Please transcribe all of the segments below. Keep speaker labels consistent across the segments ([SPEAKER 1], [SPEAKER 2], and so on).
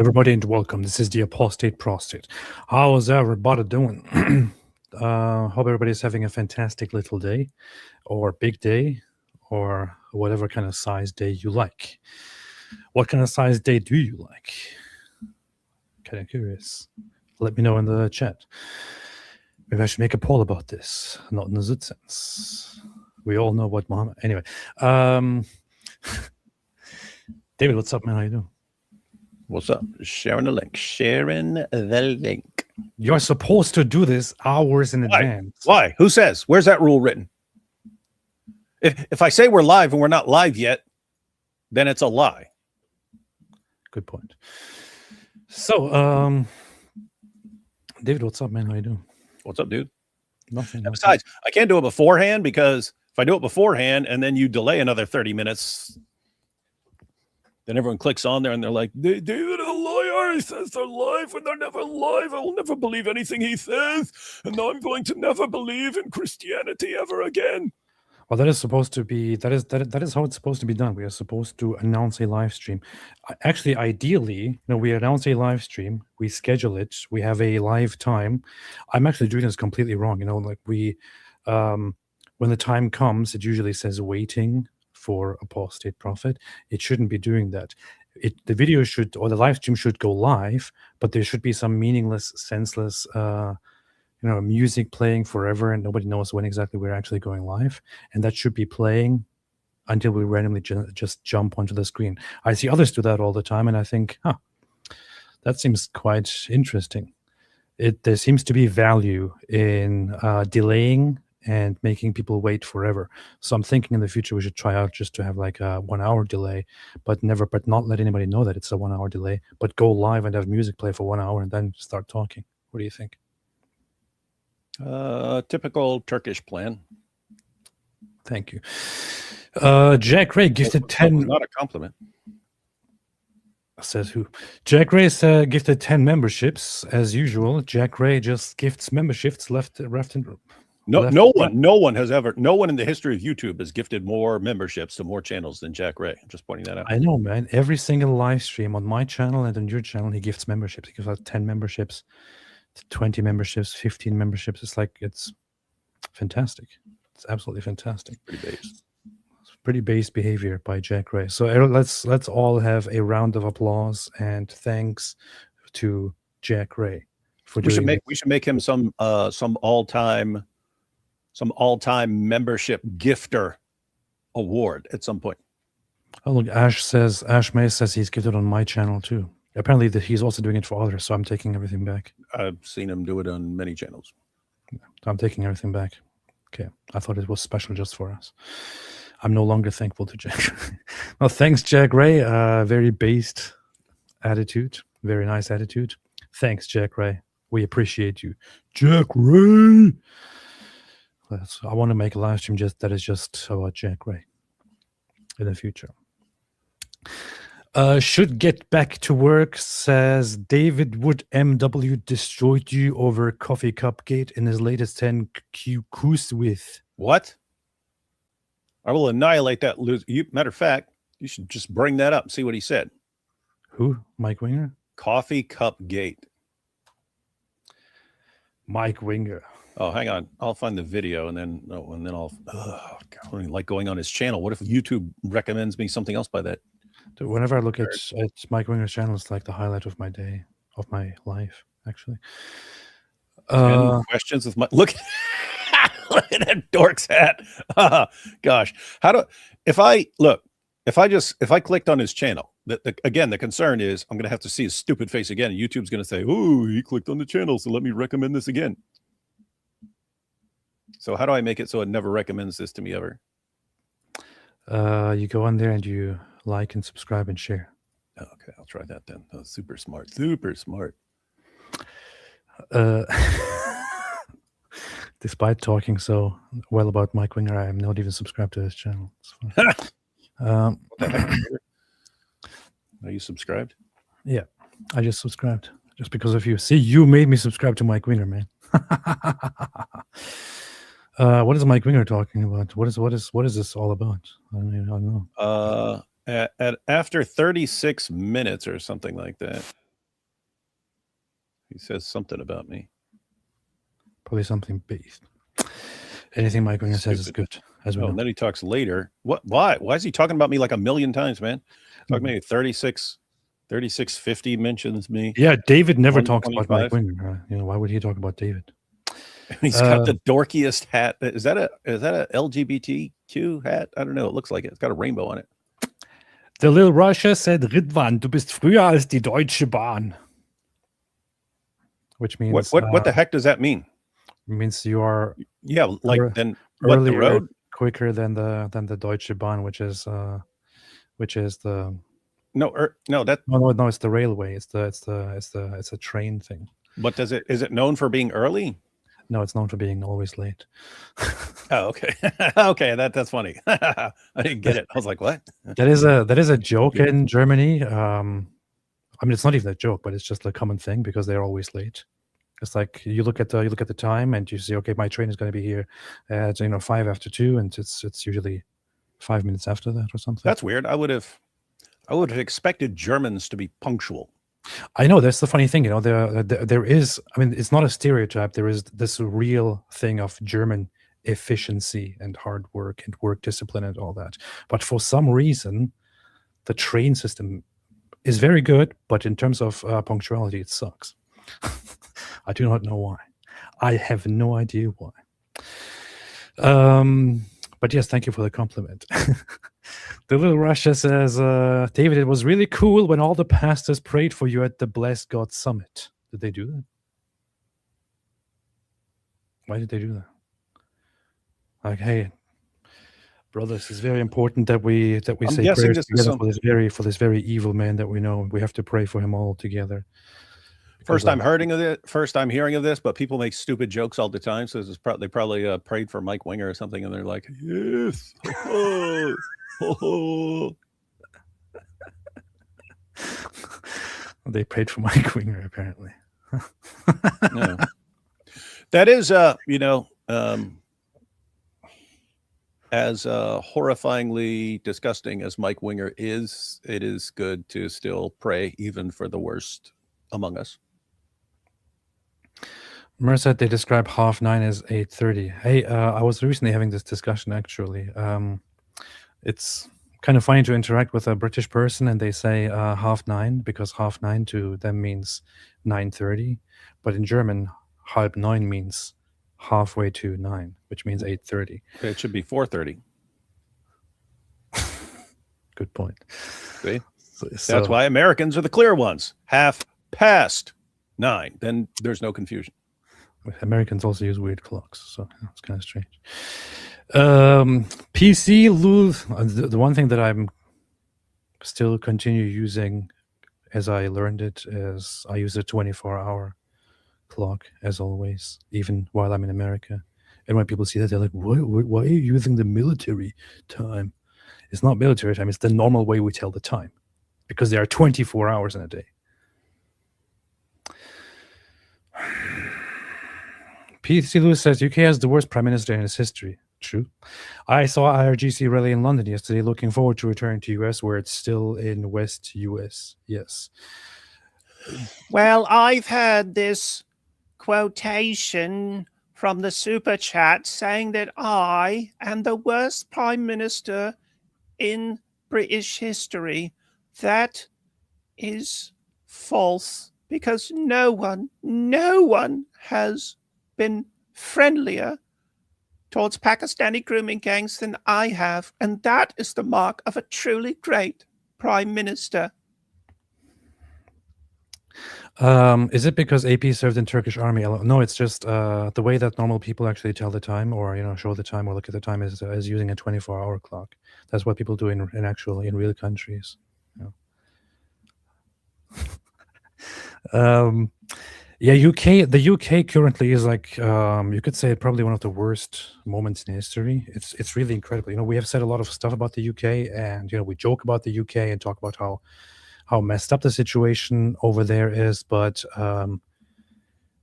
[SPEAKER 1] everybody, and welcome. This is the Apostate Prophet. How is everybody doing? Hope everybody's having a fantastic little day, or big day, or whatever kind of size day you like. What kind of size day do you like? Kind of curious. Let me know in the chat. Maybe I should make a poll about this. Not in the Zut sense. We all know what Muhammad. Anyway, David, what's up, man? How you doing?
[SPEAKER 2] What's up? Sharing the link. Sharing the link.
[SPEAKER 1] You're supposed to do this hours in advance.
[SPEAKER 2] Why? Who says? Where's that rule written? If I say we're live and we're not live yet, then it's a lie.
[SPEAKER 1] Good point. So, David, what's up, man? How you doing?
[SPEAKER 2] What's up, dude?
[SPEAKER 1] Nothing.
[SPEAKER 2] And besides, I can't do it beforehand because if I do it beforehand and then you delay another 30 minutes, then everyone clicks on there and they're like, David, a liar. He says they're live when they're never live. I will never believe anything he says. And now I'm going to never believe in Christianity ever again.
[SPEAKER 1] Well, that is supposed to be, that is how it's supposed to be done. We are supposed to announce a live stream. Actually, ideally, we announce a live stream, we schedule it, we have a live time. I'm actually doing this completely wrong. Like when the time comes, it usually says waiting for Apostate Prophet. It shouldn't be doing that. The video should, or the live stream should go live, but there should be some meaningless, senseless, music playing forever, and nobody knows when exactly we're actually going live. And that should be playing until we randomly just jump onto the screen. I see others do that all the time, and I think, that seems quite interesting. There seems to be value in delaying and making people wait forever. So I'm thinking in the future we should try out just to have like a 1 hour delay, but not let anybody know that it's a 1 hour delay, but go live and have music play for 1 hour and then start talking. What do you think?
[SPEAKER 2] Typical Turkish plan.
[SPEAKER 1] Thank you. Jack Ray gifted 10.
[SPEAKER 2] Not a compliment.
[SPEAKER 1] Says who? Jack Ray gifted 10 memberships as usual. Jack Ray just gifts memberships left and
[SPEAKER 2] No one in the history of YouTube has gifted more memberships to more channels than Jack Ray. I'm just pointing that out.
[SPEAKER 1] I know, man. Every single live stream on my channel and on your channel, he gifts memberships. He gives out 10 memberships, 20 memberships, 15 memberships. It's fantastic. It's absolutely fantastic. Pretty base behavior by Jack Ray. So let's all have a round of applause and thanks to Jack Ray for doing this.
[SPEAKER 2] We should make him some all-time membership gifter award at some point.
[SPEAKER 1] Oh, look, Ash May says he's gifted on my channel too. Apparently he's also doing it for others, so I'm taking everything back.
[SPEAKER 2] I've seen him do it on many channels.
[SPEAKER 1] I'm taking everything back. Okay, I thought it was special just for us. I'm no longer thankful to Jack. Well, thanks, Jack Ray. Very based attitude. Very nice attitude. Thanks, Jack Ray. We appreciate you. Jack Ray! I want to make a live stream that is just about Jack Ray in the future. Should get back to work, says David Wood MW destroyed you over Coffee Cup Gate in his latest 10Q cruise with.
[SPEAKER 2] What? I will annihilate that loser. Matter of fact, you should just bring that up and see what he said.
[SPEAKER 1] Who? Mike Winger?
[SPEAKER 2] Coffee Cup Gate.
[SPEAKER 1] Mike Winger.
[SPEAKER 2] Oh, hang on. I'll find the video and then I'll. I don't like going on his channel. What if YouTube recommends me something else by that?
[SPEAKER 1] Dude, whenever I look at Mike Winger's channel, it's like the highlight of my day, of my life, actually.
[SPEAKER 2] 10 questions with my look. Look at that dork's hat. Gosh, if I clicked on his channel, again, the concern is I'm going to have to see his stupid face again. And YouTube's going to say, "Oh, he clicked on the channel, so let me recommend this again." So how do I make it so it never recommends this to me ever?
[SPEAKER 1] You go on there and you like and subscribe and share.
[SPEAKER 2] Okay, I'll try that then. Oh, super smart. Super smart.
[SPEAKER 1] Despite talking so well about Mike Winger, I am not even subscribed to his channel. It's fine.
[SPEAKER 2] Are you subscribed?
[SPEAKER 1] Yeah, I just subscribed just because of you. See, you made me subscribe to Mike Winger, man. What is Mike Winger talking about? What is this all about? I don't know.
[SPEAKER 2] After 36 minutes or something like that. He says something about me.
[SPEAKER 1] Probably something based. Anything Mike Winger says is
[SPEAKER 2] Stupid.
[SPEAKER 1] good, as we
[SPEAKER 2] Oh,
[SPEAKER 1] know.
[SPEAKER 2] and then he talks later. What? Why? Why is he talking about me like a million times, man? Talking maybe 3650 mentions me.
[SPEAKER 1] Yeah, David never talks about Mike
[SPEAKER 2] 125.
[SPEAKER 1] Winger. You know, why would he talk about David?
[SPEAKER 2] He's got the dorkiest hat. Is that a LGBTQ hat? I don't know. It looks like it. It's got a rainbow on it.
[SPEAKER 1] The Little Russia said, Ridwan, du bist früher als die Deutsche Bahn. Which means...
[SPEAKER 2] What the heck does that mean?
[SPEAKER 1] Means you are...
[SPEAKER 2] Yeah, like then what, the road?
[SPEAKER 1] Quicker than the Deutsche Bahn, which is the...
[SPEAKER 2] No, that...
[SPEAKER 1] No, it's the railway. It's a train thing.
[SPEAKER 2] But is it known for being early?
[SPEAKER 1] No, it's known for being always late.
[SPEAKER 2] Oh, okay. Okay, that's funny. I didn't get it. I was like, what?
[SPEAKER 1] That is a joke in Germany. I mean, it's not even a joke, but it's just a common thing because they're always late. It's like you look at the time and you say, okay, my train is going to be here at 5 after 2, and it's usually 5 minutes after that or something.
[SPEAKER 2] That's weird. I would have expected Germans to be punctual.
[SPEAKER 1] I know, that's the funny thing, there is, I mean, it's not a stereotype. There is this real thing of German efficiency and hard work and work discipline and all that. But for some reason, the train system is very good, but in terms of punctuality, it sucks. I do not know why. I have no idea why. But yes, thank you for the compliment. The Little Russia says, David, it was really cool when all the pastors prayed for you at the Bless God Summit. Did they do that? Why did they do that? Like, hey, brothers, it's very important that we say prayers together for this very evil man that we know. We have to pray for him all together.
[SPEAKER 2] First time hearing of this, but people make stupid jokes all the time. So they probably prayed for Mike Winger or something, and they're like, yes.
[SPEAKER 1] They prayed for Mike Winger, apparently.
[SPEAKER 2] No. That is, as horrifyingly disgusting as Mike Winger is, it is good to still pray even for the worst among us.
[SPEAKER 1] Mer said they describe 9:30 as 8:30. Hey, I was recently having this discussion, actually. It's kind of funny to interact with a British person and they say 9:30 because 9:30 to them means 9:30. But in German, 9:30 means halfway to 9, which means 8:30.
[SPEAKER 2] It should be 4:30.
[SPEAKER 1] Good point.
[SPEAKER 2] See? That's why Americans are the clear ones. 9:30. Then there's no confusion.
[SPEAKER 1] Americans also use weird clocks, so it's kind of strange. PC lose. The one thing that I'm still continue using as I learned it is I use a 24-hour clock as always, even while I'm in America. And when people see that, they're like, why are you using the military time? It's not military time. It's the normal way we tell the time because there are 24 hours in a day. PC Lewis says UK has the worst prime minister in its history. True. I saw IRGC rally in London yesterday. Looking forward to returning to US where it's still in West US. Yes.
[SPEAKER 3] Well, I've heard this quotation from the super chat saying that I am the worst prime minister in British history. That is false because no one has been friendlier towards Pakistani grooming gangs than I have, and that is the mark of a truly great prime minister.
[SPEAKER 1] Is it because AP served in Turkish army? No, it's just the way that normal people actually tell the time or show the time or look at the time is using a 24-hour clock. That's what people do in real countries. Yeah, the UK currently is like you could say probably one of the worst moments in history. It's really incredible. We have said a lot of stuff about the UK, and we joke about the UK and talk about how messed up the situation over there is. But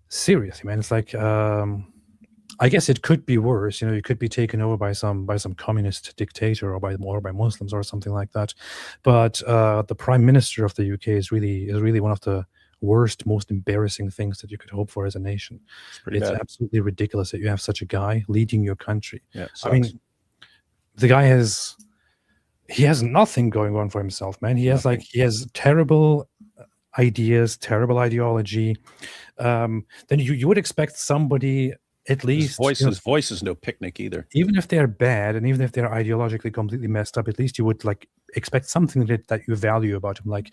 [SPEAKER 1] seriously, man, it's like I guess it could be worse. You could be taken over by some communist dictator or by Muslims or something like that. But the prime minister of the UK is really one of the worst, most embarrassing things that you could hope for as a nation.
[SPEAKER 2] It's pretty
[SPEAKER 1] It's
[SPEAKER 2] bad.
[SPEAKER 1] absolutely ridiculous that you have such a guy leading your country.
[SPEAKER 2] Yeah, it
[SPEAKER 1] I
[SPEAKER 2] sucks.
[SPEAKER 1] mean, the guy has nothing going on for himself, man. He has terrible ideas, terrible ideology. Then you would expect somebody at least,
[SPEAKER 2] his voice is no picnic either.
[SPEAKER 1] even if they're bad and even if they're ideologically completely messed up, at least you would like expect something that you value about him, like,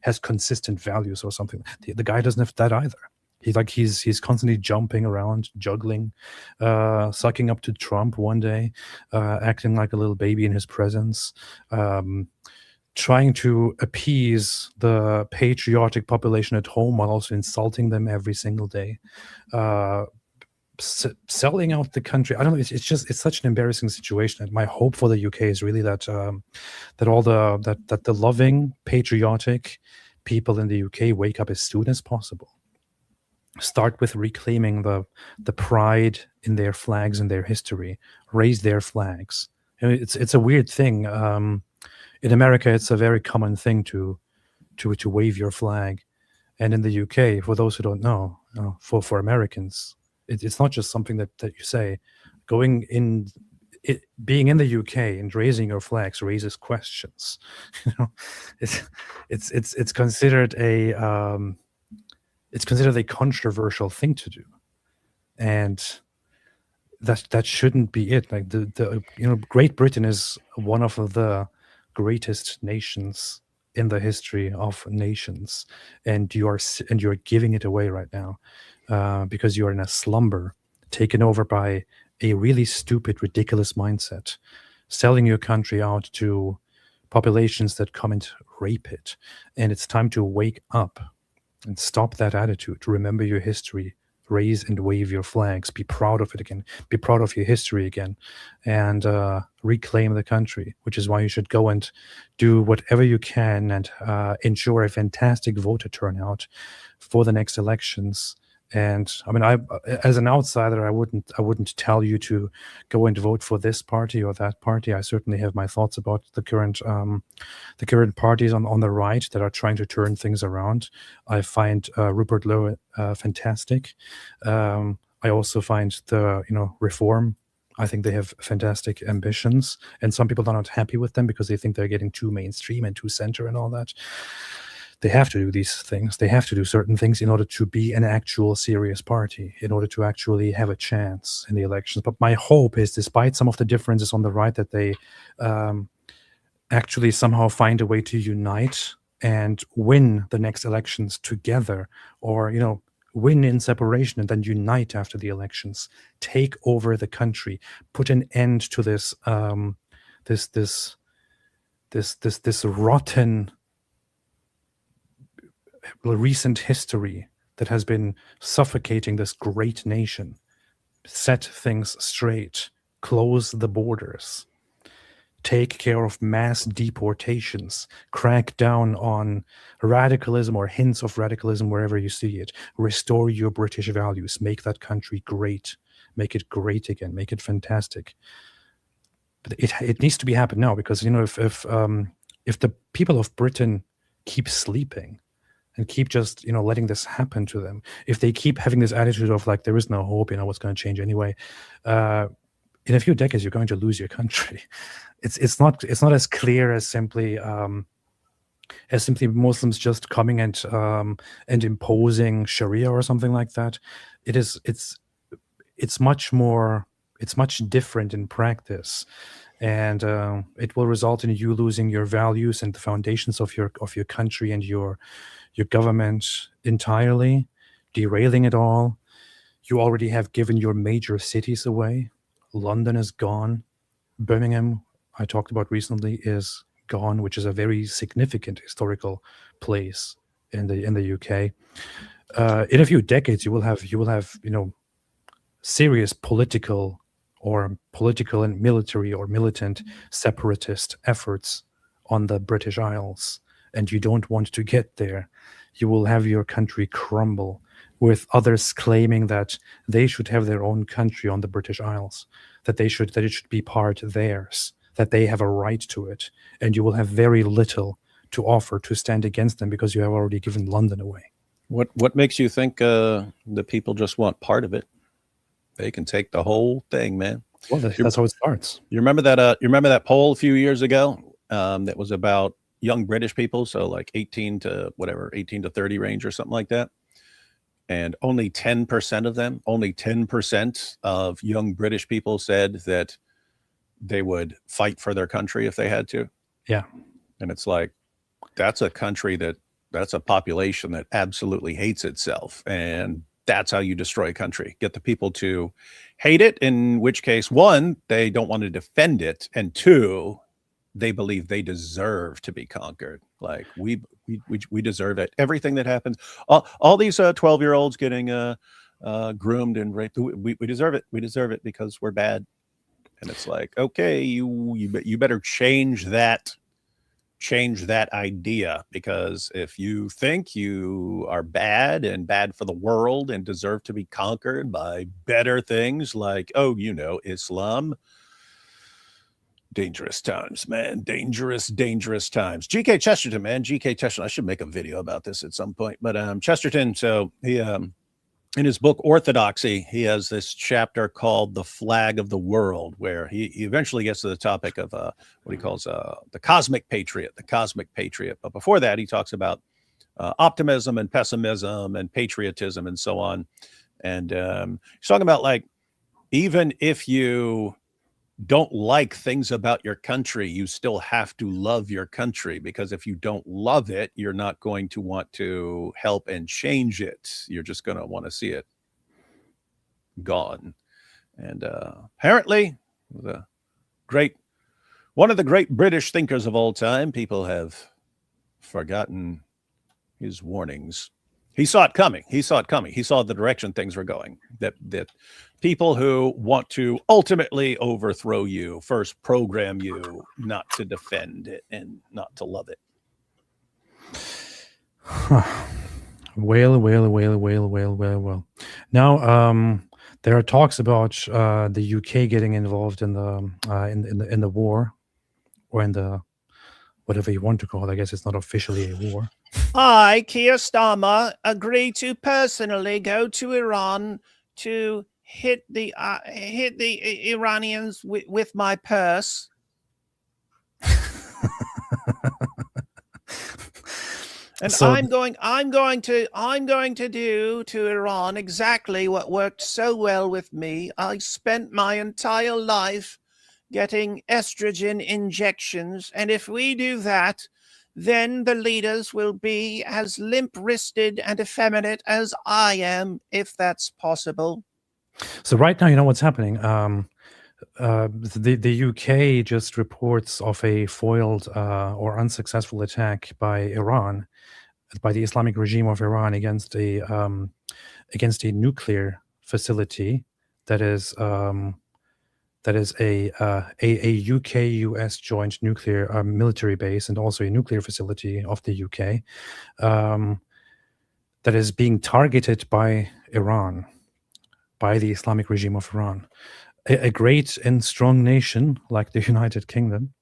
[SPEAKER 1] has consistent values or something. The guy doesn't have that either. He's constantly jumping around, juggling, sucking up to Trump one day, acting like a little baby in his presence, trying to appease the patriotic population at home while also insulting them every single day, selling out the country. I don't know. It's such an embarrassing situation. And my hope for the UK is really that the loving, patriotic people in the UK wake up as soon as possible. Start with reclaiming the pride in their flags and their history. Raise their flags. It's a weird thing. In America, it's a very common thing to wave your flag, and in the UK, for those who don't know, for Americans, it's not just something that you say. Being in the UK and raising your flags raises questions. It's considered a controversial thing to do, and that shouldn't be it. Like Great Britain is one of the greatest nations in the history of nations, and you're giving it away right now because you are in a slumber, taken over by a really stupid, ridiculous mindset, selling your country out to populations that come and rape it. And it's time to wake up and stop that attitude. Remember your history. Raise and wave your flags. Be proud of it again. Be proud of your history again, and reclaim the country. Which is why you should go and do whatever you can and ensure a fantastic voter turnout for the next elections. And I mean, as an outsider, I wouldn't tell you to go and vote for this party or that party. I certainly have my thoughts about the current parties on the right that are trying to turn things around. I find Rupert Lowe fantastic. I also find the Reform. I think they have fantastic ambitions, and some people are not happy with them because they think they're getting too mainstream and too center and all that. They have to do these things. They have to do certain things in order to be an actual serious party, in order to actually have a chance in the elections. But my hope is, despite some of the differences on the right, that they actually somehow find a way to unite and win the next elections together, or win in separation and then unite after the elections, take over the country, put an end to this this rotten recent history that has been suffocating this great nation. Set things straight, close the borders, take care of mass deportations, crack down on radicalism or hints of radicalism wherever you see it, restore your British values, make that country great, make it great again, make it fantastic. But it needs to be happened now, because if the people of Britain keep sleeping and keep just letting this happen to them, if they keep having this attitude of like there is no hope, what's going to change anyway, in a few decades you're going to lose your country. It's not as clear as simply Muslims just coming and imposing Sharia or something like that. It's much different in practice, and it will result in you losing your values and the foundations of your country and your government entirely, derailing it all. You already have given your major cities away. London is gone. Birmingham, I talked about recently, is gone, which is a very significant historical place in the UK. In a few decades, you will have serious political and military or militant separatist efforts on the British Isles, and you don't want to get there. You will have your country crumble, with others claiming that they should have their own country on the British Isles, that it should be part theirs, that they have a right to it, and you will have very little to offer to stand against them because you have already given London away.
[SPEAKER 2] What makes you think the people just want part of it? They can take the whole thing, man.
[SPEAKER 1] Well, that's how it starts.
[SPEAKER 2] You remember that poll a few years ago that was about young British people, so like 18 to 30 range or something like that. And only 10% of them, only 10% of young British people said that they would fight for their country if they had to.
[SPEAKER 1] Yeah.
[SPEAKER 2] And it's like, that's a country that's a population that absolutely hates itself. And that's how you destroy a country. Get the people to hate it, in which case, one, they don't want to defend it. And two, they believe they deserve to be conquered. Like we deserve it. Everything that happens, all these 12-year-olds getting groomed and raped, we deserve it. We deserve it because we're bad. And it's like, okay, you better change that idea, because if you think you are bad and bad for the world and deserve to be conquered by better things like, Islam, dangerous times, man. Dangerous times. G.K. Chesterton, man. G.K. Chesterton. I should make a video about this at some point. But Chesterton, so he in his book Orthodoxy, he has this chapter called The Flag of the World, where he eventually gets to the topic of what he calls the cosmic patriot. But before that, he talks about optimism and pessimism and patriotism and so on. And he's talking about, like, even if you don't like things about your country, you still have to love your country, because if you don't love it, you're not going to want to help and change it. You're just going to want to see it gone. And apparently, one of the great British thinkers of all time, people have forgotten his warnings. He saw it coming. He saw the direction things were going. That people who want to ultimately overthrow you first program you not to defend it and not to love it.
[SPEAKER 1] Well. Now, there are talks about the UK getting involved in the war, or in the whatever you want to call it. I guess it's not officially a war.
[SPEAKER 3] I, Keir Starmer, agree to personally go to Iran to hit the Iranians with my purse. And so I'm going to do to Iran exactly what worked so well with me. I spent my entire life getting estrogen injections, and if we do that, then the leaders will be as limp-wristed and effeminate as I am, if that's possible.
[SPEAKER 1] So right now, you know what's happening. The UK just reports of a foiled or unsuccessful attack by Iran, by the Islamic regime of Iran, against a nuclear facility that is a UK-US joint nuclear military base, and also a nuclear facility of the UK that is being targeted by Iran, by the Islamic regime of Iran. A great and strong nation like the United Kingdom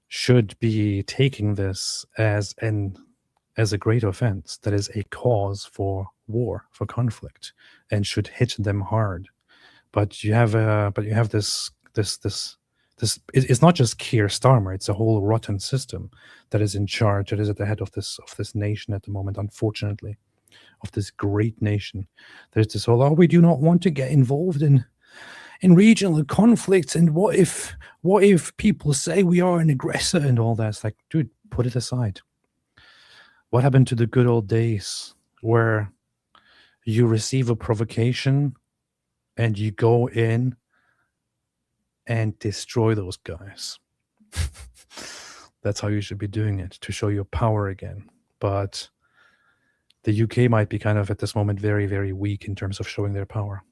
[SPEAKER 1] should be taking this as a great offense, that is a cause for war, for conflict, and should hit them hard. But you have this. It's not just Keir Starmer; it's a whole rotten system that is in charge, that is at the head of this nation at the moment. Unfortunately, of this great nation, there's this whole, we do not want to get involved in regional conflicts, and what if people say we are an aggressor and all that. It's like, dude, put it aside. What happened to the good old days where you receive a provocation and you go in and destroy those guys? That's how you should be doing it, to show your power again. But the UK might be kind of at this moment very, very weak in terms of showing their power.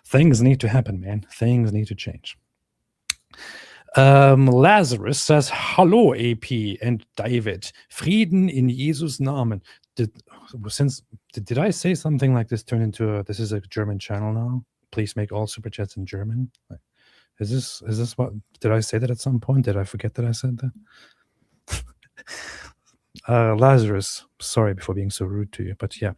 [SPEAKER 1] Things need to happen, man. Things need to change. Lazarus says, "Hallo, AP and David. Frieden in Jesus' Namen." Did I say something like this turn into this is a German channel now? Please make all super chats in German. Is this what? Did I say that at some point? Did I forget that I said that? Lazarus, sorry for being so rude to you, but yeah.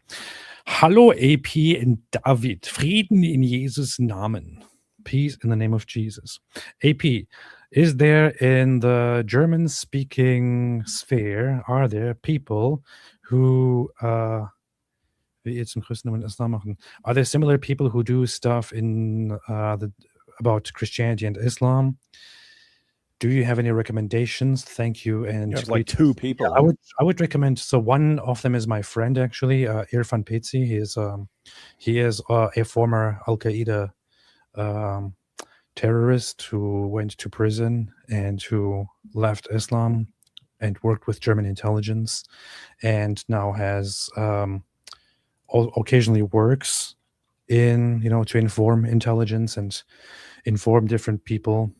[SPEAKER 1] Hallo AP and David. Frieden in Jesus' Namen. Peace in the name of Jesus. AP, is there in the German-speaking sphere, are there people who wie ihr zum Christentum und Islam machen? Are there similar people who do stuff in about Christianity and Islam? Do you have any recommendations? Thank you. And
[SPEAKER 2] There's like two people.
[SPEAKER 1] yeah, I would recommend. So one of them is my friend actually, Irfan Petzi. He is a former Al Qaeda terrorist who went to prison and who left Islam and worked with German intelligence, and now has occasionally works in to inform intelligence and inform different people,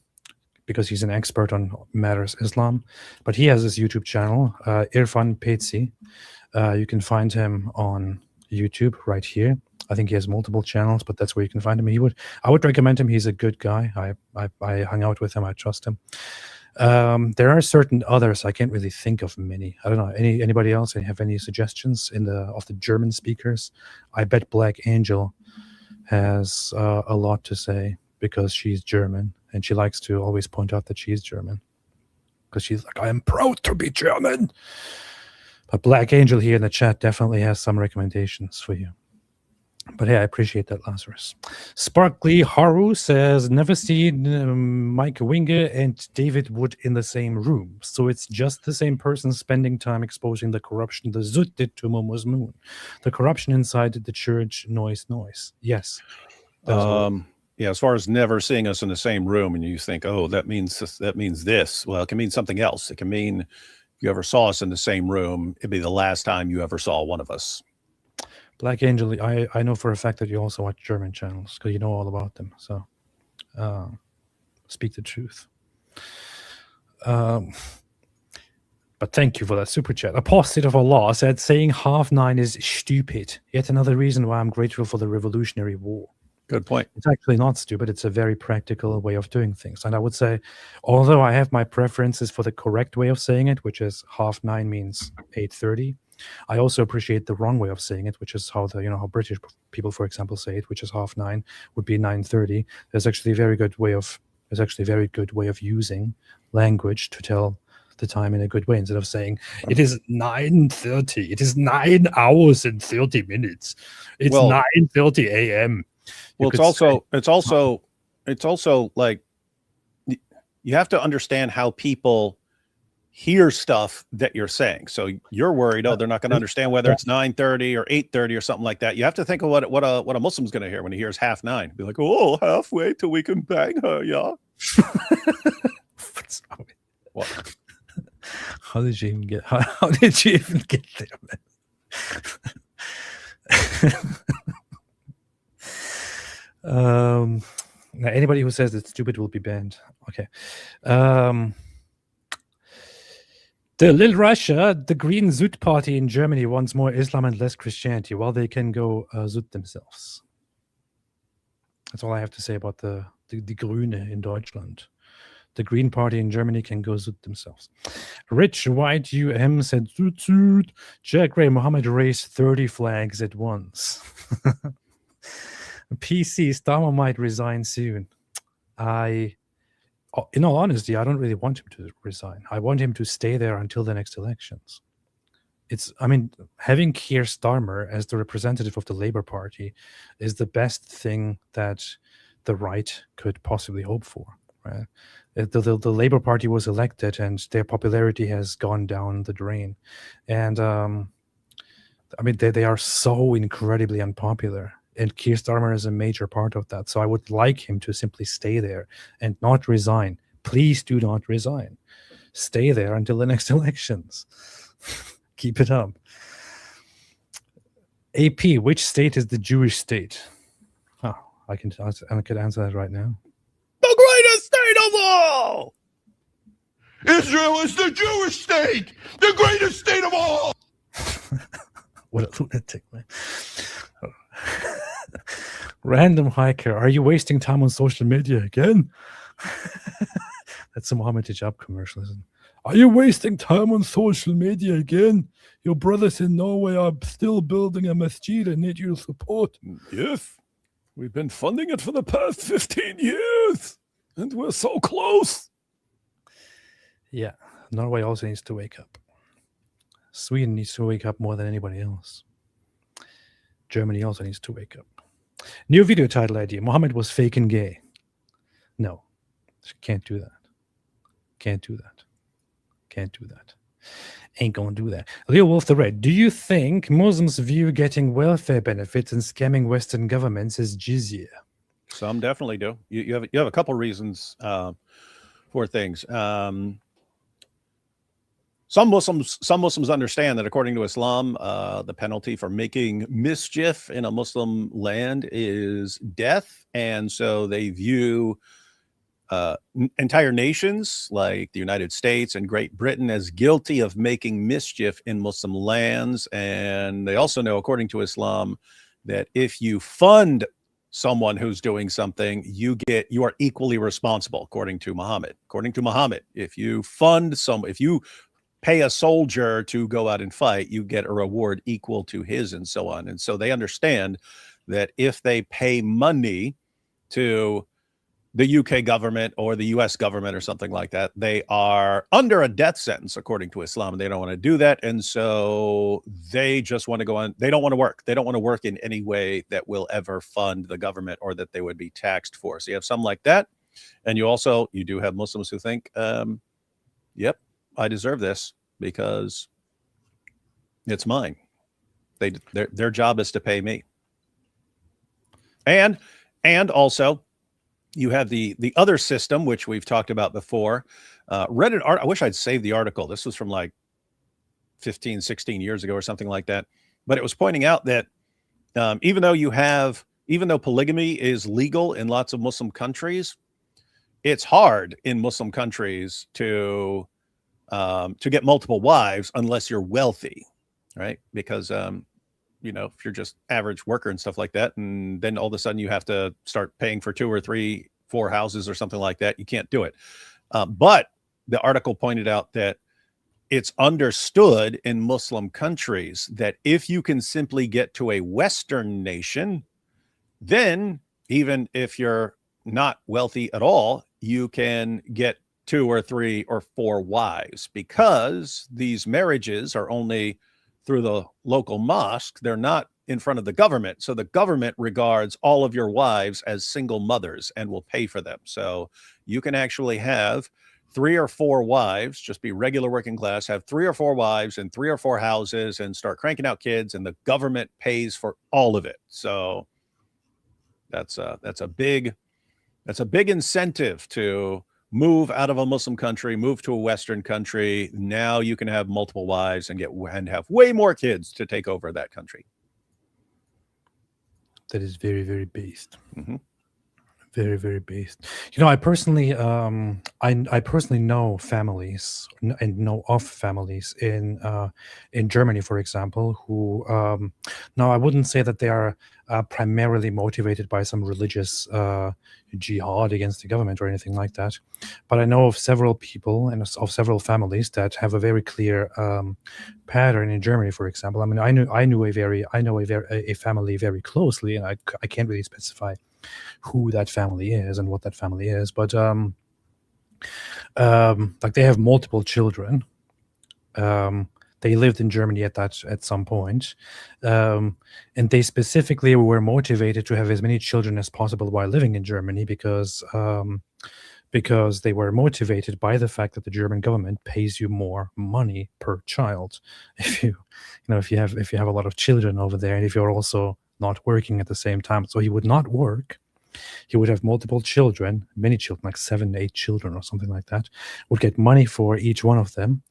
[SPEAKER 1] because he's an expert on matters Islam. But he has this YouTube channel, Irfan Petzi. You can find him on YouTube right here. I think he has multiple channels, but that's where you can find him. I would recommend him. He's a good guy. I hung out with him. I trust him. There are certain others. I can't really think of many. I don't know. Anybody else have any suggestions of the German speakers? I bet Black Angel has a lot to say, because she's German and she likes to always point out that she's German, because she's like, I am proud to be German. But Black Angel here in the chat definitely has some recommendations for you. But hey, I appreciate that, Lazarus. Sparkly Haru says, never seen Mike Winger and David Wood in the same room. So it's just the same person spending time exposing the corruption the Zut did to Momo's moon. The corruption inside the church, noise. Yes.
[SPEAKER 2] Yeah, as far as never seeing us in the same room, and you think, oh, that means this. Well, it can mean something else. It can mean if you ever saw us in the same room, it'd be the last time you ever saw one of us.
[SPEAKER 1] Black Angel, I know for a fact that you also watch German channels, because you know all about them. So speak the truth. But thank you for that super chat. Apostate of Allah said, saying 9:30 is stupid. Yet another reason why I'm grateful for the Revolutionary War.
[SPEAKER 2] Good point.
[SPEAKER 1] It's actually not stupid. It's a very practical way of doing things. And I would say, although I have my preferences for the correct way of saying it, which is 9:30 means 8:30, I also appreciate the wrong way of saying it, which is how how British people, for example, say it, which is 9:30 would be 9:30. There's actually a very good way of using language to tell the time in a good way, instead of saying it is 9:30. It is 9 hours and 30 minutes. It's 9:30 a.m.
[SPEAKER 2] Well, it's also like you have to understand how people hear stuff that you're saying. So you're worried, they're not going to understand whether it's 9:30 or 8:30 or something like that. You have to think of what a Muslim's going to hear when he hears 9:30. Be like, oh, halfway till we can bang her, yeah. What?
[SPEAKER 1] How did you even get? How did you even get there, man? Now anybody who says it's stupid will be banned. Okay. The Little Russia, the Green Zut Party in Germany wants more Islam and less Christianity, while they can go Zut themselves. That's all I have to say about the Grüne in Deutschland. The Green Party in Germany can go Zut themselves. Rich White UM said, Zut Zut. Jack Ray Mohammed raised 30 flags at once. PC Starmer might resign soon. In all honesty, I don't really want him to resign. I want him to stay there until the next elections. Having Keir Starmer as the representative of the Labour Party is the best thing that the right could possibly hope for. Right? The Labour Party was elected, and their popularity has gone down the drain. And they are so incredibly unpopular. And Keir Starmer is a major part of that. So I would like him to simply stay there and not resign. Please do not resign. Stay there until the next elections. Keep it up. AP, which state is the Jewish state? Oh, I can answer that right now.
[SPEAKER 2] The greatest state of all!
[SPEAKER 4] Israel is the Jewish state! The greatest state of all!
[SPEAKER 1] What a lunatic, man. Random hiker, are you wasting time on social media again? That's a Mohammed Hijab commercial, isn't it? Are you wasting time on social media again? Your brothers in Norway are still building a masjid and need your support.
[SPEAKER 2] Yes, we've been funding it for the past 15 years, and we're so close.
[SPEAKER 1] Yeah, Norway also needs to wake up. Sweden needs to wake up more than anybody else. Germany also needs to wake up. New video title idea. Muhammad was fake and gay. No, can't do that. Can't do that. Can't do that. Ain't gonna do that. Leo Wolf the Red. Do you think Muslims view getting welfare benefits and scamming Western governments as jizya?
[SPEAKER 2] Some definitely do. You have a couple reasons for things. Some Muslims understand that according to Islam, the penalty for making mischief in a Muslim land is death, and so they view entire nations like the United States and Great Britain as guilty of making mischief in Muslim lands. And they also know, according to Islam, that if you fund someone who's doing something, you are equally responsible, according to Muhammad. According to Muhammad, if you pay a soldier to go out and fight, you get a reward equal to his, and so on. And so they understand that if they pay money to the UK government or the US government or something like that, they are under a death sentence, according to Islam, and they don't want to do that. And so they just want to go on. They don't want to work. They don't want to work in any way that will ever fund the government or that they would be taxed for. So you have some like that. And you do have Muslims who think, yep, I deserve this because it's mine. Their job is to pay me. And also, you have the other system, which we've talked about before. Read an art. I wish I'd saved the article. This was from like 15, 16 years ago or something like that. But it was pointing out that even though polygamy is legal in lots of Muslim countries, it's hard in Muslim countries to get multiple wives unless you're wealthy, right? Because if you're just average worker and stuff like that, and then all of a sudden you have to start paying for 2 or 3, 4 houses or something like that, you can't do it. But the article pointed out that it's understood in Muslim countries that if you can simply get to a Western nation, then even if you're not wealthy at all, you can get 2 or 3 or 4 wives, because these marriages are only through the local mosque. They're not in front of the government. So the government regards all of your wives as single mothers and will pay for them. So you can actually have 3 or 4 wives, just be regular working class, have 3 or 4 wives and 3 or 4 houses and start cranking out kids, and the government pays for all of it. So that's a big incentive to move out of a Muslim country, move to a Western country. Now you can have multiple wives and have way more kids to take over that country.
[SPEAKER 1] That is very, very based.
[SPEAKER 2] Mm-hmm.
[SPEAKER 1] Very, very based. I personally, I personally know families and know of families in Germany, for example, who now I wouldn't say that they are primarily motivated by some religious jihad against the government or anything like that, but I know of several people and of several families that have a very clear pattern in Germany. For example, I mean, I know a family very closely, and I can't really specify who that family is and what that family is, but like they have multiple children. They lived in Germany at some point, and they specifically were motivated to have as many children as possible while living in Germany because they were motivated by the fact that the German government pays you more money per child if you have a lot of children over there, and if you're also not working at the same time. So he would not work. He would have multiple children, many children, like 7, 8 children or something like that, would get money for each one of them,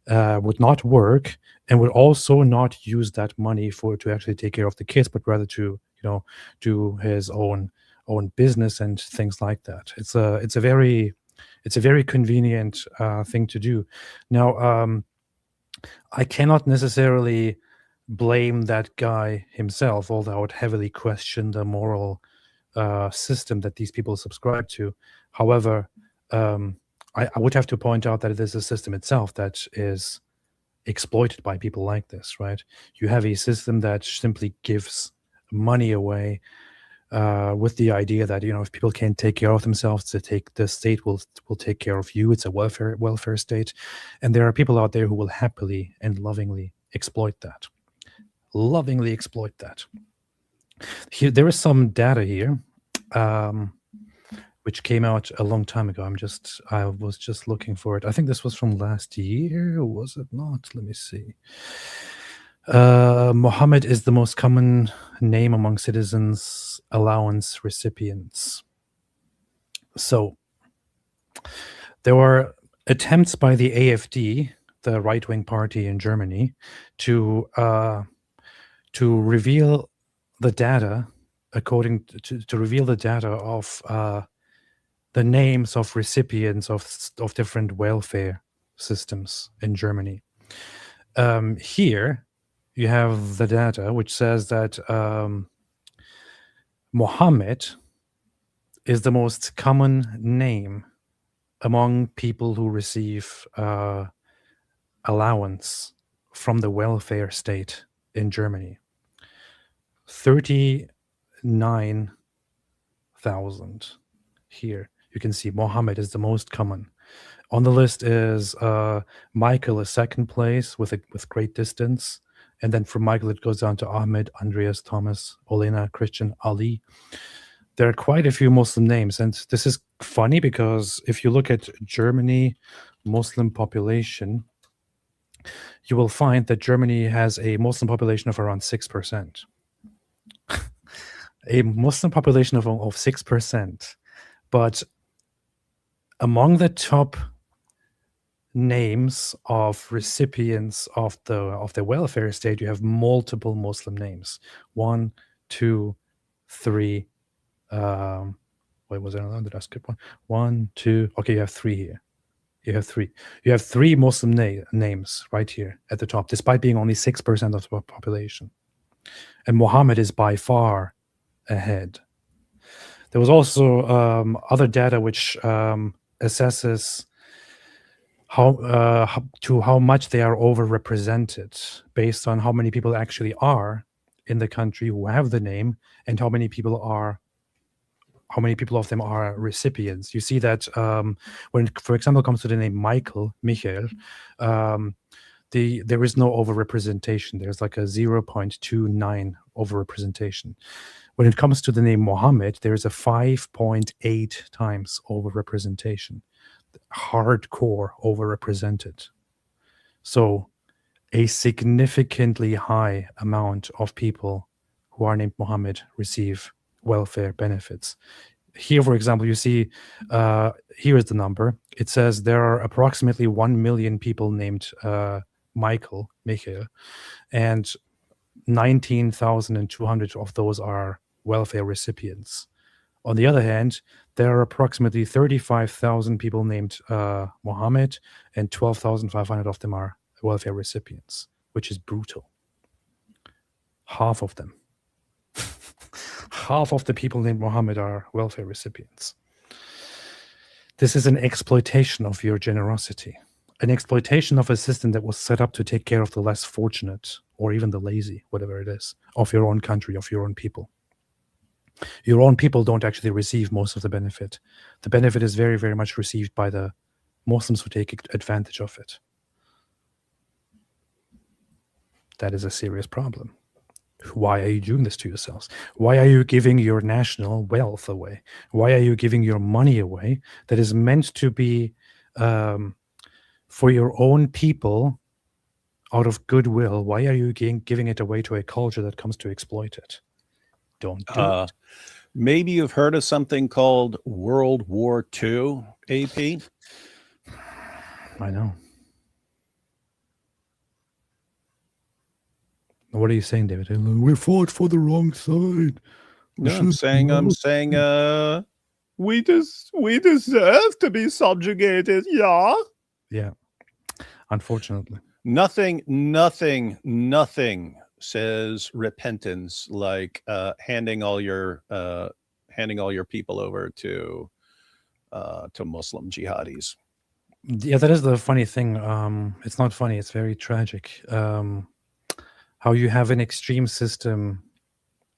[SPEAKER 1] would not work, and would also not use that money to actually take care of the kids, but rather to do his own business and things like that. It's a very convenient thing to do. Now, I cannot necessarily blame that guy himself, although I would heavily question the moral system that these people subscribe to. However, I would have to point out that it is a system itself that is exploited by people like this, right? You have a system that simply gives money away with the idea that, you know, if people can't take care of themselves, the state will take care of you. It's a welfare state, and there are people out there who will happily and lovingly exploit that. Lovingly exploit that. Here, there is some data here, which came out a long time ago. I was just looking for it. I think this was from last year, or was it not? Let me see. Mohammed is the most common name among citizens allowance recipients. So there were attempts by the AfD, the right-wing party in Germany, to reveal the data to reveal the data of the names of recipients of different welfare systems in Germany. Here you have the data which says that Mohammed is the most common name among people who receive allowance from the welfare state in Germany. 39,000 here. You can see Mohammed is the most common. On the list is Michael is second place with great distance. And then from Michael, it goes down to Ahmed, Andreas, Thomas, Olena, Christian, Ali. There are quite a few Muslim names. And this is funny because if you look at Germany Muslim population, you will find that Germany has a Muslim population of around 6%. A Muslim population of 6%. But among the top names of recipients of the welfare state, you have multiple Muslim names. 1, 2, 3. Wait, was there another? Did I skip one? 1, 2. Okay, you have 3 here. You have 3. You have 3 Muslim names right here at the top, despite being only 6% of the population. And Muhammad is by far ahead. There was also other data which assesses how much they are overrepresented based on how many people actually are in the country who have the name and how many people of them are recipients. You see that when it, for example, comes to the name Michael, there is no overrepresentation. There's like a 0.29 overrepresentation. When it comes to the name Mohammed, there's a 5.8 times overrepresentation. Hardcore overrepresented. So a significantly high amount of people who are named Mohammed receive welfare benefits. Here, for example, you see, here is the number. It says there are approximately 1 million people named Michael, and 19,200 of those are welfare recipients. On the other hand, there are approximately 35,000 people named Mohammed, and 12,500 of them are welfare recipients, which is brutal. Half of them. Half of the people named Mohammed are welfare recipients. This is an exploitation of your generosity, an exploitation of a system that was set up to take care of the less fortunate, or even the lazy, whatever it is, of your own country, of your own people. Your own people don't actually receive most of the benefit. The benefit is very, very much received by the Muslims who take advantage of it. That is a serious problem. Why are you doing this to yourselves? Why are you giving your national wealth away? Why are you giving your money away that is meant to be for your own people out of goodwill? Why are you giving it away to a culture that comes to exploit it? Don't do it.
[SPEAKER 2] Maybe you've heard of something called World War II, AP?
[SPEAKER 1] I know. What are you saying, David? We fought for the wrong side.
[SPEAKER 2] No, I'm saying we deserve to be subjugated, yeah?
[SPEAKER 1] Yeah. Unfortunately.
[SPEAKER 2] Nothing says repentance like handing all your people over to Muslim jihadis.
[SPEAKER 1] Yeah, that is the funny thing. It's not funny. It's very tragic. How you have an extreme system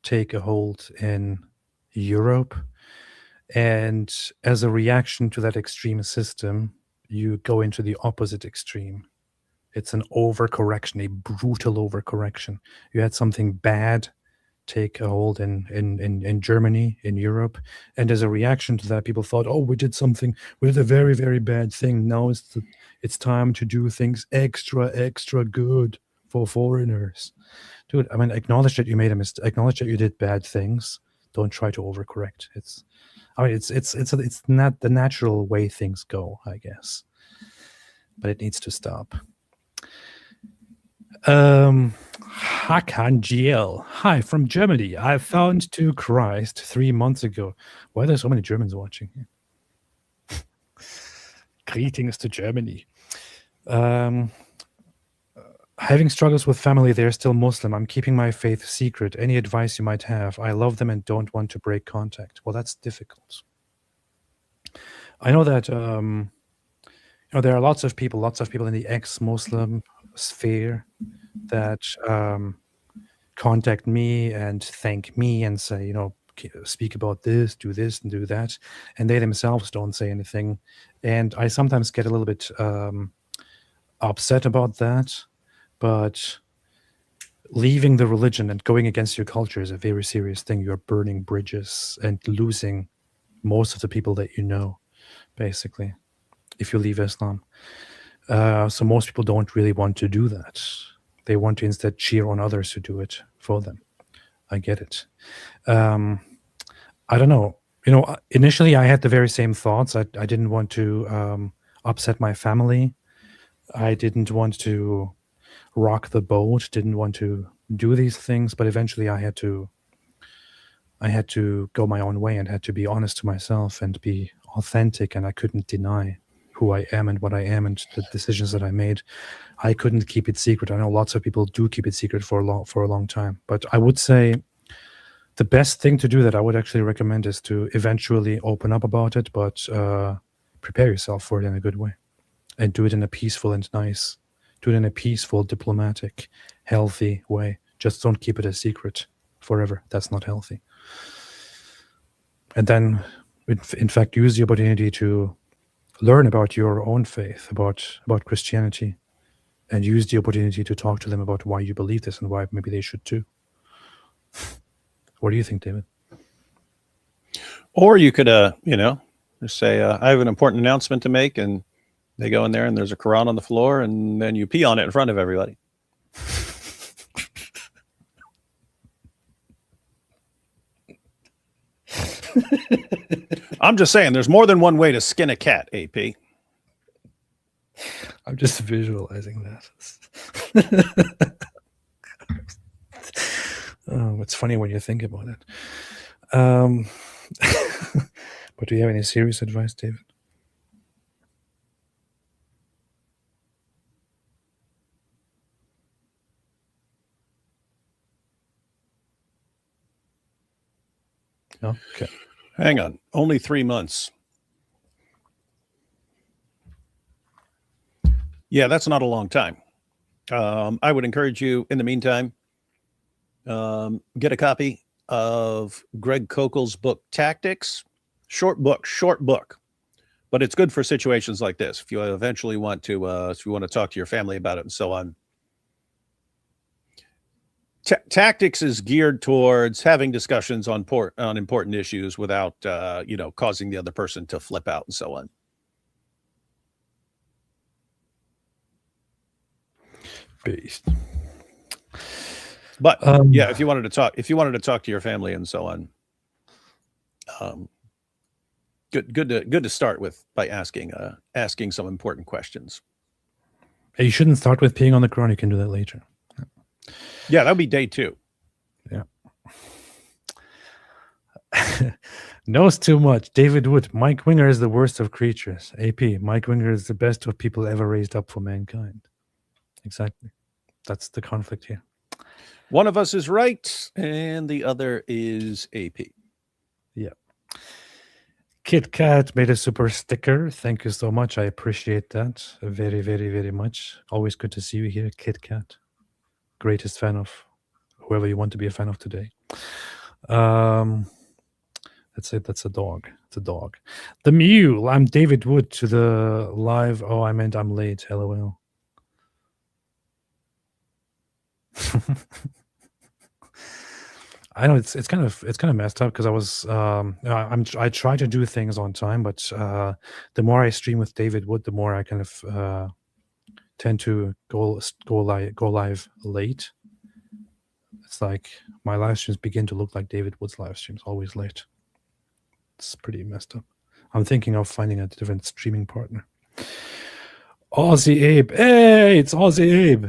[SPEAKER 1] take a hold in Europe, and as a reaction to that extreme system, you go into the opposite extreme. It's an overcorrection, a brutal overcorrection. You had something bad take a hold in Germany, in Europe, and as a reaction to that, people thought, "Oh, we did a very, very bad thing. Now it's time to do things extra good for foreigners." Dude, I mean, acknowledge that you made a mistake. Acknowledge that you did bad things. Don't try to overcorrect. It's not the natural way things go, I guess, but it needs to stop. Hakan GL. Hi, from Germany. I found to Christ 3 months ago. Why are there so many Germans watching here? Greetings to Germany. Having struggles with family, they're still Muslim. I'm keeping my faith secret. Any advice you might have? I love them and don't want to break contact. Well, that's difficult. I know that there are lots of people in the ex-Muslim sphere that contact me and thank me and say, speak about this, do this, and do that, and they themselves don't say anything. And I sometimes get a little bit upset about that, but leaving the religion and going against your culture is a very serious thing. You're burning bridges and losing most of the people that you know, basically, if you leave Islam. So most people don't really want to do that. They want to instead cheer on others who do it for them. I get it. I don't know. Initially I had the very same thoughts. I didn't want to upset my family. I didn't want to rock the boat, didn't want to do these things, but eventually I had to go my own way and had to be honest to myself and be authentic, and I couldn't deny who I am and what I am and the decisions that I made. I couldn't keep it secret. I know lots of people do keep it secret for a long time, but I would say the best thing to do that I would actually recommend is to eventually open up about it, but prepare yourself for it in a good way and do it in a peaceful and nice, do it in a peaceful, diplomatic, healthy way. Just don't keep it a secret forever. That's not healthy. And then, in fact, use the opportunity to learn about your own faith, about Christianity, and use the opportunity to talk to them about why you believe this and why maybe they should too. What do you think, David?
[SPEAKER 2] Or you could, just say, I have an important announcement to make, and they go in there and there's a Quran on the floor, and then you pee on it in front of everybody. I'm just saying, there's more than one way to skin a cat, AP.
[SPEAKER 1] I'm just visualizing that. Oh, it's funny when you think about it. But do you have any serious advice, David? No? Okay.
[SPEAKER 2] Hang on. Only 3 months. Yeah, that's not a long time. I would encourage you, in the meantime, get a copy of Greg Kokel's book, Tactics. Short book. But it's good for situations like this. If you eventually want to, if you want to talk to your family about it and so on. Tactics is geared towards having discussions on important issues without, causing the other person to flip out and so on.
[SPEAKER 1] Beast.
[SPEAKER 2] But yeah, if you wanted to talk to your family and so on, good to start with by asking some important questions.
[SPEAKER 1] Hey, you shouldn't start with peeing on the Quran. You can do that later.
[SPEAKER 2] Yeah, that would be day 2.
[SPEAKER 1] Yeah. Knows too much. David Wood. Mike Winger is the worst of creatures. AP. Mike Winger is the best of people ever raised up for mankind. Exactly. That's the conflict here.
[SPEAKER 2] One of us is right, and the other is AP.
[SPEAKER 1] Yeah. Kit Kat made a super sticker. Thank you so much. I appreciate that very, very, very much. Always good to see you here, Kit Kat. Greatest fan of whoever you want to be a fan of today. That's it. That's a dog. It's a dog. The Mule. I'm David Wood to the live. Oh, I meant I'm late. LOL. I know it's kind of messed up because I was I try to do things on time, but the more I stream with David Wood, the more I kind of tend to go live late. It's like my live streams begin to look like David Wood's live streams, always late. It's pretty messed up. I'm thinking of finding a different streaming partner. Aussie Abe. Hey, it's Aussie Abe.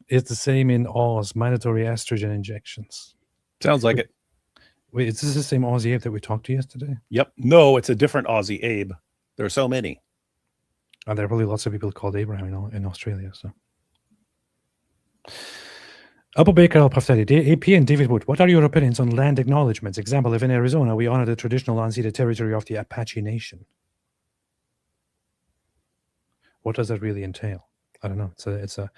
[SPEAKER 1] It's the same in Oz, mandatory estrogen injections.
[SPEAKER 2] Sounds like it.
[SPEAKER 1] Wait, is this the same Aussie Abe that we talked to yesterday?
[SPEAKER 2] Yep. No, it's a different Aussie Abe. There are so many.
[SPEAKER 1] And there are probably lots of people called Abraham in Australia. So, Abu Baker al-Paftari, AP and David Wood, what are your opinions on land acknowledgements? Example, if in Arizona we honor the traditional unceded territory of the Apache Nation. What does that really entail? I don't know. It's a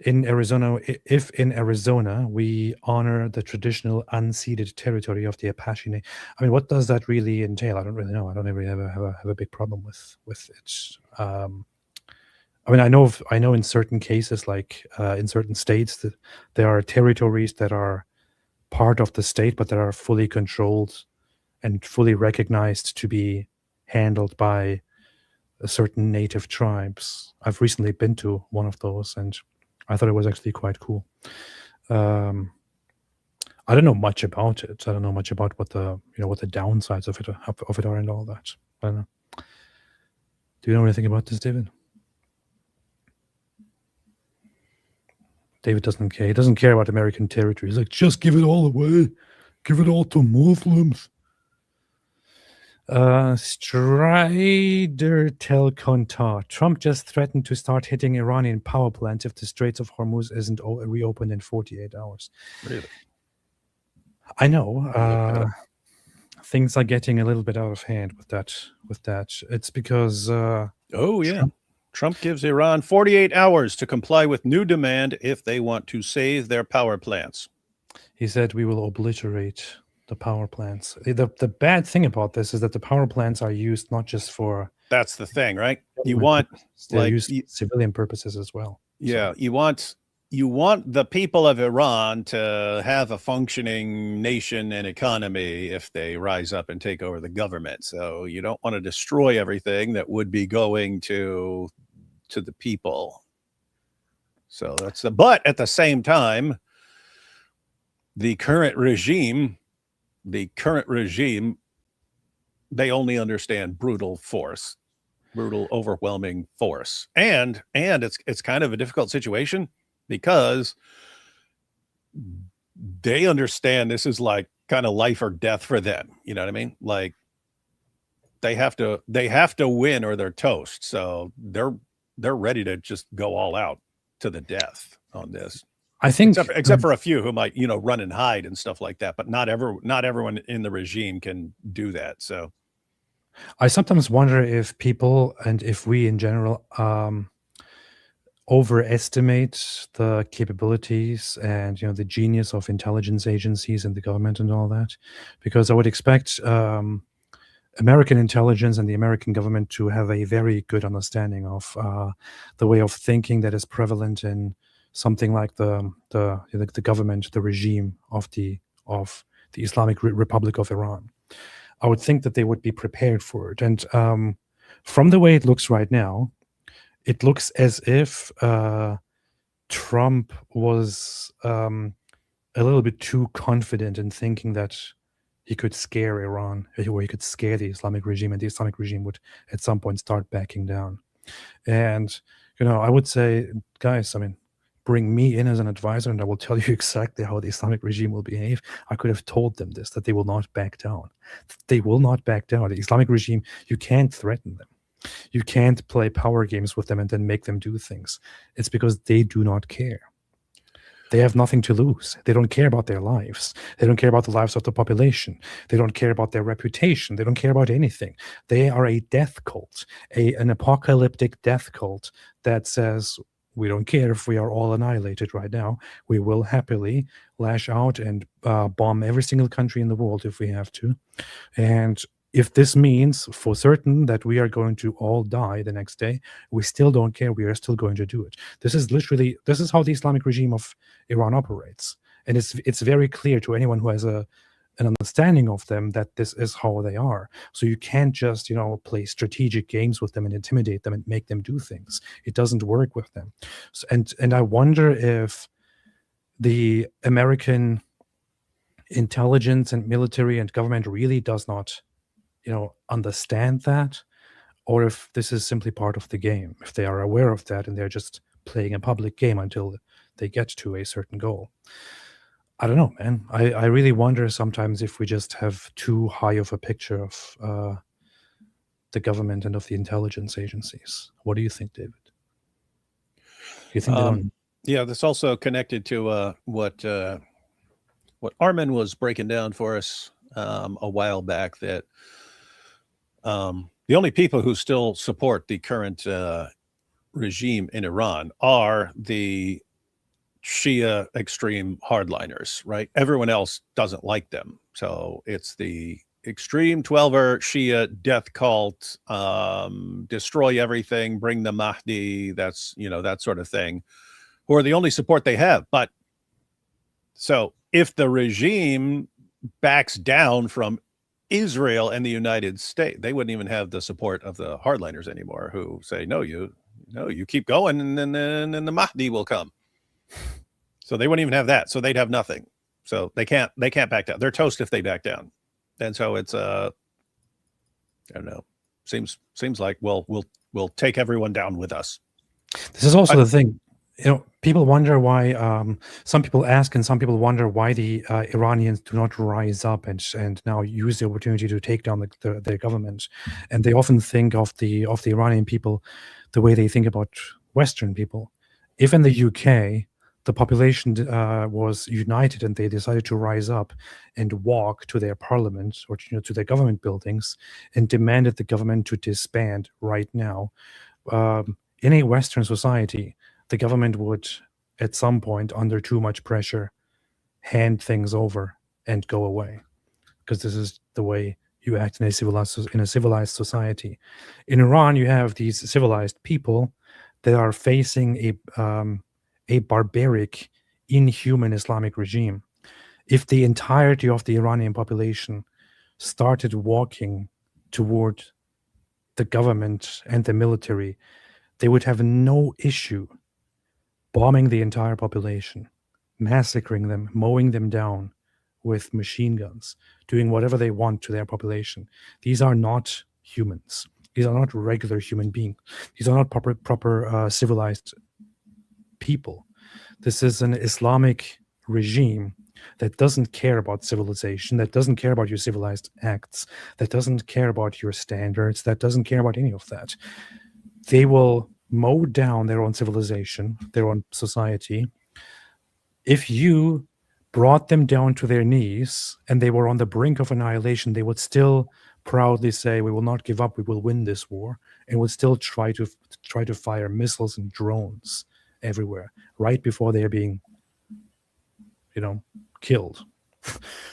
[SPEAKER 1] in Arizona. If in Arizona we honor the traditional unceded territory of the Apache Nation, I mean, what does that really entail? I don't really know. I don't ever have a big problem with it. I mean, I know in certain cases, like in certain states, that there are territories that are part of the state, but that are fully controlled and fully recognized to be handled by certain native tribes. I've recently been to one of those, and I thought it was actually quite cool. I don't know much about it. I don't know much about what the downsides of it are and all that. I don't know. Do you know anything about this, David? David doesn't care. He doesn't care about American territory. He's like, just give it all away. Give it all to Muslims. Strider Telconta. Trump just threatened to start hitting Iranian power plants if the Straits of Hormuz isn't reopened in 48 hours.
[SPEAKER 2] Really?
[SPEAKER 1] I know. Things are getting a little bit out of hand with that. It's because
[SPEAKER 2] Oh, yeah. Trump gives Iran 48 hours to comply with new demand if they want to save their power plants.
[SPEAKER 1] He said we will obliterate the power plants. The bad thing about this is that the power plants are used not just for...
[SPEAKER 2] That's the thing, right? You want...
[SPEAKER 1] They're used for civilian purposes as well.
[SPEAKER 2] Yeah, so. You want the people of Iran to have a functioning nation and economy if they rise up and take over the government. So you don't want to destroy everything that would be going to the people. So that's but at the same time, the current regime, they only understand brutal force, brutal, overwhelming force. And it's kind of a difficult situation because they understand this is like kind of life or death for them. You know what I mean? Like they have to win or they're toast. So they're ready to just go all out to the death on this.
[SPEAKER 1] I think
[SPEAKER 2] except for a few who might, run and hide and stuff like that, but not everyone in the regime can do that. So
[SPEAKER 1] I sometimes wonder if people and if we in general overestimate the capabilities and the genius of intelligence agencies and the government and all that, because I would expect American intelligence and the American government to have a very good understanding of the way of thinking that is prevalent in something like the government, the regime of the Islamic Republic of Iran. I would think that they would be prepared for it. And from the way it looks right now, it looks as if Trump was a little bit too confident in thinking that he could scare Iran, or he could scare the Islamic regime, and the Islamic regime would at some point start backing down. And, I would say, guys, bring me in as an advisor and I will tell you exactly how the Islamic regime will behave. I could have told them this, that they will not back down. They will not back down. The Islamic regime, you can't threaten them. You can't play power games with them and then make them do things. It's because they do not care. They have nothing to lose. They don't care about their lives. They don't care about the lives of the population. They don't care about their reputation. They don't care about anything. They are a death cult, an apocalyptic death cult that says, we don't care if we are all annihilated right now. We will happily lash out and bomb every single country in the world if we have to. And if this means for certain that we are going to all die the next day, we still don't care. We are still going to do it. This is how the Islamic regime of Iran operates. And it's very clear to anyone who has an understanding of them that this is how they are. So you can't just, play strategic games with them and intimidate them and make them do things. It doesn't work with them. So, and I wonder if the American intelligence and military and government really does not understand that, or if this is simply part of the game, if they are aware of that and they're just playing a public game until they get to a certain goal. I don't know, man. I really wonder sometimes if we just have too high of a picture of the government and of the intelligence agencies. What do you think, David? You think they don't?
[SPEAKER 2] Yeah, that's also connected to what Armin was breaking down for us a while back, that the only people who still support the current regime in Iran are the Shia extreme hardliners, right? Everyone else doesn't like them. So it's the extreme 12er Shia death cult, destroy everything, bring the Mahdi, that's, that sort of thing, who are the only support they have. But so if the regime backs down from Israel and the United States, they wouldn't even have the support of the hardliners anymore, who say, no, you keep going, and then the Mahdi will come. So they wouldn't even have that. So they'd have nothing. So they can't back down. They're toast if they back down. And so it's I don't know. Seems like, well, we'll take everyone down with us.
[SPEAKER 1] This is also the thing. People wonder why. Some people ask, and some people wonder why the Iranians do not rise up and now use the opportunity to take down their government. And they often think of the Iranian people the way they think about Western people. If in the UK the population was united and they decided to rise up and walk to their parliament or to their government buildings and demanded the government to disband right now, in a Western society, the government would, at some point, under too much pressure, hand things over and go away, because this is the way you act in a civilized society. In Iran, you have these civilized people that are facing a barbaric, inhuman Islamic regime. If the entirety of the Iranian population started walking toward the government and the military, they would have no issue bombing the entire population, massacring them, mowing them down with machine guns, doing whatever they want to their population. These are not humans. These are not regular human beings. These are not proper civilized people. This is an Islamic regime that doesn't care about civilization, that doesn't care about your civilized acts, that doesn't care about your standards, that doesn't care about any of that. They will mow down their own civilization, their own society. If you brought them down to their knees and they were on the brink of annihilation, they would still proudly say, we will not give up, we will win this war, and would still try to fire missiles and drones everywhere right before they are being killed.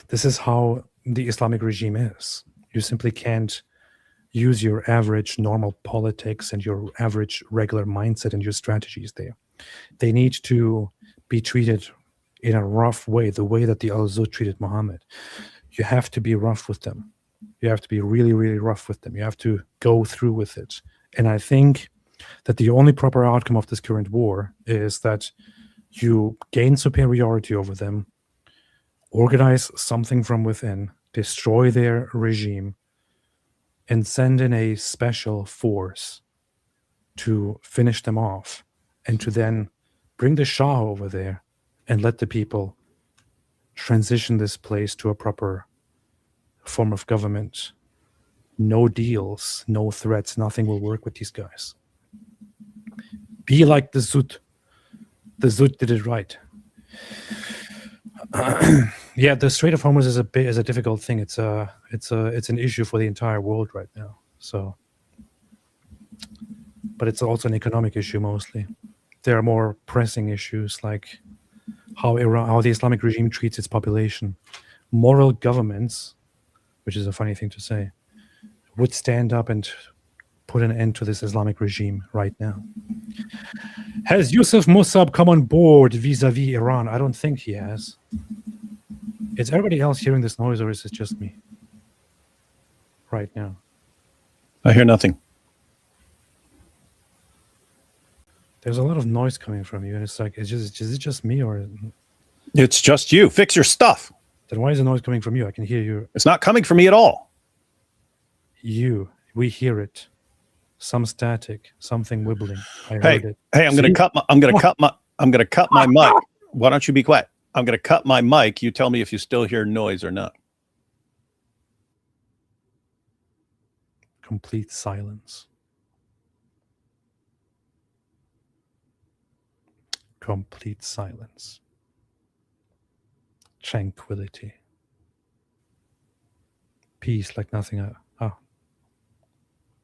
[SPEAKER 1] This is how the Islamic regime is. You simply can't use your average normal politics and your average regular mindset and your strategies there. They need to be treated in a rough way, the way that the Al-Zud treated Muhammad. You have to be rough with them. You have to be really, really rough with them. You have to go through with it. And I think that the only proper outcome of this current war is that you gain superiority over them, organize something from within, destroy their regime, and send in a special force to finish them off, and to then bring the Shah over there and let the people transition this place to a proper form of government. No deals, no threats, nothing will work with these guys. Be like the Zud. The Zud did it right. Yeah, the Strait of Hormuz is a difficult thing. It's an issue for the entire world right now. So, but it's also an economic issue mostly. There are more pressing issues like how the Islamic regime treats its population. Moral governments, which is a funny thing to say, would stand up and put an end to this Islamic regime right now. Has Yusuf Musab come on board vis-a-vis Iran? I don't think he has. Is everybody else hearing this noise, or is it just me right now?
[SPEAKER 2] I hear nothing.
[SPEAKER 1] There's a lot of noise coming from you, and it's like, is it just me, or
[SPEAKER 2] It's just you. Fix your stuff.
[SPEAKER 1] then why is the noise coming from you? I can hear you.
[SPEAKER 2] It's not coming from me at all.
[SPEAKER 1] We hear it. Some static, something wibbling. I heard
[SPEAKER 2] Hey,
[SPEAKER 1] it.
[SPEAKER 2] hey, I'm gonna cut my mic. Why don't you be quiet? I'm gonna cut my mic. You tell me if you still hear noise or not.
[SPEAKER 1] Complete silence. Complete silence. Tranquility. Peace like nothing. Oh.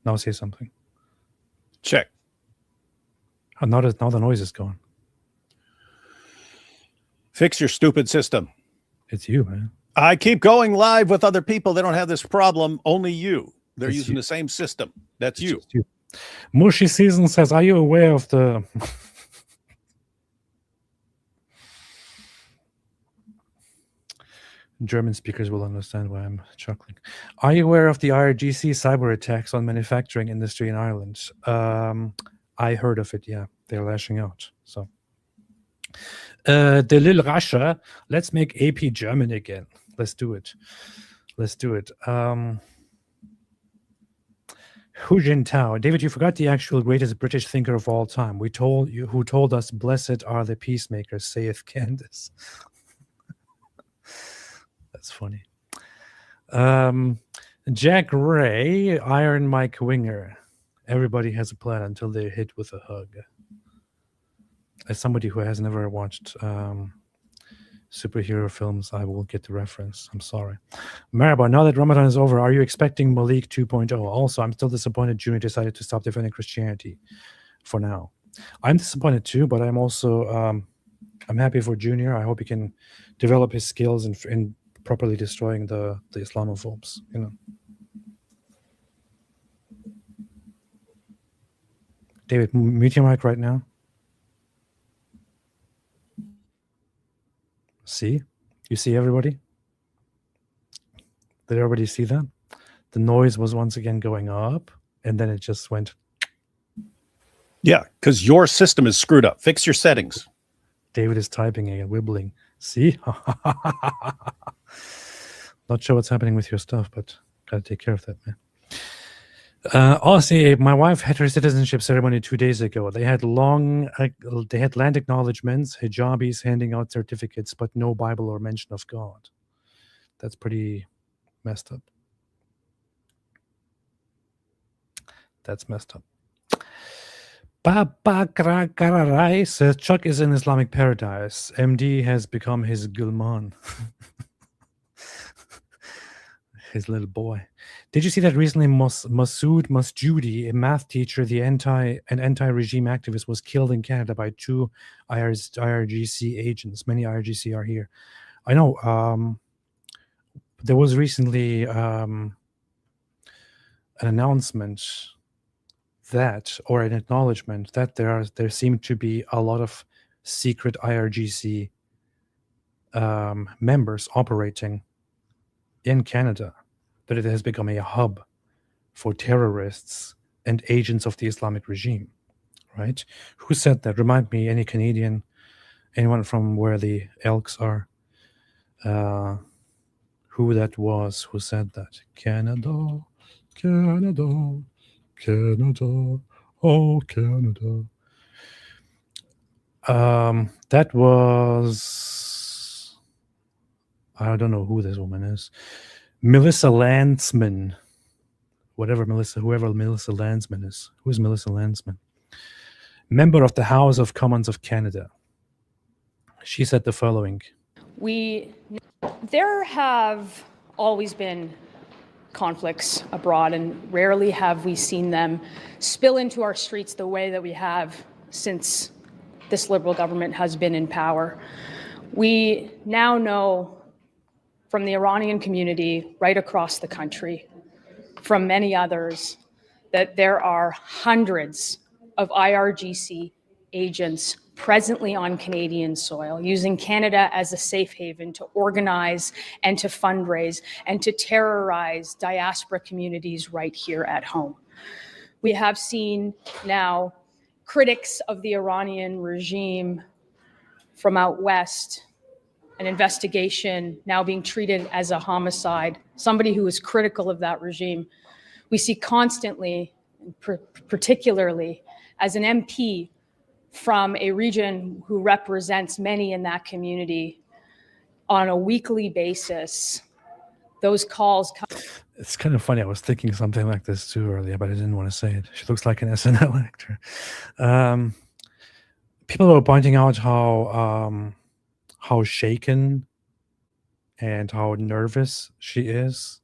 [SPEAKER 1] Now say something.
[SPEAKER 2] Check.
[SPEAKER 1] Oh, now the noise is gone.
[SPEAKER 2] Fix your stupid system.
[SPEAKER 1] It's you, man.
[SPEAKER 2] I keep going live with other people. They don't have this problem. Only you. They're
[SPEAKER 1] It's
[SPEAKER 2] using
[SPEAKER 1] you.
[SPEAKER 2] the same system. That's
[SPEAKER 1] It's
[SPEAKER 2] you.
[SPEAKER 1] just you. Mushy Season says, are you aware of the... German speakers will understand why I'm chuckling. Are you aware of the IRGC cyber attacks on manufacturing industry in Ireland? I heard of it, yeah. They're lashing out. So, the Lil Russia, let's make AP German again. Let's do it. Hu Jintao. David, you forgot the actual greatest British thinker of all time. Who told us, blessed are the peacemakers, saith Candace. That's funny. Jack Ray, Iron Mike Winger. Everybody has a plan until they're hit with a hug. As somebody who has never watched superhero films, I will get the reference. I'm sorry. Maraba, now that Ramadan is over, are you expecting Malik 2.0? Also, I'm still disappointed Junior decided to stop defending Christianity for now. I'm disappointed too, but I'm also I'm happy for Junior. I hope he can develop his skills in properly destroying the Islamophobes, you know. David, mute your mic right now. See? You see everybody? Did everybody see that? The noise was once again going up, and then it just went.
[SPEAKER 2] Yeah, because your system is screwed up. Fix your settings.
[SPEAKER 1] David is typing and wibbling. See? Not sure what's happening with your stuff, but gotta take care of that, man. Aussie, my wife had her citizenship ceremony 2 days ago. They had land acknowledgements, hijabis handing out certificates, but no Bible or mention of God. That's pretty messed up. That's messed up. Baba Kararai says Chuck is in Islamic paradise. MD has become his Gulman. His little boy. Did you see that recently Masood Masjoudi, a math teacher, an anti-regime activist, was killed in Canada by 2 IRGC agents? Many IRGC are here. I know. There was recently an announcement or an acknowledgement that there seem to be a lot of secret IRGC members operating in Canada, that it has become a hub for terrorists and agents of the Islamic regime, right? Who said that? Remind me, any Canadian, anyone from where the Elks are, who that was, who said that? Canada, Canada, Canada, oh Canada. That was, I don't know who this woman is. Melissa Landsman. Whoever Melissa Landsman is. Who is Melissa Landsman? Member of the House of Commons of Canada. She said the following.
[SPEAKER 5] There have always been conflicts abroad, and rarely have we seen them spill into our streets the way that we have since this Liberal government has been in power. We now know from the Iranian community right across the country, from many others, that there are hundreds of IRGC agents presently on Canadian soil, using Canada as a safe haven to organize and to fundraise and to terrorize diaspora communities right here at home. We have seen now critics of the Iranian regime from out west, an investigation now being treated as a homicide, somebody who is critical of that regime. We see constantly, particularly as an MP from a region who represents many in that community on a weekly basis, those calls come.
[SPEAKER 1] It's kind of funny. I was thinking something like this too earlier, but I didn't want to say it. She looks like an SNL actor. People were pointing out how shaken and how nervous she is.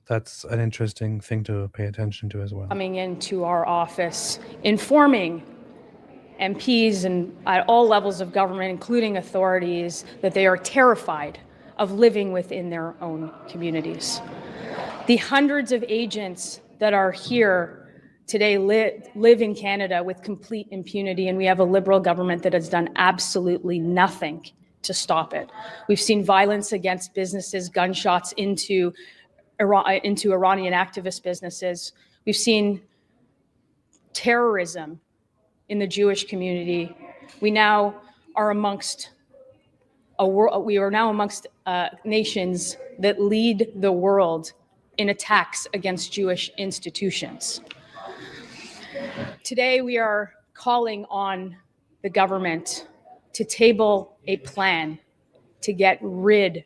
[SPEAKER 1] That's an interesting thing to pay attention to as well.
[SPEAKER 5] Coming into our office, informing MPs and at all levels of government, including authorities, that they are terrified of living within their own communities. The hundreds of agents that are here today live in Canada with complete impunity, and we have a Liberal government that has done absolutely nothing to stop it. We've seen violence against businesses, gunshots into Iranian activist businesses. We've seen terrorism in the Jewish community. We now are amongst nations that lead the world in attacks against Jewish institutions. Today, we are calling on the government to table a plan to get rid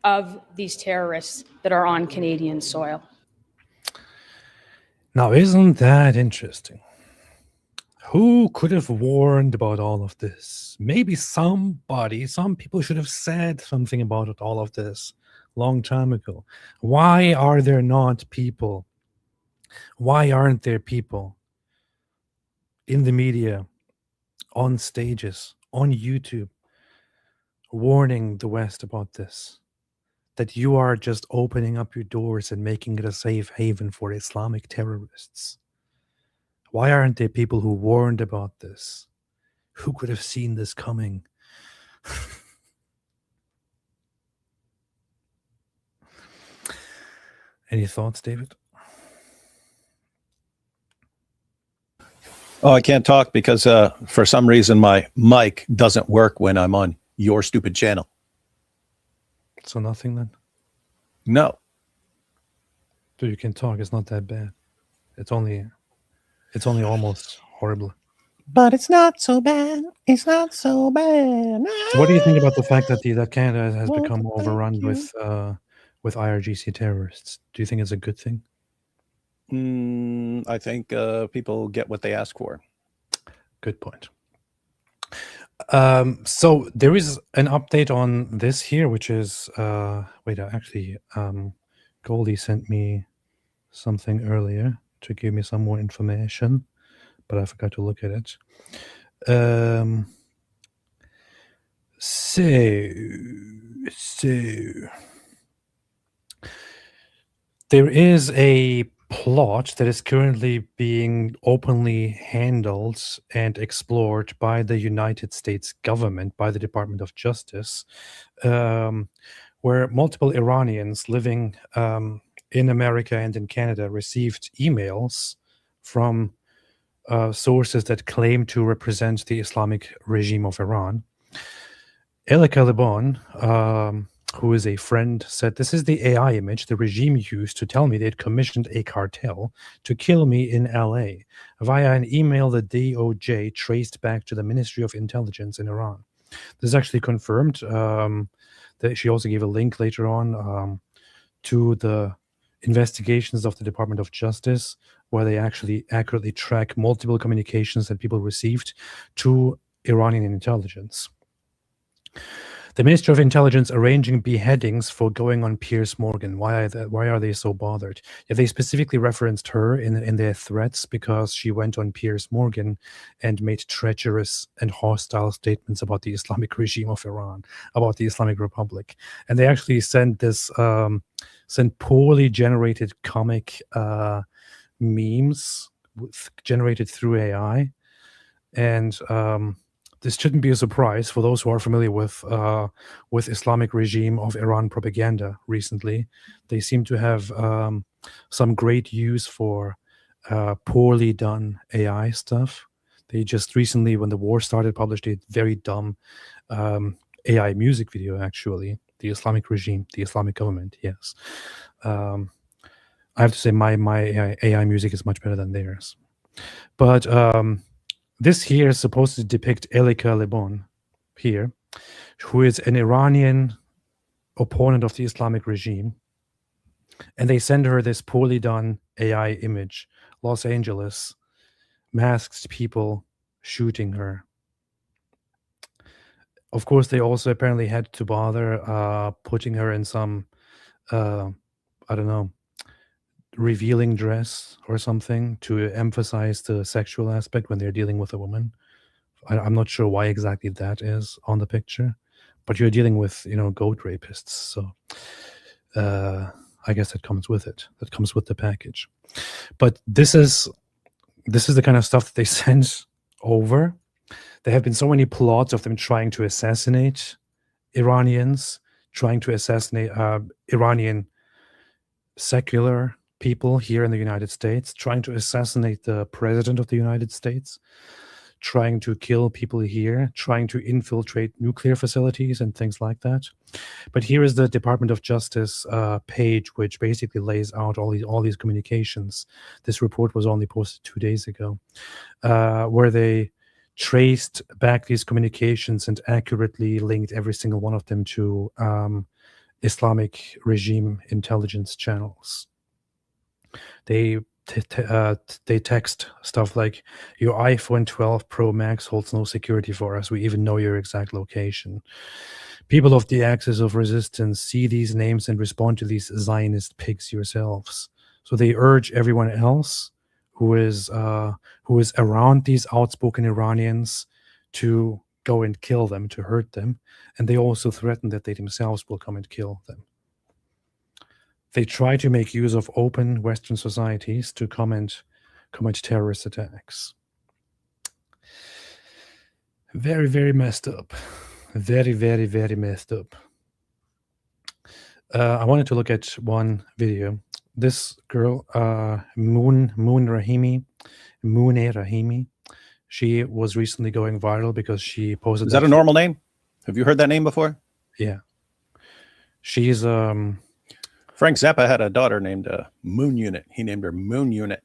[SPEAKER 5] of these terrorists that are on Canadian soil.
[SPEAKER 1] Now, isn't that interesting? Who could have warned about all of this? Maybe some people should have said something about all of this long time ago. Why are there not people? Why aren't there people in the media, on stages, on YouTube, warning the West about this? That you are just opening up your doors and making it a safe haven for Islamic terrorists. Why aren't there people who warned about this? Who could have seen this coming? Any thoughts, David?
[SPEAKER 2] Oh, I can't talk because for some reason my mic doesn't work when I'm on your stupid channel.
[SPEAKER 1] So nothing then?
[SPEAKER 2] No.
[SPEAKER 1] So you can talk. It's not that bad. It's only almost horrible.
[SPEAKER 3] But it's not so bad. It's not so bad.
[SPEAKER 1] So what do you think about the fact that Canada has become overrun with IRGC terrorists? Do you think it's a good thing?
[SPEAKER 2] I think people get what they ask for.
[SPEAKER 1] Good point. So there is an update on this here, which is Goldie sent me something earlier to give me some more information, but I forgot to look at it. So there is a plot that is currently being openly handled and explored by the United States government, by the Department of Justice, where multiple Iranians living in America and in Canada received emails from sources that claim to represent the Islamic regime of Iran. Ella Caliban, who is a friend, said, "This is the AI image the regime used to tell me they'd commissioned a cartel to kill me in LA via an email the DOJ traced back to the Ministry of Intelligence in Iran." This is actually confirmed. That she also gave a link later on to the investigations of the Department of Justice, where they actually accurately track multiple communications that people received to Iranian intelligence. The Ministry of Intelligence arranging beheadings for going on Piers Morgan. Why are they so bothered? Yeah, they specifically referenced her in their threats because she went on Piers Morgan and made treacherous and hostile statements about the Islamic regime of Iran, about the Islamic Republic. And they actually sent poorly generated comic memes generated through AI. And this shouldn't be a surprise for those who are familiar with Islamic regime of Iran propaganda recently. They seem to have some great use for poorly done AI stuff. They just recently, when the war started, published a very dumb AI music video, actually. The Islamic regime, the Islamic government, yes. I have to say my AI music is much better than theirs. But this here is supposed to depict Elika Lebon here, who is an Iranian opponent of the Islamic regime. And they send her this poorly done AI image, Los Angeles, masked people shooting her. Of course, they also apparently had to bother putting her in some, I don't know, revealing dress or something to emphasize the sexual aspect when they're dealing with a woman. I'm not sure why exactly that is on the picture, but you're dealing with, goat rapists. So I guess that comes with it. That comes with the package. But this is the kind of stuff that they send over. There have been so many plots of them trying to assassinate Iranians, trying to assassinate Iranian secular people here in the United States, trying to assassinate the president of the United States, trying to kill people here, trying to infiltrate nuclear facilities and things like that. But here is the Department of Justice page, which basically lays out all these communications. This report was only posted 2 days ago, where they traced back these communications and accurately linked every single one of them to Islamic regime intelligence channels. They text stuff like, your iPhone 12 Pro Max holds no security for us. We even know your exact location. People of the axis of resistance, see these names and respond to these Zionist pigs yourselves. So they urge everyone else who is around these outspoken Iranians to go and kill them, to hurt them. And they also threaten that they themselves will come and kill them. They try to make use of open Western societies to commit terrorist attacks. Very, very messed up. Very, very, very messed up. I wanted to look at one video. This girl, Moon Rahimi, she was recently going viral because she posted.
[SPEAKER 2] Is that a normal name? Have you heard that name before?
[SPEAKER 1] Yeah. She's
[SPEAKER 2] Frank Zappa had a daughter named Moon Unit. He named her Moon Unit.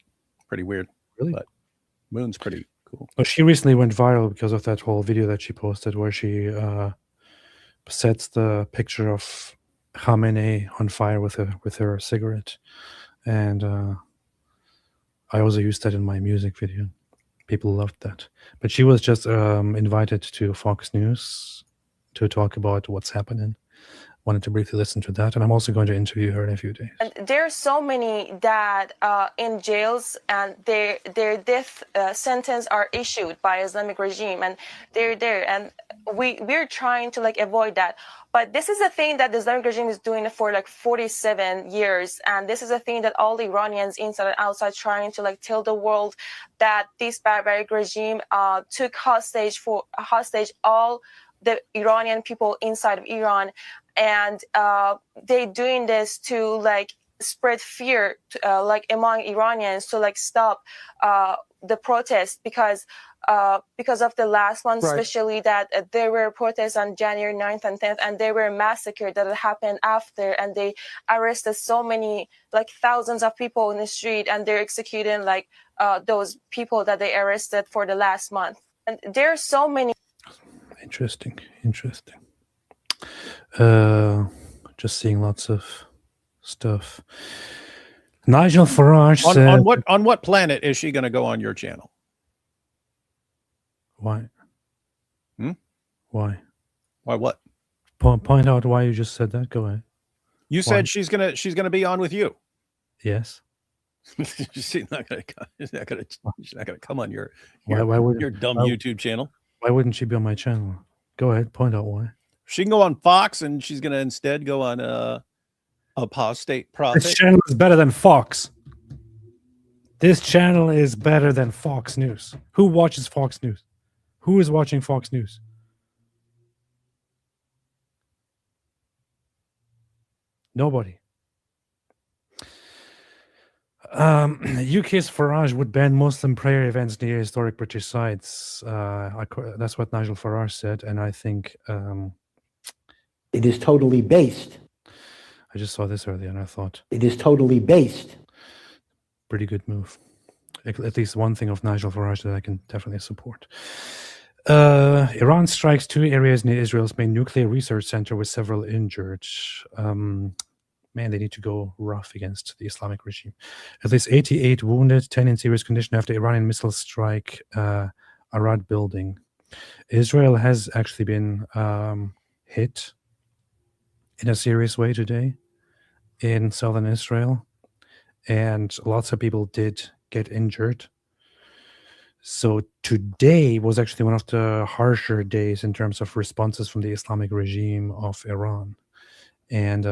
[SPEAKER 2] Pretty weird.
[SPEAKER 1] Really?
[SPEAKER 2] But Moon's pretty cool.
[SPEAKER 1] Oh, she recently went viral because of that whole video that she posted where she sets the picture of Khamenei on fire with her cigarette. And I also used that in my music video. People loved that. But she was just invited to Fox News to talk about what's happening. Wanted to briefly listen to that, and I'm also going to interview her in a few days.
[SPEAKER 6] And there are so many that in jails, and their death sentence are issued by Islamic regime, and they're there, and we're trying to avoid that. But this is a thing that the Islamic regime is doing for 47 years, and this is a thing that all the Iranians inside and outside trying to tell the world that this barbaric regime took hostage all the Iranian people inside of Iran. And they doing this to spread fear among Iranians to stop the protest because of the last one, right. Especially that there were protests on January 9th and 10th, and they were massacred that happened after, and they arrested so many thousands of people in the street, and they're executing those people that they arrested for the last month. And there are so many.
[SPEAKER 1] Interesting. Just seeing lots of stuff. Nigel Farage said,
[SPEAKER 2] on what planet is she going to go on your channel?
[SPEAKER 1] Why? Why?
[SPEAKER 2] Why what?
[SPEAKER 1] Point out why you just said that. Go ahead.
[SPEAKER 2] You said she's gonna be on with you.
[SPEAKER 1] Yes.
[SPEAKER 2] She's not gonna come on your
[SPEAKER 1] Why would
[SPEAKER 2] your dumb
[SPEAKER 1] why-
[SPEAKER 2] YouTube channel.
[SPEAKER 1] Why wouldn't she be on my channel? Go ahead. Point out why.
[SPEAKER 2] She can go on Fox, and she's gonna instead go on Apostate Prophet.
[SPEAKER 1] This channel is better than Fox. This channel is better than Fox News. Who watches Fox News? Who is watching Fox News? Nobody. UK's Farage would ban Muslim prayer events near historic British sites. That's what Nigel Farage said, and I think
[SPEAKER 7] It is totally based.
[SPEAKER 1] I just saw this earlier, and I thought
[SPEAKER 7] It is totally based.
[SPEAKER 1] pretty good move. At least one thing of Nigel Farage that I can definitely support. Iran strikes 2 areas near Israel's main nuclear research center with several injured. Man, they need to go rough against the Islamic regime. At least 88 wounded, 10 in serious condition after Iranian missiles strike Arad building. Israel has actually been hit in a serious way today in southern Israel, and lots of people did get injured. So today was actually one of the harsher days in terms of responses from the Islamic regime of Iran. And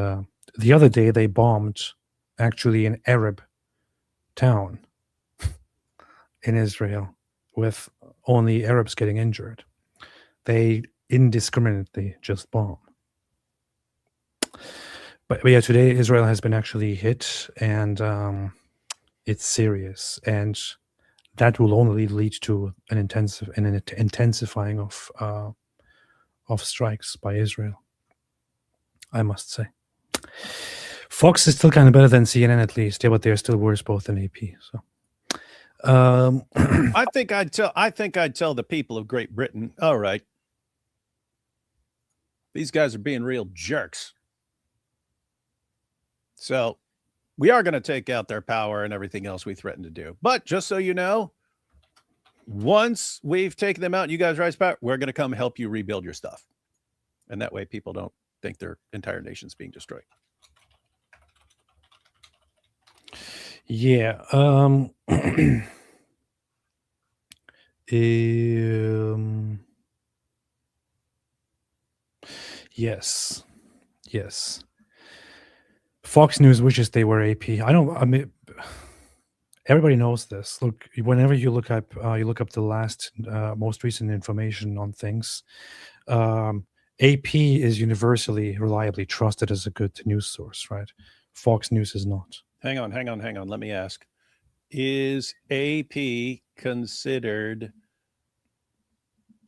[SPEAKER 1] the other day they bombed actually an Arab town in Israel with only Arabs getting injured. They indiscriminately just bomb. But yeah, today Israel has been actually hit, and it's serious, and that will only lead to an intensifying of strikes by Israel, I must say. Fox is still kind of better than CNN, at least, yeah, but they're still worse both than AP. So,
[SPEAKER 2] I think I'd tell the people of Great Britain, all right, these guys are being real jerks. So we are going to take out their power and everything else we threaten to do. But just so you know, once we've taken them out, you guys rise power, we're going to come help you rebuild your stuff. And that way people don't think their entire nation's being destroyed.
[SPEAKER 1] yeah. Yes. Fox News wishes they were AP. I mean, everybody knows this. Look, whenever you look up the last, most recent information on things, AP is universally, reliably trusted as a good news source, right? Fox News is not.
[SPEAKER 2] Hang on. Let me ask. Is AP considered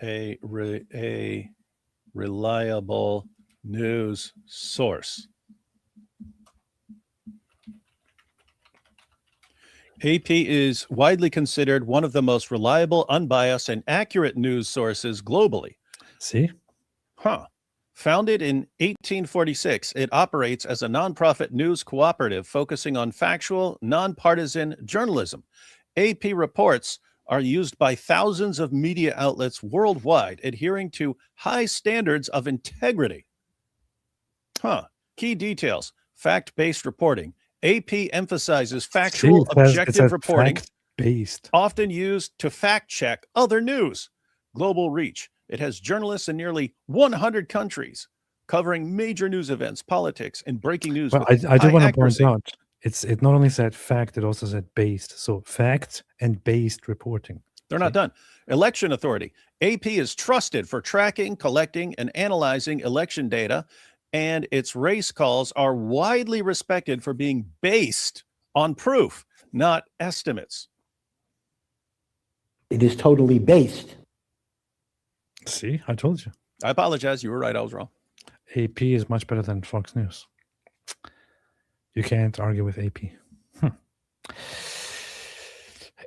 [SPEAKER 2] a reliable news source? AP is widely considered one of the most reliable, unbiased, and accurate news sources globally.
[SPEAKER 1] See?
[SPEAKER 2] Founded in 1846, it operates as a nonprofit news cooperative focusing on factual, nonpartisan journalism. AP reports are used by thousands of media outlets worldwide, adhering to high standards of integrity. Key details: fact-based reporting. AP emphasizes factual, objective reporting,
[SPEAKER 1] fact-based,
[SPEAKER 2] often used to fact-check other news. Global reach. It has journalists in nearly 100 countries, covering major news events, politics, and breaking news.
[SPEAKER 1] Well, I do want to point out, it not only said fact, it also said based. So fact and based reporting.
[SPEAKER 2] They're not done. Election authority. AP is trusted for tracking, collecting, and analyzing election data, and its race calls are widely respected for being based on proof, not estimates.
[SPEAKER 7] It is totally based.
[SPEAKER 1] See, I told you.
[SPEAKER 2] I apologize. You were right. I was wrong.
[SPEAKER 1] AP is much better than Fox News. You can't argue with AP.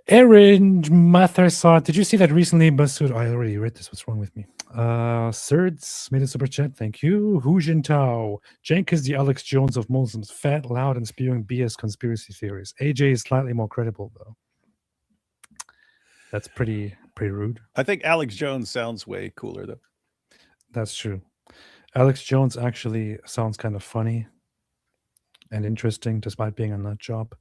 [SPEAKER 1] Aaron Mathersaw, did you see that recently? Masood, I already read this. What's wrong with me? Surds made a super chat. Thank you. Hu Jintao. Cenk is the Alex Jones of Muslims. Fat, loud, and spewing BS conspiracy theories. AJ is slightly more credible, though. That's pretty pretty rude.
[SPEAKER 2] I think Alex Jones sounds way cooler though.
[SPEAKER 1] That's true. Alex Jones actually sounds kind of funny and interesting despite being a nut job.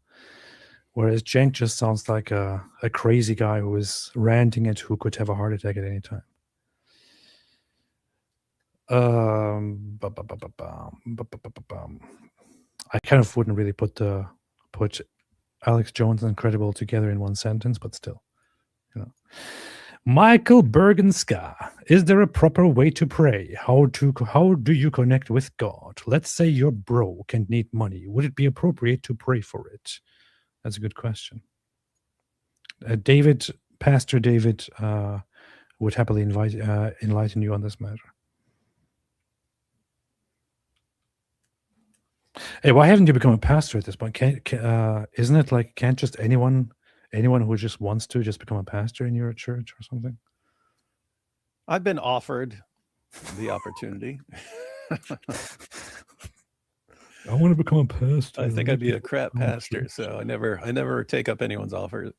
[SPEAKER 1] Whereas Cenk just sounds like a crazy guy who is ranting at who could have a heart attack at any time. I kind of wouldn't really put Alex Jones and Credible together in one sentence, but still, you know. Michael Bergenska, is there a proper way to pray? How do you connect with God? Let's say you're broke and need money. Would it be appropriate to pray for it? That's a good question. Pastor David would happily enlighten you on this matter. Hey, why haven't you become a pastor at this point? Isn't it like can't just anyone who just wants to just become a pastor in your church or something?
[SPEAKER 2] I've been offered the opportunity.
[SPEAKER 1] I want to become a pastor.
[SPEAKER 2] I think I'd be a crap pastor, so I never take up anyone's offer.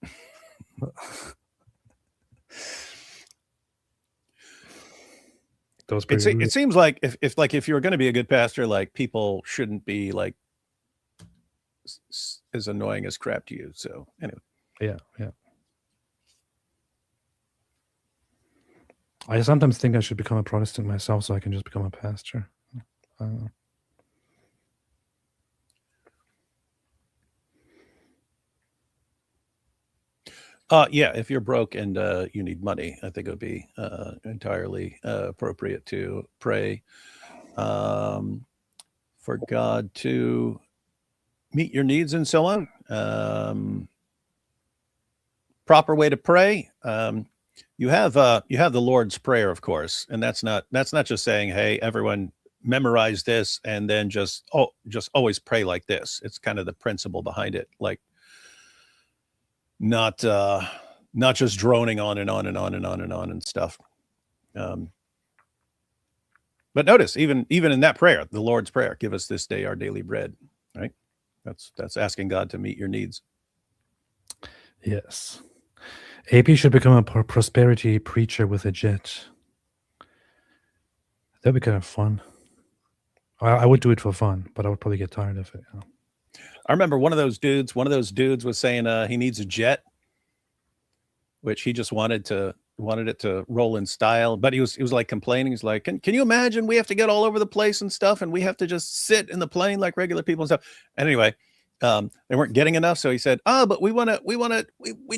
[SPEAKER 2] It seems like if you're going to be a good pastor, like people shouldn't be like as annoying as crap to you. So anyway,
[SPEAKER 1] yeah. I sometimes think I should become a Protestant myself so I can just become a pastor.
[SPEAKER 2] Yeah, if you're broke and you need money, I think it would be entirely appropriate to pray for God to meet your needs and so on. Proper way to pray. You have the Lord's Prayer, of course, and that's not just saying, hey, everyone memorize this and then just always pray like this. It's kind of the principle behind it, like not just droning on and on and on and on and on and stuff. But notice, even in that prayer, the Lord's Prayer, give us this day our daily bread, right? That's asking God to meet your needs.
[SPEAKER 1] Yes. AP should become a prosperity preacher with a jet. That'd be kind of fun. I would do it for fun, but I would probably get tired of it. You know?
[SPEAKER 2] I remember one of those dudes was saying he needs a jet, which he just wanted it to roll in style. But he was like complaining. He's like, can you imagine we have to get all over the place and stuff, and we have to just sit in the plane like regular people and stuff. And anyway, they weren't getting enough, so he said, but we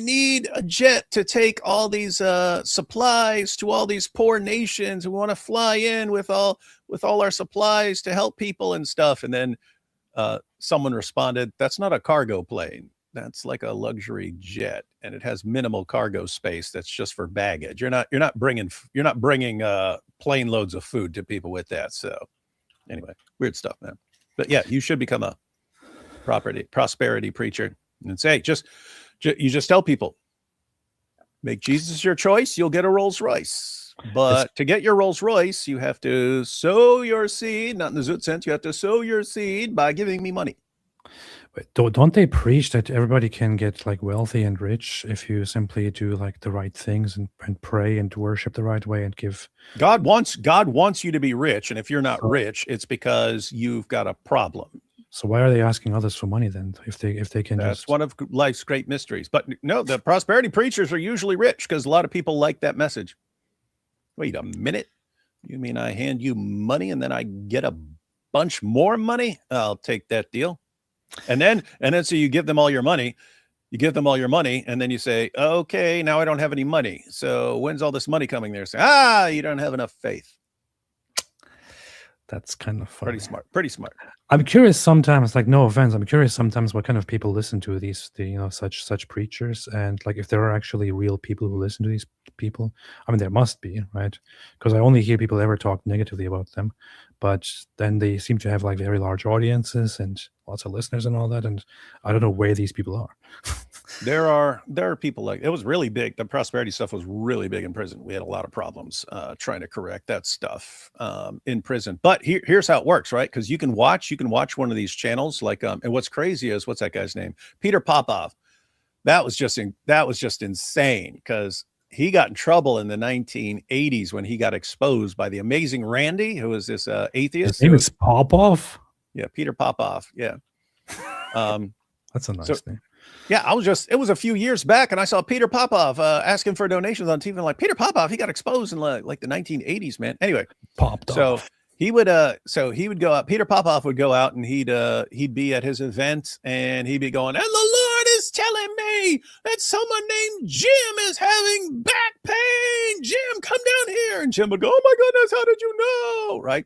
[SPEAKER 2] need a jet to take all these supplies to all these poor nations. We want to fly in with all our supplies to help people and stuff. And then someone responded, that's not a cargo plane. That's like a luxury jet, and it has minimal cargo space. That's just for baggage. You're not bringing plane loads of food to people with that. So anyway, weird stuff, man. But yeah, you should become a prosperity preacher and say, you just tell people, make Jesus your choice, you'll get a Rolls Royce. But to get your Rolls Royce, you have to sow your seed, not in the Zoot sense, you have to sow your seed by giving me money.
[SPEAKER 1] But don't they preach that everybody can get like wealthy and rich if you simply do like the right things and pray and worship the right way and give?
[SPEAKER 2] God wants you to be rich, and if you're not rich, it's because you've got a problem.
[SPEAKER 1] So why are they asking others for money then? If they can,
[SPEAKER 2] that's one of life's great mysteries. But no, the prosperity preachers are usually rich because a lot of people like that message. Wait a minute, you mean I hand you money and then I get a bunch more money? I'll take that deal. And then so you give them all your money. You give them all your money, and then you say, okay, now I don't have any money. So when's all this money coming? There, say, you don't have enough faith.
[SPEAKER 1] That's kind of funny.
[SPEAKER 2] Pretty smart.
[SPEAKER 1] I'm curious sometimes, like, no offense, I'm curious sometimes what kind of people listen to such preachers, and like if there are actually real people who listen to these people. I mean, there must be, right? Because I only hear people ever talk negatively about them, but then they seem to have like very large audiences and lots of listeners and all that, and I don't know where these people are.
[SPEAKER 2] There are people like, it was really big. The prosperity stuff was really big in prison. We had a lot of problems trying to correct that stuff in prison. But here's how it works, right? Because you can watch one of these channels, like and what's crazy is, what's that guy's name? Peter Popov. That was just insane, because he got in trouble in the 1980s when he got exposed by the amazing Randy, who was this atheist.
[SPEAKER 1] His name is Popov.
[SPEAKER 2] Yeah, Peter Popoff. Yeah.
[SPEAKER 1] That's a nice name.
[SPEAKER 2] Yeah, it was a few years back, and I saw Peter Popoff asking for donations on TV. And like, Peter Popoff, he got exposed in like the 1980s, man. Anyway,
[SPEAKER 1] Popped off.
[SPEAKER 2] he would go out. Peter Popoff would go out, and he'd be at his event, and he'd be going, and the Lord is telling me that someone named Jim is having back pain. Jim, come down here. And Jim would go, oh my goodness, how did you know? Right.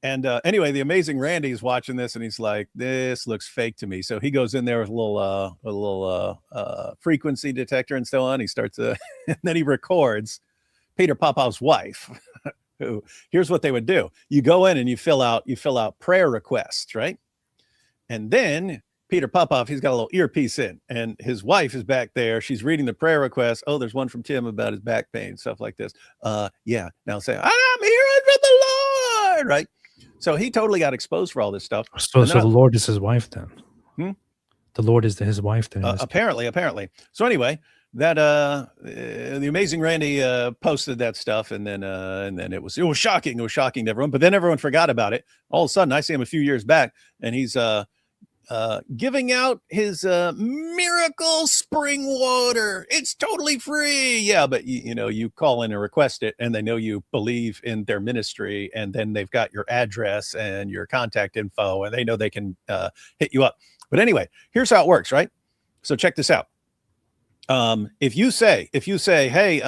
[SPEAKER 2] And anyway, the amazing Randy is watching this, and he's like, this looks fake to me. So he goes in there with a little frequency detector and so on. He starts and then he records Peter Popoff's wife. Who, here's what they would do. You go in and you fill out prayer requests, right? And then Peter Popoff, he's got a little earpiece in, and his wife is back there. She's reading the prayer request. Oh, there's one from Tim about his back pain, stuff like this. Yeah. Now say, I'm hearing from the Lord, right? So he totally got exposed for all this stuff.
[SPEAKER 1] So the Lord is his wife then. The Lord is his wife then.
[SPEAKER 2] Apparently. So anyway, that the amazing Randy posted that stuff, and then it was shocking. It was shocking to everyone. But then everyone forgot about it. All of a sudden, I see him a few years back, and he's giving out his miracle spring water. It's totally free. Yeah, but you call in and request it, and they know you believe in their ministry, and then they've got your address and your contact info, and they know they can hit you up. But anyway, here's how it works, right? So check this out. If you say, hey,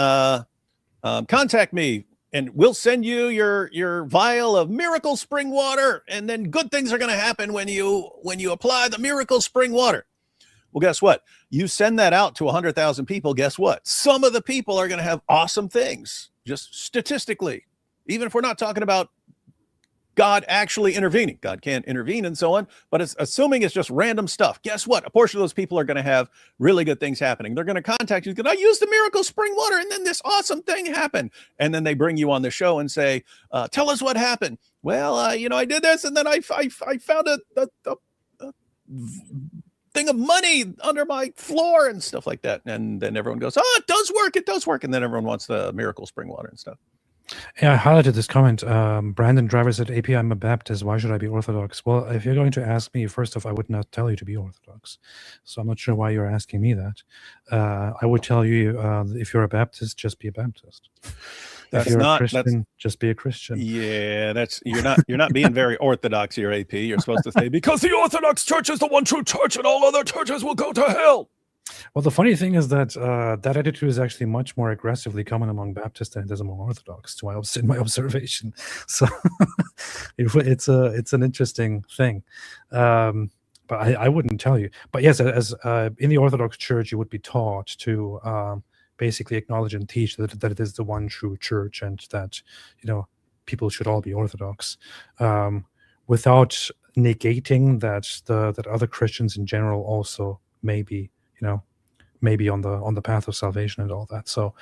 [SPEAKER 2] contact me, and we'll send you your vial of miracle spring water, and then good things are going to happen when you apply the miracle spring water. Well, guess what? You send that out to 100,000 people. Guess what? Some of the people are going to have awesome things, just statistically, even if we're not talking about God actually intervening. God can't intervene and so on, but it's assuming it's just random stuff. Guess what? A portion of those people are going to have really good things happening. They're going to contact you. I used the miracle spring water, and then this awesome thing happened. And then they bring you on the show and say, tell us what happened. Well, I did this, and then I found a thing of money under my floor and stuff like that. And then everyone goes, oh, it does work. It does work. And then everyone wants the miracle spring water and stuff.
[SPEAKER 1] Yeah, I highlighted this comment. Brandon Driver said, AP, I'm a Baptist. Why should I be Orthodox? Well, if you're going to ask me, first off, I would not tell you to be Orthodox. So I'm not sure why you're asking me that. I would tell you, if you're a Baptist, just be a Baptist. If you're a Christian, just be a Christian.
[SPEAKER 2] Yeah, you're not being very Orthodox here, AP. You're supposed to say, because the Orthodox Church is the one true church, and all other churches will go to hell.
[SPEAKER 1] Well, the funny thing is that that attitude is actually much more aggressively common among Baptists than it is among Orthodox, in my observation. So it's an interesting thing, but I wouldn't tell you. But yes, as in the Orthodox Church, you would be taught to basically acknowledge and teach that it is the one true church, and that people should all be Orthodox, without negating that other Christians in general also maybe on the path of salvation and all that. So,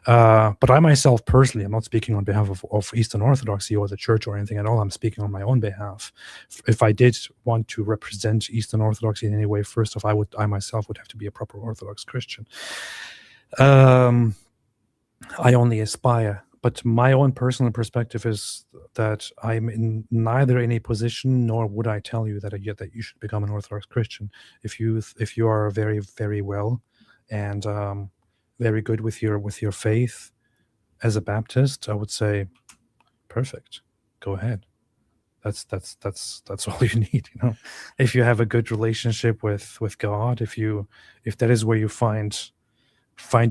[SPEAKER 1] but I myself personally, I'm not speaking on behalf of Eastern Orthodoxy or the church or anything at all. I'm speaking on my own behalf. If I did want to represent Eastern Orthodoxy in any way, first off, I myself would have to be a proper Orthodox Christian. I only aspire. But my own personal perspective is that I'm neither in a position, nor would I tell you that you should become an Orthodox Christian. If you are very, very well and very good with your faith as a Baptist, I would say, perfect, go ahead. That's all you need. If you have a good relationship with God, if that is where you find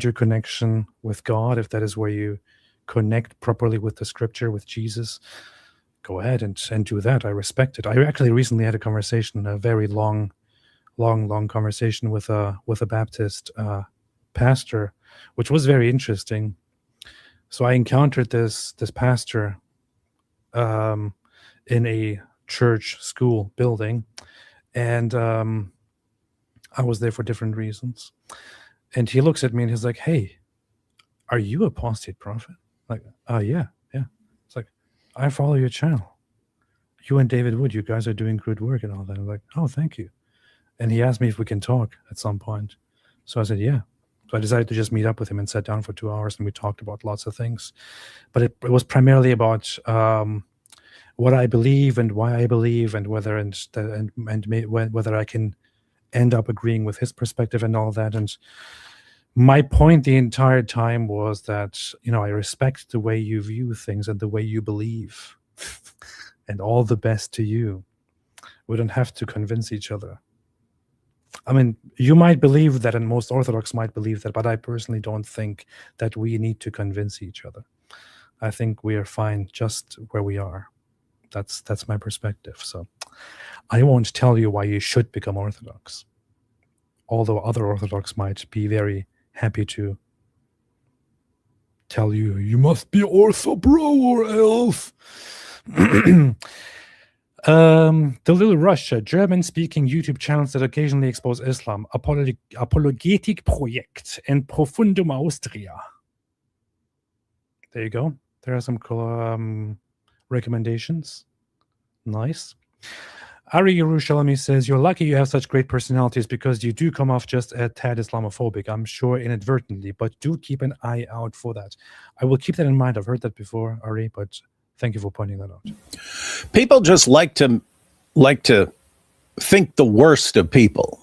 [SPEAKER 1] your connection with God, if that is where you connect properly with the scripture, with Jesus, go ahead and do that. I respect it. I actually recently had a very long conversation with a Baptist pastor, which was very interesting. So I encountered this pastor in a church school building, and I was there for different reasons. And he looks at me and he's like, "Hey, are you Apostate Prophet?" Like, yeah. It's like, I follow your channel. You and David Wood, you guys are doing good work and all that. I'm like, oh, thank you. And he asked me if we can talk at some point. So I said, yeah. So I decided to just meet up with him and sat down for 2 hours, and we talked about lots of things. But it was primarily about what I believe and why I believe, and whether whether I can end up agreeing with his perspective and all that. And my point the entire time was that, I respect the way you view things and the way you believe, and all the best to you. We don't have to convince each other. I mean, you might believe that, and most Orthodox might believe that, but I personally don't think that we need to convince each other. I think we are fine just where we are. That's my perspective. So I won't tell you why you should become Orthodox, although other Orthodox might be very happy to tell you, you must be Ortho, bro, or else. The Little Russia, German-speaking YouTube channels that occasionally expose Islam. Apologetic Projekt and Profundum Austria. There you go. There are some recommendations. Nice. Ari Yerushalmi says, you're lucky you have such great personalities, because you do come off just a tad Islamophobic, I'm sure inadvertently, but do keep an eye out for that. I will keep that in mind. I've heard that before, Ari, but thank you for pointing that out.
[SPEAKER 2] People just like to think the worst of people.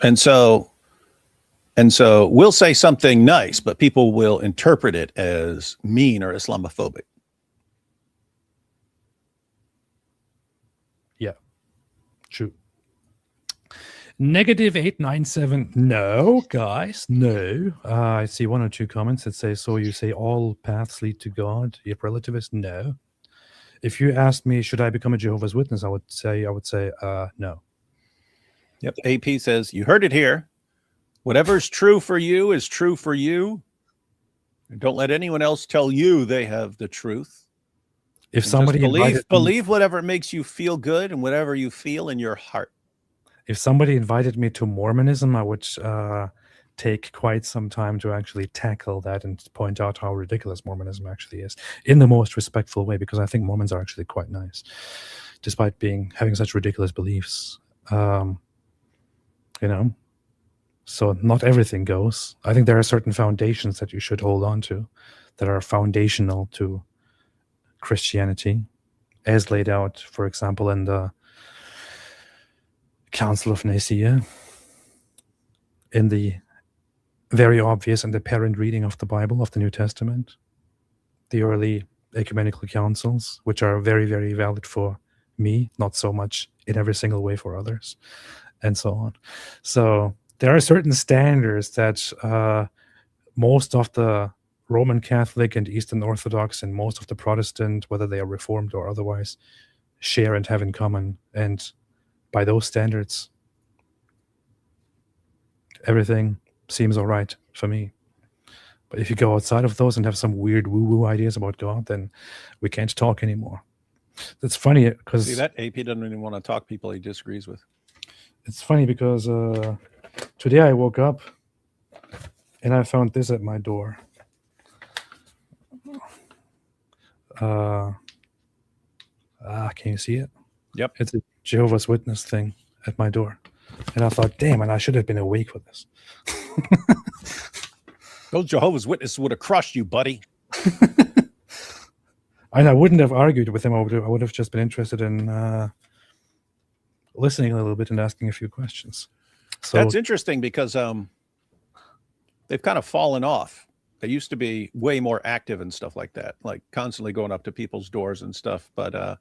[SPEAKER 2] And so we'll say something nice, but people will interpret it as mean or Islamophobic.
[SPEAKER 1] Yeah, true. -897. No, guys, no. I see 1 or 2 comments that say, so you say all paths lead to God? You're relativist? No. If you asked me, should I become a Jehovah's Witness, I would say no.
[SPEAKER 2] Yep. AP says, you heard it here. Whatever's true for you is true for you. And don't let anyone else tell you they have the truth.
[SPEAKER 1] If
[SPEAKER 2] And
[SPEAKER 1] somebody
[SPEAKER 2] believe whatever makes you feel good and whatever you feel in your heart.
[SPEAKER 1] If somebody invited me to Mormonism, I would take quite some time to actually tackle that and point out how ridiculous Mormonism actually is, in the most respectful way, because I think Mormons are actually quite nice, despite having such ridiculous beliefs. So not everything goes. I think there are certain foundations that you should hold on to, that are foundational to Christianity, as laid out, for example, in the Council of Nicaea, in the very obvious and apparent reading of the Bible, of the New Testament, the early ecumenical councils, which are very, very valid for me, not so much in every single way for others, and so on. So there are certain standards that most of the Roman Catholic and Eastern Orthodox and most of the Protestant, whether they are Reformed or otherwise, share and have in common. And by those standards, everything seems all right for me. But if you go outside of those and have some weird woo-woo ideas about God, then we can't talk anymore. That's funny because...
[SPEAKER 2] See, that AP doesn't really want to talk to people he disagrees with.
[SPEAKER 1] It's funny because today I woke up and I found this at my door. Can you see it?
[SPEAKER 2] Yep.
[SPEAKER 1] It's a Jehovah's Witness thing at my door. And I thought, damn, and I should have been awake for this.
[SPEAKER 2] Those Jehovah's Witnesses would have crushed you, buddy.
[SPEAKER 1] And I wouldn't have argued with him. I would have just been interested in listening a little bit and asking a few questions. So
[SPEAKER 2] that's interesting because they've kind of fallen off. They used to be way more active and stuff like that, like constantly going up to people's doors and stuff. But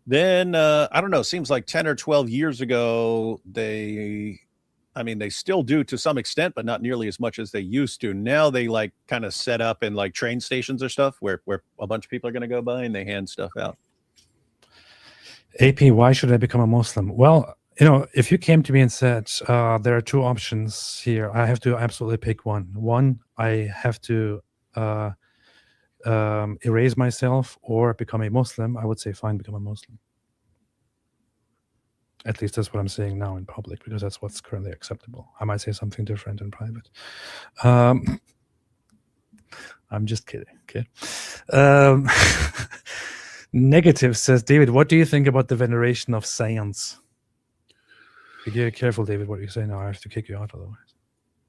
[SPEAKER 2] then, I don't know, it seems like 10 or 12 years ago, they still do to some extent, but not nearly as much as they used to. Now they like kind of set up in like train stations or stuff where a bunch of people are going to go by and they hand stuff out.
[SPEAKER 1] AP, why should I become a Muslim? Well, if you came to me and said, there are 2 options here, I have to absolutely pick one. One, I have to erase myself or become a Muslim. I would say, fine, become a Muslim. At least that's what I'm saying now in public, because that's what's currently acceptable. I might say something different in private. I'm just kidding. Okay. Negative says, David, what do you think about the veneration of science? Be careful, David, what you say now. I have to kick you out otherwise.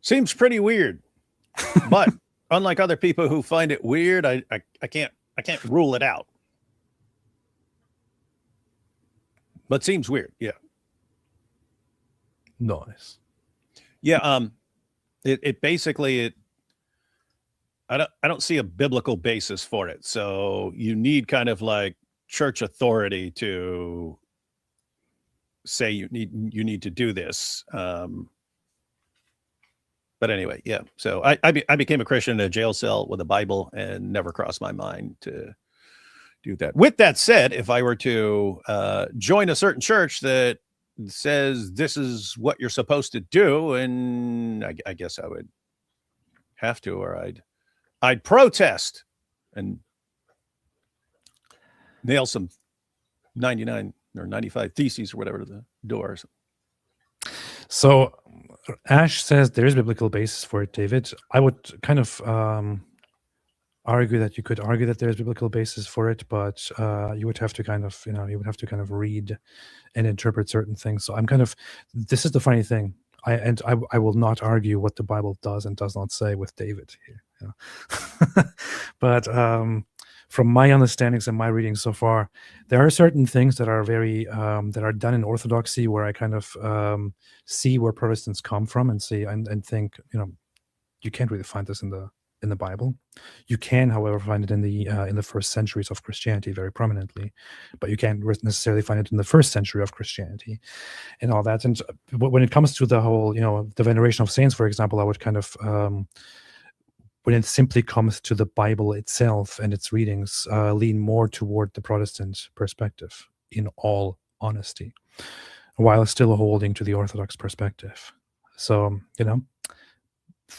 [SPEAKER 2] Seems pretty weird, but unlike other people who find it weird, I can't rule it out. But seems weird, yeah.
[SPEAKER 1] Nice.
[SPEAKER 2] Yeah, it basically I don't see a biblical basis for it. So you need kind of like church authority to say you need to do this. But anyway, yeah. So I became a Christian in a jail cell with a Bible, and never crossed my mind to do that. With that said, if I were to join a certain church that says this is what you're supposed to do, and I guess I would have to, or I'd protest and nail some 99 or 95 theses or whatever to the doors.
[SPEAKER 1] So Ash says there is biblical basis for it, David. I would kind of argue that you could argue that there's biblical basis for it, but you would have to kind of read and interpret certain things. So this is the funny thing. I will not argue what the Bible does and does not say with David here. But from my understandings and my reading so far, there are certain things that are very that are done in Orthodoxy where I kind of see where Protestants come from and see and think, you can't really find this in the Bible. You can, however, find it in the first centuries of Christianity very prominently, but you can't necessarily find it in the first century of Christianity and all that. And when it comes to the whole, the veneration of saints, for example, I would kind of when it simply comes to the Bible itself and its readings, lean more toward the Protestant perspective, in all honesty, while still holding to the Orthodox perspective. So,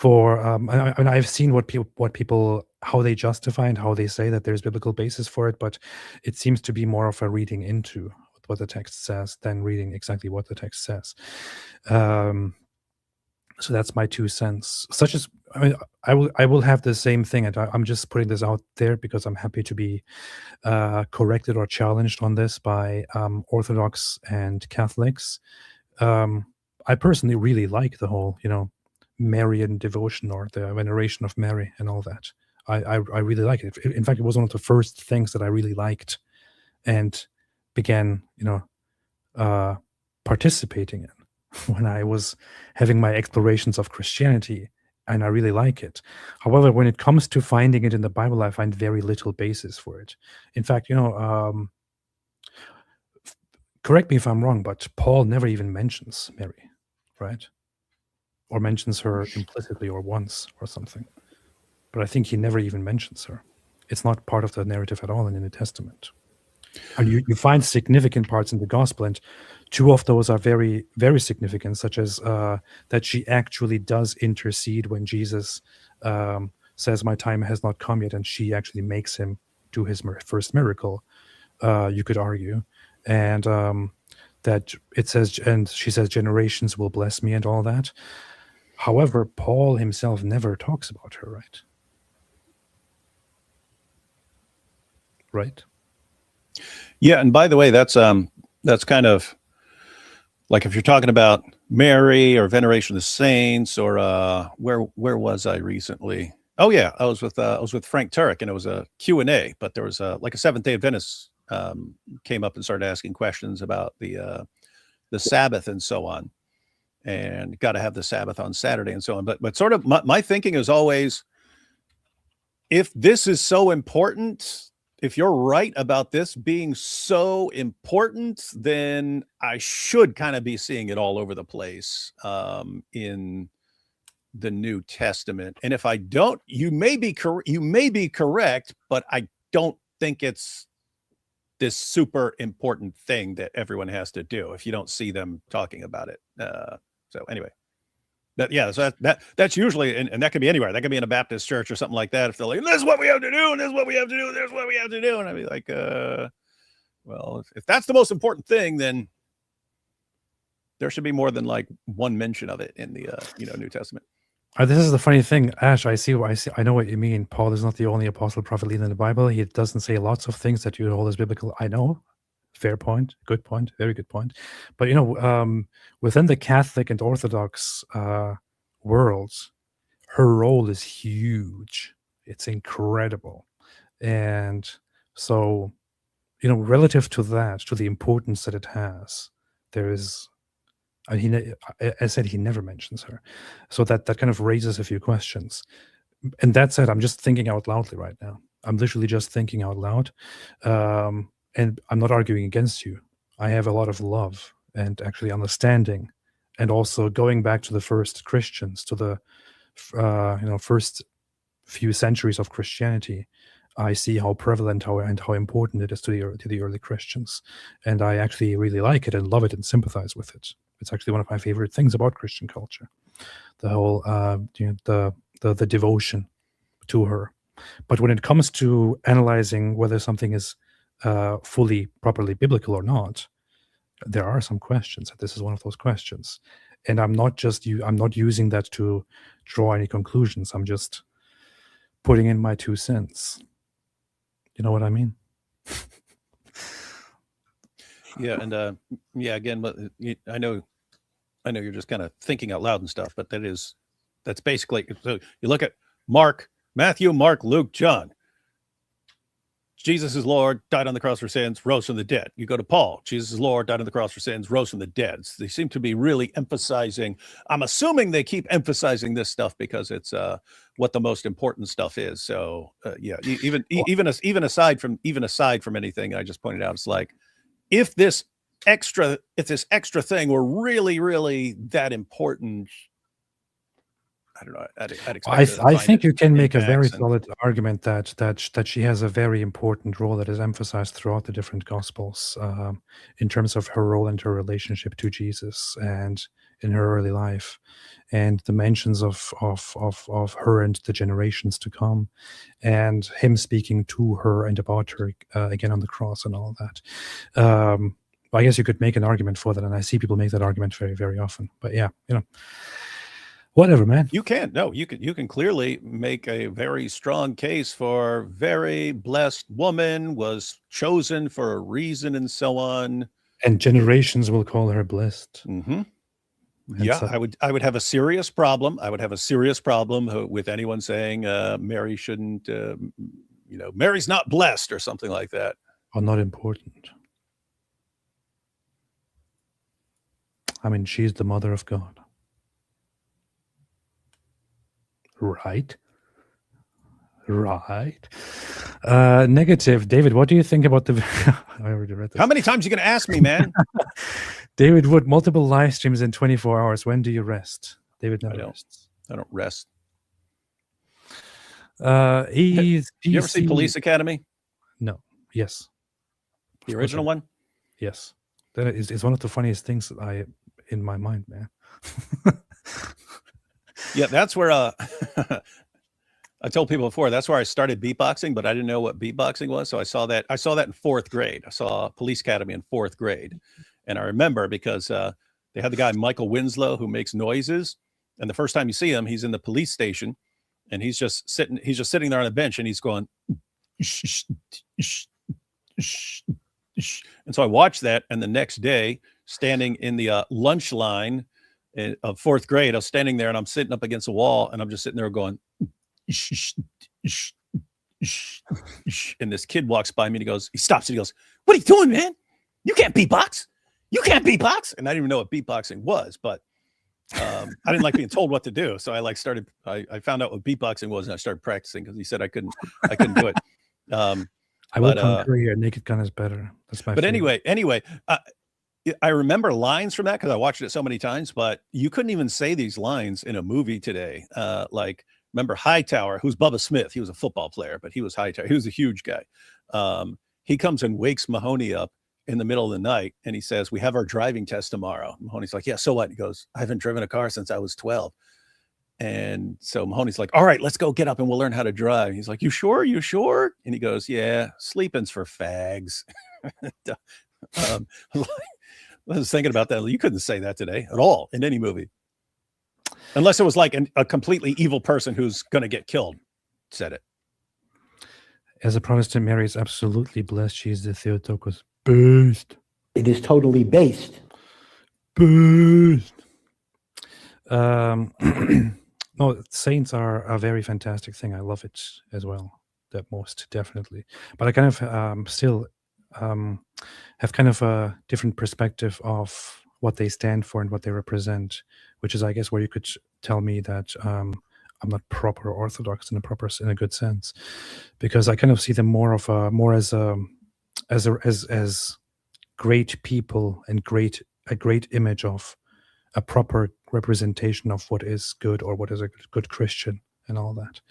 [SPEAKER 1] I've seen what people how they justify and how they say that there's biblical basis for it, but it seems to be more of a reading into what the text says than reading exactly what the text says. So that's my 2 cents. I will have the same thing, and I'm just putting this out there because I'm happy to be corrected or challenged on this by Orthodox and Catholics. I personally really like the whole, Marian devotion or the veneration of Mary and all that. I really like it. In fact, it was one of the first things that I really liked and began, participating in when I was having my explorations of Christianity, and I really like it. However, when it comes to finding it in the Bible, I find very little basis for it. In fact, correct me if I'm wrong, but Paul never even mentions Mary, right? Or mentions her implicitly or once or something. But I think he never even mentions her. It's not part of the narrative at all in the New Testament. And you find significant parts in the gospel, and 2 of those are very, very significant, such as that she actually does intercede when Jesus says, "My time has not come yet," and she actually makes him do his first miracle, you could argue. And that it says, and she says, "Generations will bless me," and all that. However, Paul himself never talks about her, right? Right?
[SPEAKER 2] Yeah, and by the way, that's kind of like if you're talking about Mary or veneration of the saints, or where was I recently? Oh yeah, I was with Frank Turek, and it was a Q&A, but there was like a Seventh-day Adventist came up and started asking questions about the Sabbath and so on, and got to have the Sabbath on Saturday and so on. But sort of my thinking is always, if this is so important, if you're right about this being so important, then I should kind of be seeing it all over the place in the New Testament. And if I don't, you may be correct, but I don't think it's this super important thing that everyone has to do if you don't see them talking about it. So anyway, so that's usually, and that could be anywhere. That could be in a Baptist church or something like that. If they're like, "This is what we have to do, and this is what we have to do, and this is what we have to do," and I'd be like, well, if that's the most important thing, then there should be more than like one mention of it in the New Testament.
[SPEAKER 1] This is the funny thing, Ash. I know what you mean. Paul is not the only apostle prophet leader in the Bible. He doesn't say lots of things that you hold as biblical. I know Fair point. Good point. Very good point. But within the Catholic and Orthodox worlds, her role is huge. It's incredible. And so, relative to that, to the importance that it has, there is, I said he never mentions her. So that kind of raises a few questions. And that said, I'm just thinking out loudly right now. I'm literally just thinking out loud. And I'm not arguing against you. I have a lot of love and actually understanding. And also going back to the first Christians, to the first few centuries of Christianity, I see how prevalent how important it is to the early Christians, and I actually really like it and love it and sympathize with it. It's actually one of my favorite things about Christian culture, the whole the devotion to her. But when it comes to analyzing whether something is fully properly biblical or not, there are some questions. This is one of those questions, and I'm not using that to draw any conclusions. I'm just putting in my 2 cents. You know what I mean?
[SPEAKER 2] Yeah, and again, I know you're just kind of thinking out loud and stuff, but that's basically, so you look at Matthew, Mark, Luke, John. Jesus is Lord, died on the cross for sins, rose from the dead. You go to Paul, Jesus is Lord, died on the cross for sins, rose from the dead. So they seem to be really emphasizing, I'm assuming they keep emphasizing this stuff because it's what the most important stuff is. So even aside from anything I just pointed out, it's like, if this extra thing were really, really that important, I don't know.
[SPEAKER 1] I think you can make a very solid argument that she has a very important role that is emphasized throughout the different Gospels, in terms of her role and her relationship to Jesus and in her early life, and the mentions of her and the generations to come, and him speaking to her and about her again on the cross and all of that. I guess you could make an argument for that, and I see people make that argument very, very often. But yeah, whatever, man.
[SPEAKER 2] You can clearly make a very strong case for very blessed woman, was chosen for a reason, and so on.
[SPEAKER 1] And generations will call her blessed.
[SPEAKER 2] Mm-hmm. Yeah, so, I would have a serious problem. I would have a serious problem with anyone saying Mary shouldn't, Mary's not blessed or something like that.
[SPEAKER 1] Or not important. I mean, she's the mother of God. Right. Negative. David, what do you think about the... I already read this.
[SPEAKER 2] How many times are you going to ask me, man?
[SPEAKER 1] David Wood, multiple live streams in 24 hours. When do you rest? David never rests.
[SPEAKER 2] I don't rest.
[SPEAKER 1] You
[SPEAKER 2] ever see Police Academy?
[SPEAKER 1] No. Yes.
[SPEAKER 2] The original one?
[SPEAKER 1] Yes. That is one of the funniest things that in my mind, man.
[SPEAKER 2] Yeah, that's where I told people before, that's where I started beatboxing, but I didn't know what beatboxing was. So I saw that in 4th grade. I saw Police Academy in 4th grade. And I remember because they had the guy Michael Winslow who makes noises. And the first time you see him, he's in the police station and he's just sitting there on a bench and he's going and so I watched that, and the next day, standing in the lunch line of 4th grade, I was standing there and I'm sitting up against a wall and I'm just sitting there going, and this kid walks by me and he stops and he goes, "What are you doing, man? You can't beatbox. You can't beatbox." And I didn't even know what beatboxing was, but I didn't like being told what to do. So I found out what beatboxing was and I started practicing because he said I couldn't do it.
[SPEAKER 1] I will concur here. Naked Gun is better. That's my favorite.
[SPEAKER 2] Anyway, I remember lines from that because I watched it so many times, but you couldn't even say these lines in a movie today. Like, remember Hightower, who's Bubba Smith. He was a football player, but he was Hightower. He was a huge guy. He comes and wakes Mahoney up in the middle of the night and he says, "We have our driving test tomorrow." Mahoney's like, "Yeah, so what?" He goes, "I haven't driven a car since I was 12. And so Mahoney's like, "All right, let's go get up and we'll learn how to drive." He's like, "You sure? You sure?" And he goes, "Yeah, sleeping's for fags." I was thinking about that. You couldn't say that today at all in any movie. Unless it was like a completely evil person who's going to get killed said it.
[SPEAKER 1] As a Protestant, Mary is absolutely blessed. She is the Theotokos. Based.
[SPEAKER 7] It is totally based.
[SPEAKER 1] Based. No, saints are a very fantastic thing. I love it as well. That most definitely. But I kind of still have kind of a different perspective of what they stand for and what they represent, which is, I guess, where you could tell me that I'm not proper Orthodox in a good sense, because I kind of see them more as great people and a great image of a proper representation of what is good or what is a good Christian and all that,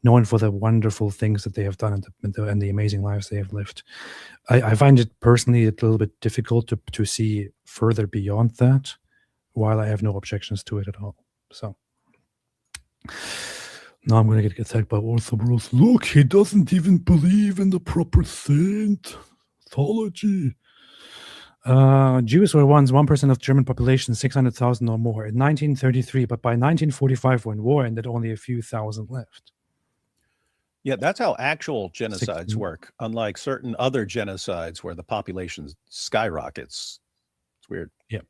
[SPEAKER 1] known for the wonderful things that they have done and the amazing lives they have lived. I find it personally a little bit difficult to see further beyond that, while I have no objections to it at all. So now I'm going to get attacked by Orthodox. Look, he doesn't even believe in the proper saint theology. Jews were once 1% of German population, 600,000 or more in 1933, but by 1945, when war ended, only a few thousand left.
[SPEAKER 2] Yeah, that's how actual genocides
[SPEAKER 1] 16.
[SPEAKER 2] work, unlike certain other genocides where the population skyrockets. It's weird.
[SPEAKER 1] Yep.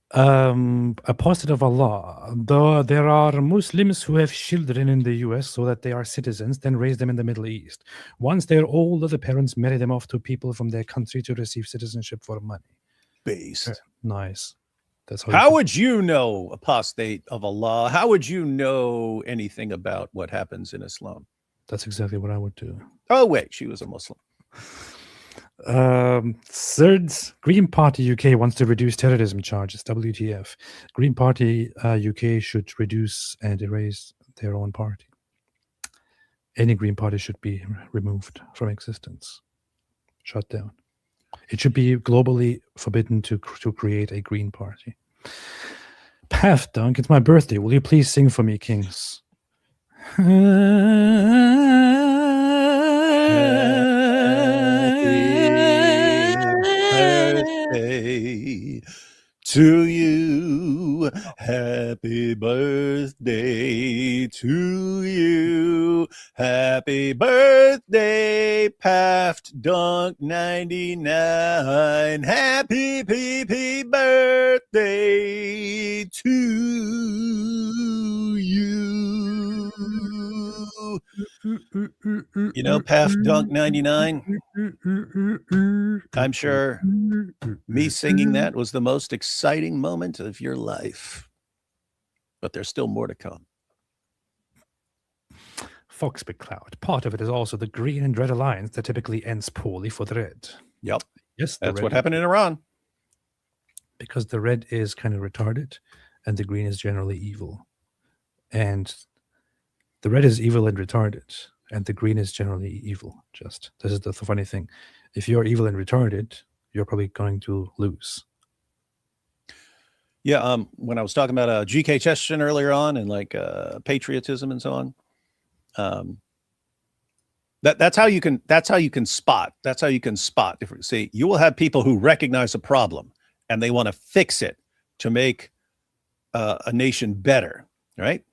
[SPEAKER 1] Apostate of Allah. Though there are Muslims who have children in the US so that they are citizens, then raise them in the Middle East. Once they're older, the parents marry them off to people from their country to receive citizenship for money.
[SPEAKER 2] Based.
[SPEAKER 1] Nice. That's
[SPEAKER 2] How would you know, apostate of Allah? How would you know anything about what happens in Islam?
[SPEAKER 1] That's exactly what I would do.
[SPEAKER 2] Oh, wait, she was a Muslim.
[SPEAKER 1] Third, Green Party UK wants to reduce terrorism charges. WTF. Green Party UK should reduce and erase their own party. Any Green Party should be removed from existence. Shut down. It should be globally forbidden to create a Green Party. Path Dunk, it's my birthday. Will you please sing for me, Kings?
[SPEAKER 2] Birthday to you. Happy birthday to you. Happy birthday, Paft Dunk 99. Happy PP birthday to you. You know, Paft Dunk 99, I'm sure me singing that was the most exciting moment of your life. But there's still more to come.
[SPEAKER 1] Fox Big Cloud. Part of it is also the green and red alliance that typically ends poorly for the red.
[SPEAKER 2] Yep.
[SPEAKER 1] Yes,
[SPEAKER 2] That's what happened in Iran.
[SPEAKER 1] Because the red is kind of retarded and the green is generally evil. And the red is evil and retarded, and the green is generally evil. Just this is the funny thing. If you're evil and retarded, you're probably going to lose.
[SPEAKER 2] Yeah, when I was talking about GK Chechen earlier on and like patriotism and so on, that's how you can spot different. See, you will have people who recognize a problem and they want to fix it to make a nation better, right?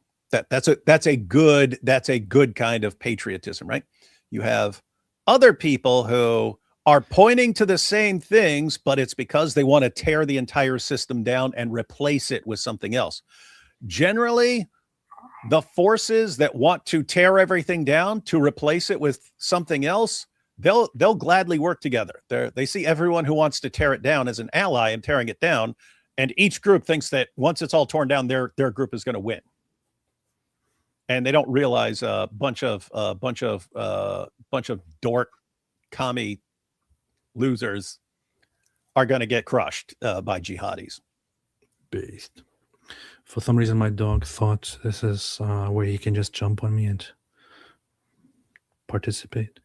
[SPEAKER 2] That's a good kind of patriotism, right? You have other people who are pointing to the same things, but it's because they want to tear the entire system down and replace it with something else. Generally, the forces that want to tear everything down to replace it with something else, they'll gladly work together. They see everyone who wants to tear it down as an ally and tearing it down, and each group thinks that once it's all torn down, their group is going to win. And they don't realize a bunch of dork commie losers are going to get crushed by jihadis.
[SPEAKER 1] Based. For some reason, my dog thought this is where he can just jump on me and participate.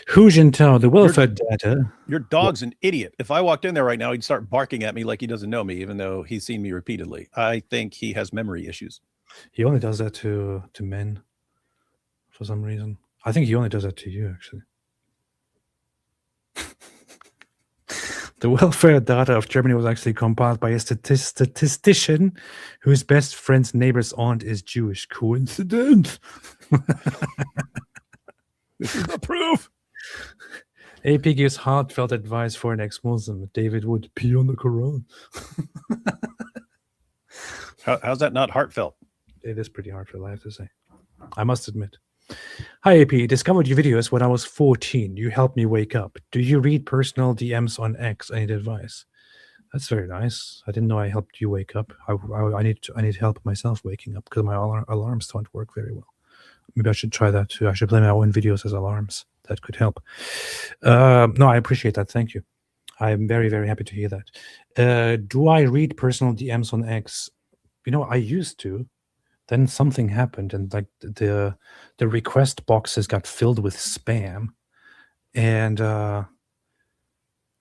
[SPEAKER 1] Hu Jintao, the welfare data.
[SPEAKER 2] Your dog's an idiot. If I walked in there right now, he'd start barking at me like he doesn't know me, even though he's seen me repeatedly. I think he has memory issues.
[SPEAKER 1] He only does that to men for some reason. I think he only does that to you, actually. The welfare data of Germany was actually compiled by a statistician whose best friend's neighbor's aunt is Jewish. Coincidence?
[SPEAKER 2] This is the proof.
[SPEAKER 1] AP gives heartfelt advice for an ex-Muslim. David would pee on the Quran.
[SPEAKER 2] How's that not heartfelt?
[SPEAKER 1] It is pretty heartfelt, I have to say. I must admit. Hi, AP. Discovered your videos when I was 14. You helped me wake up. Do you read personal DMs on X? I need advice. That's very nice. I didn't know I helped you wake up. I need help myself waking up because my alarms don't work very well. Maybe I should try that too. I should play my own videos as alarms. That could help. No, I appreciate that. Thank you. I'm very, very happy to hear that. Do I read personal DMs on X? You know, I used to. Then something happened, and like the request boxes got filled with spam, and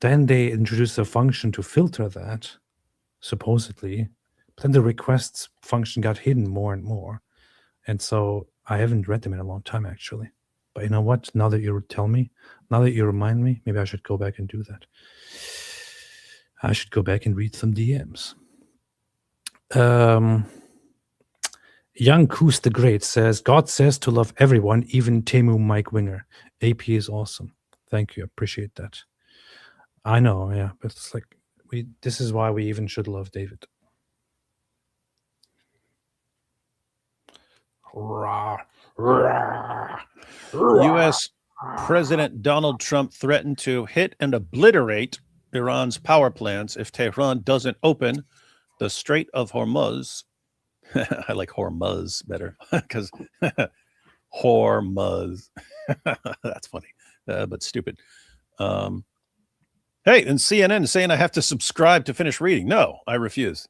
[SPEAKER 1] then they introduced a function to filter that, supposedly. But then the requests function got hidden more and more, and so I haven't read them in a long time, actually. But you know what? Now that you tell me, now that you remind me, maybe I should go back and do that. I should go back and read some DMs. Young Koos the Great says, God says to love everyone, even Temu Mike Winger. AP is awesome. Thank you. Appreciate that. I know, yeah. But it's like, this is why we even should love David.
[SPEAKER 2] U.S. President Donald Trump threatened to hit and obliterate Iran's power plants if Tehran doesn't open the Strait of Hormuz. I like Hormuz better because Hormuz. That's funny, but stupid. Hey, and CNN is saying I have to subscribe to finish reading. No, I refuse.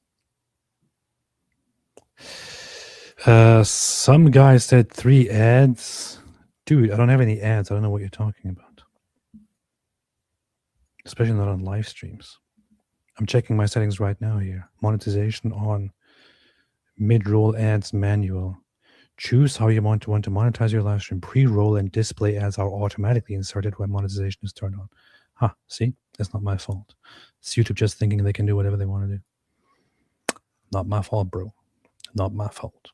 [SPEAKER 1] Some guy said 3 ads. Dude, I don't have any ads. I don't know what you're talking about. Especially not on live streams. I'm checking my settings right now here. Monetization on. Mid-roll ads manual. Choose how you want to monetize your live stream. Pre-roll and display ads are automatically inserted when monetization is turned on. Huh, see? That's not my fault. It's YouTube just thinking they can do whatever they want to do. Not my fault, bro. Not my fault.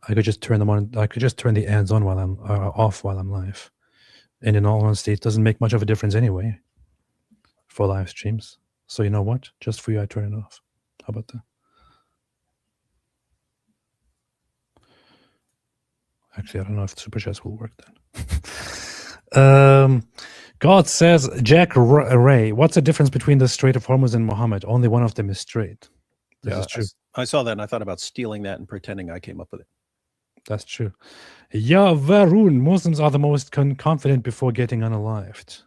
[SPEAKER 1] I could just turn them on. I could just turn the ads on while I'm off while I'm live. And in all honesty, it doesn't make much of a difference anyway for live streams. So you know what? Just for you, I turn it off. How about that? Actually, I don't know if Super Chats will work then. God says, Jack Ray, what's the difference between the Strait of Hormuz and Muhammad? Only one of them is straight. This is true.
[SPEAKER 2] I saw that and I thought about stealing that and pretending I came up with it.
[SPEAKER 1] That's true. Yeah, Varun, Muslims are the most confident before getting unalived.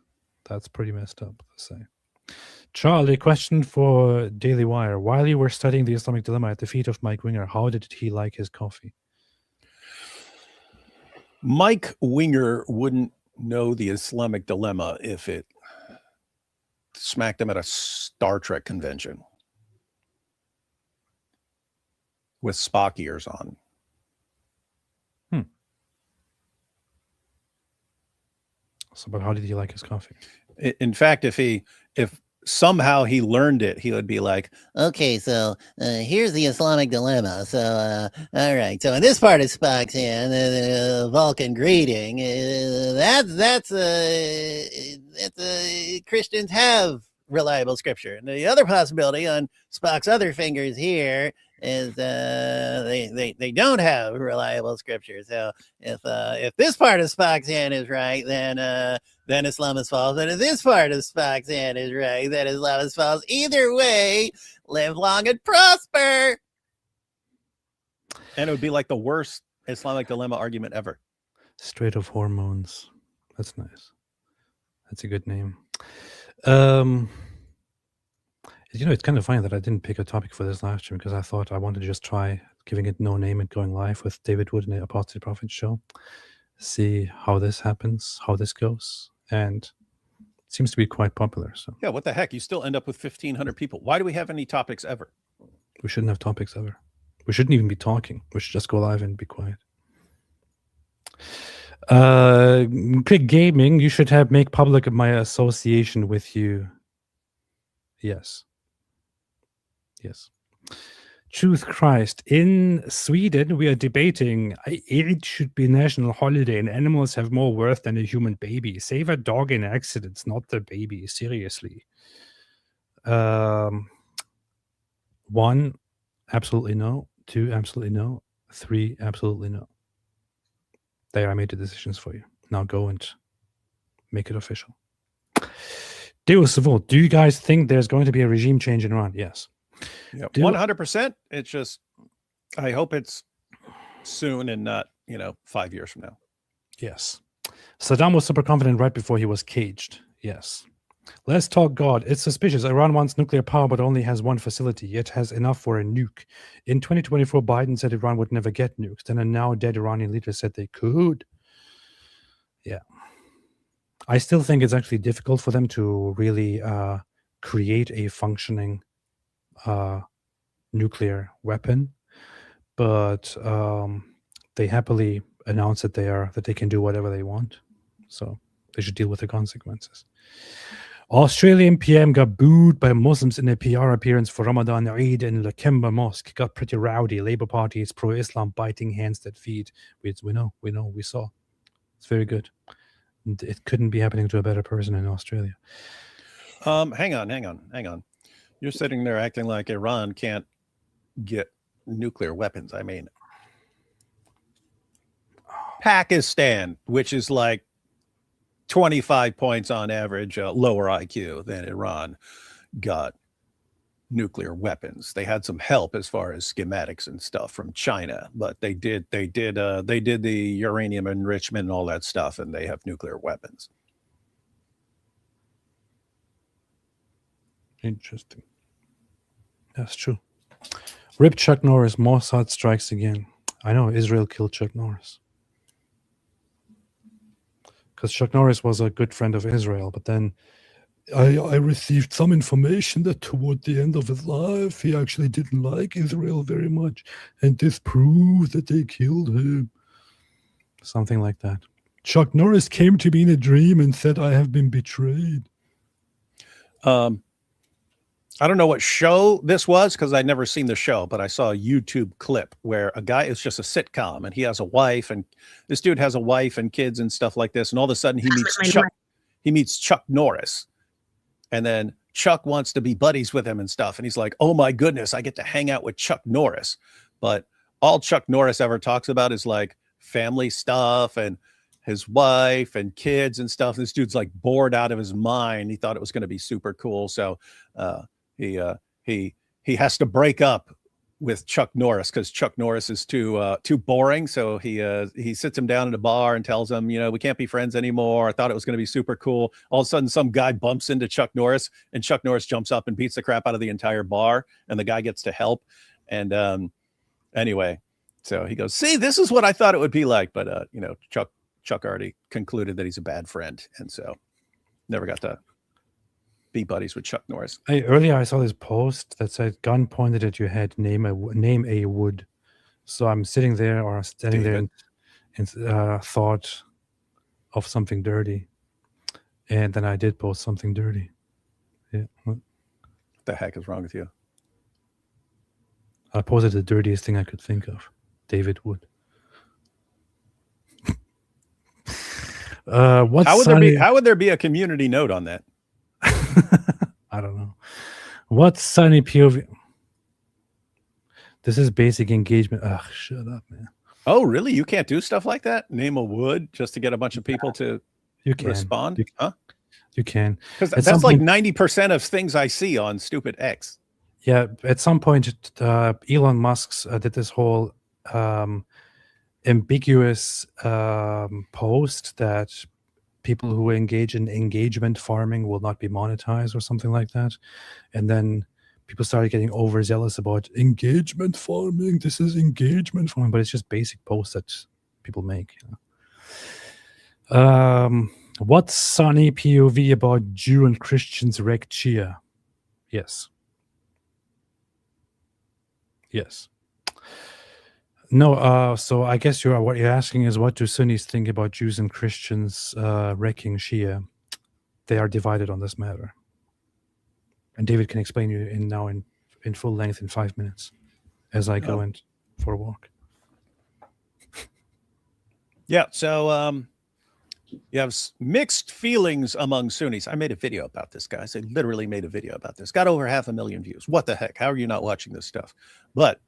[SPEAKER 1] That's pretty messed up, to say. Charlie, question for Daily Wire. While you were studying the Islamic dilemma at the feet of Mike Winger, how did he like his coffee?
[SPEAKER 2] Mike Winger wouldn't know the Islamic dilemma if it smacked him at a Star Trek convention with Spock ears on.
[SPEAKER 1] So, but how did he like his coffee?
[SPEAKER 2] In fact, if somehow he learned it, he would be like,
[SPEAKER 8] okay, so here's the Islamic dilemma. So, all right. So in this part of Spock's hand, Vulcan greeting, Christians have reliable scripture. And the other possibility on Spock's other fingers here is they don't have reliable scripture. So if this part of Spock's hand is right, then Islam is false. And if this part of Spock's hand is right, then Islam is false. Either way, live long and prosper.
[SPEAKER 2] And it would be like the worst Islamic dilemma argument ever.
[SPEAKER 1] Strait of Hormones. That's nice. That's a good name. You know, it's kind of funny that I didn't pick a topic for this live stream because I thought I wanted to just try giving it no name and going live with David Wood in the Apostate Prophet show. See how this happens, how this goes. And it seems to be quite popular. So
[SPEAKER 2] yeah, what the heck? You still end up with 1,500 people. Why do we have any topics ever?
[SPEAKER 1] We shouldn't have topics ever. We shouldn't even be talking. We should just go live and be quiet. Quick Gaming, you should make public my association with you. Yes. Truth Christ. In Sweden, we are debating Eid should be national holiday and animals have more worth than a human baby. Save a dog in accidents, not the baby. Seriously. 1, absolutely no. 2, absolutely no. 3, absolutely no. There, I made the decisions for you. Now go and make it official. Deus Volt, do you guys think there's going to be a regime change in Iran? Yes.
[SPEAKER 2] Yeah, 100%. It's just, I hope it's soon and not, 5 years from now.
[SPEAKER 1] Yes. Saddam was super confident right before he was caged. Yes. Let's talk God. It's suspicious. Iran wants nuclear power but only has one facility, yet has enough for a nuke. In 2024, Biden said Iran would never get nukes. Then a now dead Iranian leader said they could. Yeah. I still think it's actually difficult for them to really create a functioning nuclear weapon, but they happily announce that they can do whatever they want. So they should deal with the consequences. Australian PM got booed by Muslims in a PR appearance for Ramadan Eid in Lakemba Mosque. Got pretty rowdy. Labour Party is pro-Islam, biting hands that feed. We know, we saw. It's very good. It couldn't be happening to a better person in Australia.
[SPEAKER 2] Hang on. You're sitting there acting like Iran can't get nuclear weapons. I mean, Pakistan, which is like 25 points on average lower IQ than Iran, got nuclear weapons. They had some help as far as schematics and stuff from China, but they did the uranium enrichment and all that stuff, and they have nuclear weapons.
[SPEAKER 1] Interesting. That's true. Rip Chuck Norris. Mossad strikes again. I know Israel killed Chuck Norris because Chuck Norris was a good friend of Israel, but then I received some information that toward the end of his life, he actually didn't like Israel very much, and this proves that they killed him. Something like that. Chuck Norris came to me in a dream and said, I have been betrayed.
[SPEAKER 2] I don't know what show this was because I'd never seen the show, but I saw a YouTube clip where a guy, it's just a sitcom, and he has a wife, and this dude has a wife and kids and stuff like this, and all of a sudden he meets Chuck Norris. And then Chuck wants to be buddies with him and stuff. And he's like, oh my goodness, I get to hang out with Chuck Norris. But all Chuck Norris ever talks about is like family stuff and his wife and kids and stuff. This dude's like bored out of his mind. He thought it was going to be super cool. So he has to break up with Chuck Norris because Chuck Norris is too boring. So he sits him down in a bar and tells him, we can't be friends anymore. I thought it was going to be super cool. All of a sudden, some guy bumps into Chuck Norris, and Chuck Norris jumps up and beats the crap out of the entire bar, and the guy gets to help. And anyway, so he goes, see, this is what I thought it would be like. But Chuck already concluded that he's a bad friend, and so never got to be buddies with Chuck Norris.
[SPEAKER 1] Earlier I saw this post that said, gun pointed at your head, name a wood. So I'm sitting there or standing there and thought of something dirty. And then I did post something dirty. Yeah.
[SPEAKER 2] What the heck is wrong with you?
[SPEAKER 1] I posted the dirtiest thing I could think of. David Wood.
[SPEAKER 2] How would there be a community note on that?
[SPEAKER 1] I don't know. What's sunny POV? This is basic engagement. Ugh, shut up, man.
[SPEAKER 2] Oh, really? You can't do stuff like that? Name a wood just to get a bunch of people to respond? Huh?
[SPEAKER 1] You can.
[SPEAKER 2] Because that's like 90% of things I see on stupid X.
[SPEAKER 1] Yeah, at some point, Elon Musk did this whole ambiguous post that people who engage in engagement farming will not be monetized or something like that. And then people started getting overzealous about engagement farming. This is engagement farming, but it's just basic posts that people make. What's sunny POV about Jew and Christians wreck Chia? Yes. No, so I guess what you're asking is, what do Sunnis think about Jews and Christians wrecking Shia? They are divided on this matter. And David can explain you in full length in 5 minutes. as I go in for a walk.
[SPEAKER 2] Yeah. So you have mixed feelings among Sunnis. I made a video about this, guys. I literally made a video about this. Got over 500,000 views. What the heck? How are you not watching this stuff? But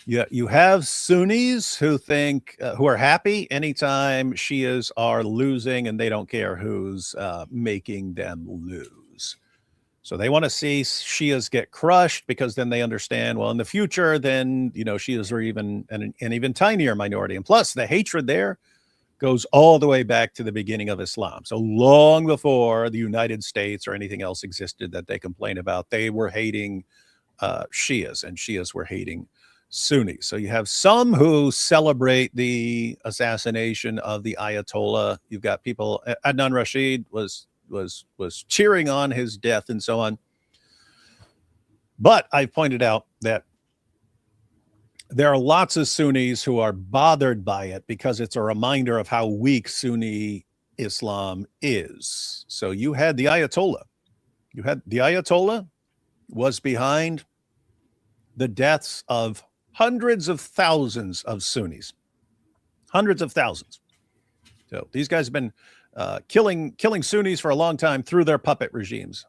[SPEAKER 2] you have Sunnis who think, who are happy anytime Shias are losing, and they don't care who's making them lose. So they want to see Shias get crushed, because then they understand, well, in the future, then, Shias are even an even tinier minority. And plus, the hatred there goes all the way back to the beginning of Islam. So long before the United States or anything else existed that they complain about, they were hating Shias, and Shias were hating Sunnis. So you have some who celebrate the assassination of the Ayatollah. You've got people, Adnan Rashid was cheering on his death and so on. But I pointed out that there are lots of Sunnis who are bothered by it, because it's a reminder of how weak Sunni Islam is. So you had the Ayatollah. The Ayatollah was behind the deaths of hundreds of thousands of Sunnis. Hundreds of thousands. So these guys have been killing Sunnis for a long time through their puppet regimes.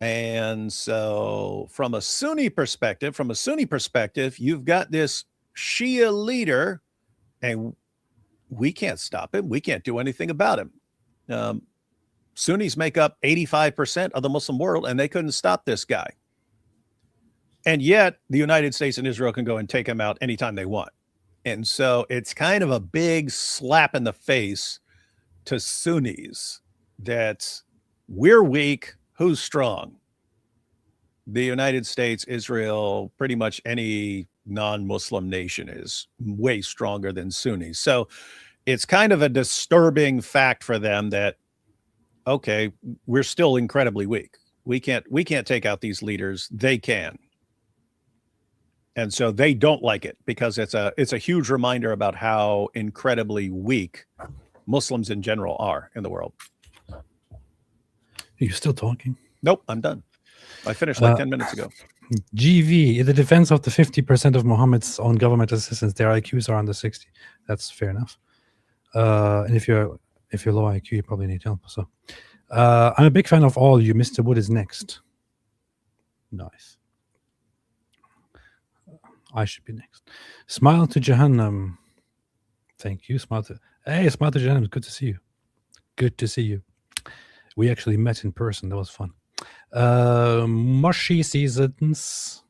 [SPEAKER 2] And so from a Sunni perspective, you've got this Shia leader, and we can't stop him. We can't do anything about him. Sunnis make up 85% of the Muslim world, and they couldn't stop this guy. And yet the United States and Israel can go and take him out anytime they want. And so it's kind of a big slap in the face to Sunnis that we're weak. Who's strong? The United States, Israel, pretty much any non-Muslim nation is way stronger than Sunnis. So it's kind of a disturbing fact for them that, okay, we're still incredibly weak. We can't take out these leaders. They can. And so they don't like it, because it's a huge reminder about how incredibly weak Muslims in general are in the world.
[SPEAKER 1] Are you still talking?
[SPEAKER 2] Nope, I'm done. I finished like 10 minutes ago.
[SPEAKER 1] GV, in the defense of the 50% of Muhammad's own government assistants, their IQs are under 60. That's fair enough. And if you're low IQ, you probably need help. So I'm a big fan of all you. Mr. Wood is next. Nice. I should be next. Smile to Jahannam. Thank you. Smile to Jahannam. Good to see you. Good to see you. We actually met in person. That was fun. Mushy seasons.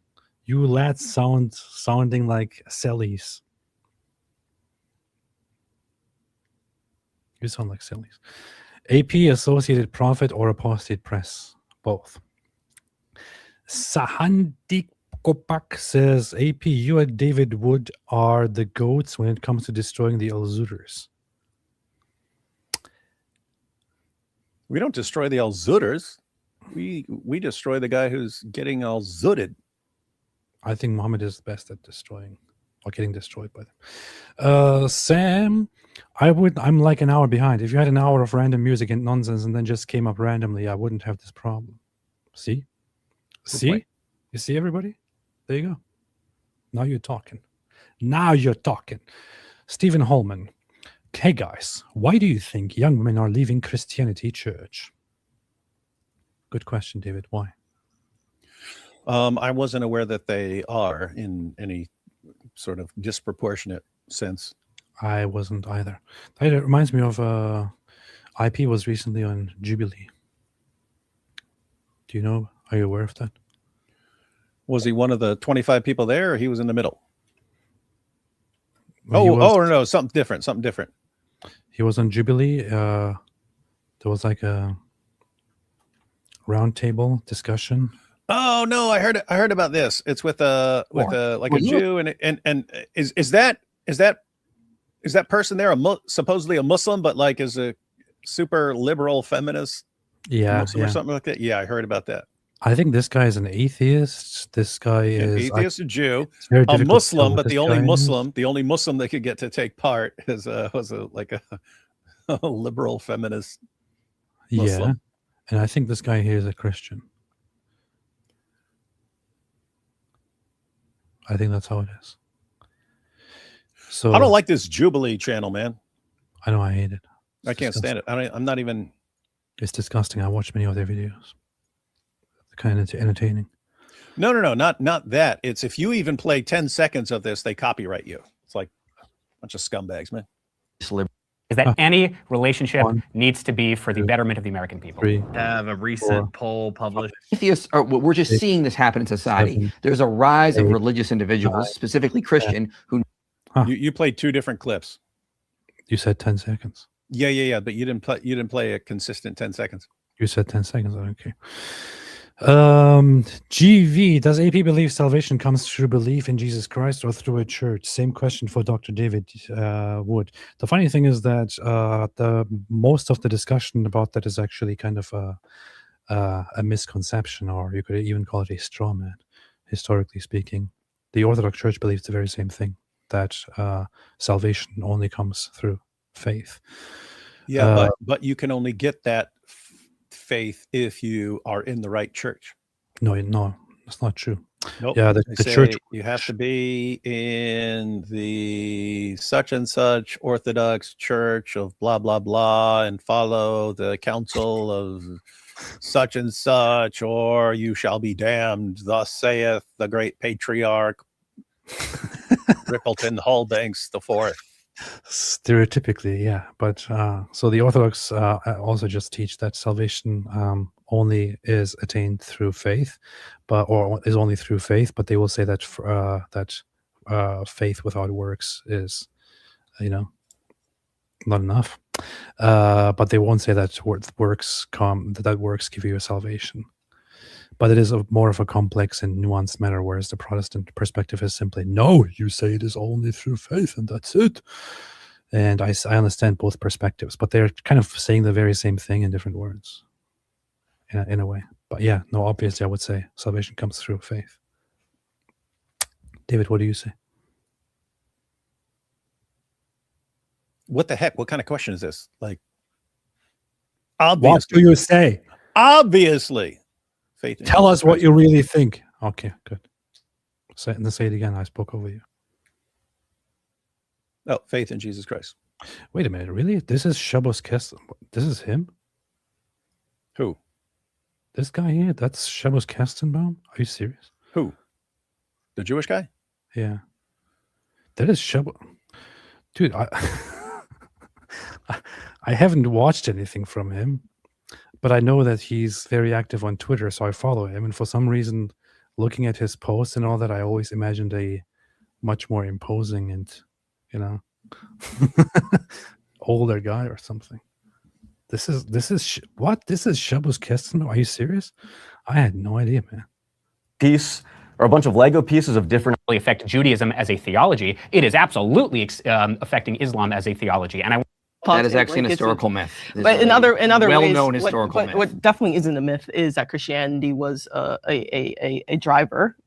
[SPEAKER 1] You lads sounding like Sellies. You sound like Sellies. AP, Associated Prophet, or Apostate Press? Both. Sahandik Kopak says, AP, you and David Wood are the goats when it comes to destroying the Al-Zuders.
[SPEAKER 2] We don't destroy the Al-Zuders. We destroy the guy who's getting Al-Zudded.
[SPEAKER 1] I think Muhammad is the best at destroying or getting destroyed by them. Sam, I'm like an hour behind. If you had an hour of random music and nonsense and then just came up randomly, I wouldn't have this problem. See? See? You see everybody? There you go. Now you're talking. Stephen Holman. Hey guys, why do you think young women are leaving Christianity church? Good question, David. Why?
[SPEAKER 2] I wasn't aware that they are in any sort of disproportionate sense.
[SPEAKER 1] I wasn't either. That reminds me of IP was recently on Jubilee. Do you know? Are you aware of that?
[SPEAKER 2] Was he one of the 25 people there, or he was in the middle?
[SPEAKER 1] Well,
[SPEAKER 2] no, something different.
[SPEAKER 1] He was on Jubilee. There was like a roundtable discussion.
[SPEAKER 2] Oh no, I heard about this. It's with a Jew, and is that person there supposedly a Muslim, but like is a super liberal feminist Muslim or something like that? Yeah, I heard about that.
[SPEAKER 1] I think this guy is an atheist. This guy is
[SPEAKER 2] an atheist, a Jew, a Muslim, but the only Muslim that could get to take part was a liberal feminist Muslim.
[SPEAKER 1] Yeah, and I think this guy here is a Christian. I think that's how it is. So
[SPEAKER 2] I don't like this Jubilee channel, man.
[SPEAKER 1] I know I hate it.
[SPEAKER 2] I can't stand it. I'm not even.
[SPEAKER 1] It's disgusting. I watch many of their videos. They're kind of entertaining.
[SPEAKER 2] No, not that. It's if you even play 10 seconds of this, they copyright you. It's like a bunch of scumbags, man.
[SPEAKER 9] Is that any relationship needs to be for the betterment of the American people.
[SPEAKER 10] Have a recent poll published.
[SPEAKER 11] Atheists are, we're just seeing this happen in society. There's a rise of religious individuals, specifically Christian, who.
[SPEAKER 2] You played 2 different clips.
[SPEAKER 1] You said 10 seconds.
[SPEAKER 2] Yeah. But you didn't play a consistent 10 seconds.
[SPEAKER 1] You said 10 seconds. Okay. GV, does AP believe salvation comes through belief in Jesus Christ or through a church? Same question for Dr. David Wood. The funny thing is that the most of the discussion about that is actually kind of a misconception, or you could even call it a straw man, historically speaking. The Orthodox Church believes the very same thing, that salvation only comes through faith.
[SPEAKER 2] Yeah, but you can only get that faith if you are in the right church.
[SPEAKER 1] No, that's not true.
[SPEAKER 2] Nope.
[SPEAKER 1] Yeah, the church.
[SPEAKER 2] You have to be in the such and such Orthodox Church of blah blah blah and follow the counsel of such and such, or you shall be damned. Thus saith the great patriarch Rippleton Hallbanks the Fourth.
[SPEAKER 1] Stereotypically, yeah, but so the Orthodox also just teach that salvation only is attained through faith, or is only through faith. But they will say that faith without works is, not enough. But they won't say that works give you a salvation. But it is more of a complex and nuanced matter, whereas the Protestant perspective is simply, no, you say it is only through faith, and that's it. And I understand both perspectives, but they're kind of saying the very same thing in different words, in a way. But yeah, no, obviously I would say salvation comes through faith. David, what do you say?
[SPEAKER 2] What the heck? What kind of question is this? Like, obviously.
[SPEAKER 1] What do you say?
[SPEAKER 2] Obviously. Faith.
[SPEAKER 1] Tell us what you really think. Okay, good. Say it again. I spoke over you.
[SPEAKER 2] Oh, faith in Jesus Christ.
[SPEAKER 1] Wait a minute. Really? This is Shabbos Kesten. This is him?
[SPEAKER 2] Who?
[SPEAKER 1] This guy here? That's Shabbos Kestenbaum? Are you serious?
[SPEAKER 2] Who? The Jewish guy?
[SPEAKER 1] Yeah. That is Shabbos. Dude, I haven't watched anything from him. But I know that he's very active on Twitter, so I follow him. And for some reason, looking at his posts and all that, I always imagined a much more imposing and, older guy or something. This is what? This is Shabbos Kesten? Are you serious? I had no idea, man.
[SPEAKER 9] Piece or a bunch of Lego pieces of different affect Judaism as a theology. It is absolutely affecting Islam as a theology, and
[SPEAKER 11] that is actually an historical myth.
[SPEAKER 12] But in other
[SPEAKER 11] well-known
[SPEAKER 12] ways,
[SPEAKER 11] historical myth.
[SPEAKER 12] What definitely isn't a myth is that Christianity was a driver.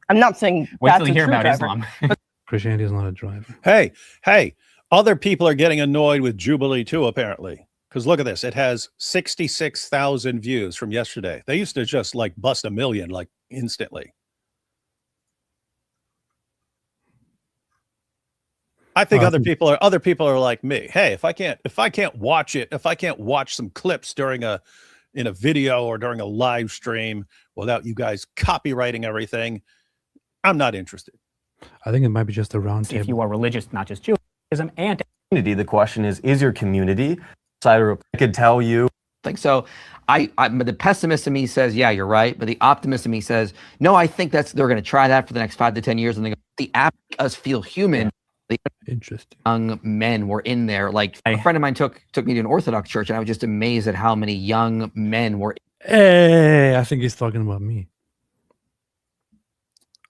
[SPEAKER 12] I'm not saying
[SPEAKER 9] wait
[SPEAKER 12] that's
[SPEAKER 9] till you hear about
[SPEAKER 12] driver,
[SPEAKER 9] Islam.
[SPEAKER 1] Christianity is not a driver.
[SPEAKER 2] Hey, other people are getting annoyed with Jubilee too, apparently. Because look at this. It has 66,000 views from yesterday. They used to just like bust 1 million like instantly. I think other people are like me. Hey, if I can't watch it, if I can't watch some clips in a video or during a live stream without you guys copywriting everything, I'm not interested.
[SPEAKER 1] I think it might be just a round table.
[SPEAKER 9] If you are religious, not just Judaism, and
[SPEAKER 10] Community. The question is your community? I could tell you.
[SPEAKER 11] Like, so but the pessimist in me says, yeah, you're right. But the optimist in me says, no, I think they're going to try that for the next 5 to 10 years. And the app make us feel human. The
[SPEAKER 1] Interesting.
[SPEAKER 11] Young men were in there. Like a friend of mine took me to an Orthodox church, and I was just amazed at how many young men were.
[SPEAKER 1] Hey, I think he's talking about me.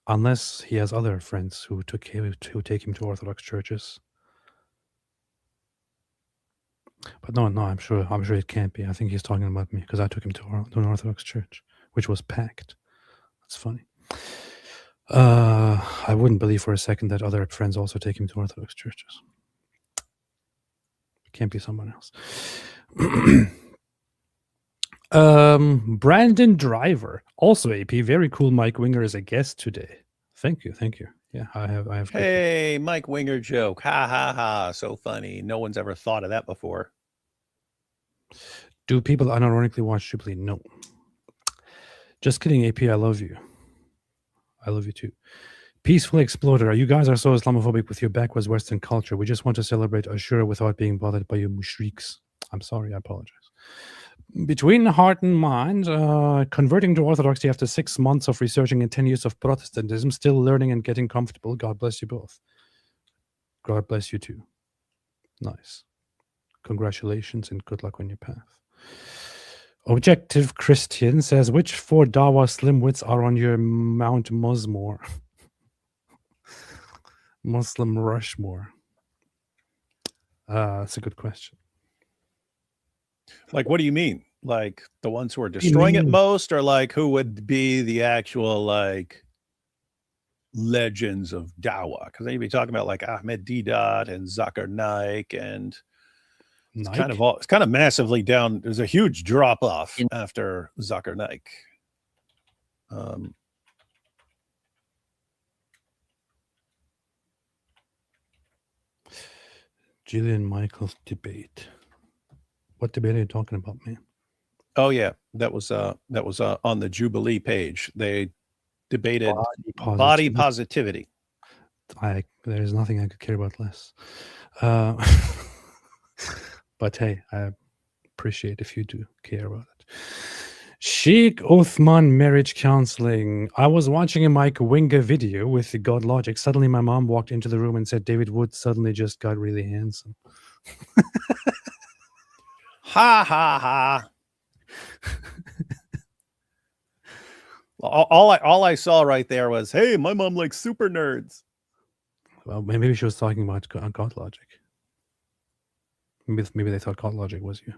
[SPEAKER 1] Unless he has other friends who take him to Orthodox churches. But no, I'm sure it can't be. I think he's talking about me because I took him to an Orthodox church, which was packed. That's funny. I wouldn't believe for a second that other friends also take him to Orthodox churches. It can't be someone else. Brandon Driver, also AP, very cool Mike Winger as a guest today. Thank you. Yeah, I have.
[SPEAKER 2] Hey, Mike Winger joke. Ha ha ha. So funny. No one's ever thought of that before.
[SPEAKER 1] Do people unironically watch Jubilee? No. Just kidding, AP. I love you. I love you too. Peaceful Exploder. You guys are so Islamophobic with your backwards Western culture. We just want to celebrate Ashura without being bothered by your mushriks. I'm sorry. I apologize. Between Heart and Mind, converting to Orthodoxy after 6 months of researching and 10 years of Protestantism, still learning and getting comfortable. God bless you both. God bless you too. Nice. Congratulations and good luck on your path. Objective Christian says, which 4 Dawa Slimwits are on your Mount Musmore? Muslim Rushmore. That's a good question.
[SPEAKER 2] Like, what do you mean? Like the ones who are destroying it most, or like who would be the actual like legends of Dawa? Because then you'd be talking about like Ahmed Deedat and Zakir Naik, and it's kind of massively down. There's a huge drop off after Zakir Naik.
[SPEAKER 1] Gillian Michaels debate. What debate are you talking about, man?
[SPEAKER 2] Oh yeah, that was on the Jubilee page. They debated body positivity.
[SPEAKER 1] There's nothing I could care about less. But hey, I appreciate if you do care about it. Sheikh Othman marriage counseling. I was watching a Mike Winger video with the God Logic. Suddenly my mom walked into the room and said David Wood suddenly just got really handsome.
[SPEAKER 2] Ha ha ha. all I saw right there was, hey, my mom likes super nerds.
[SPEAKER 1] Well, maybe she was talking about God Logic. Maybe they thought God Logic was you.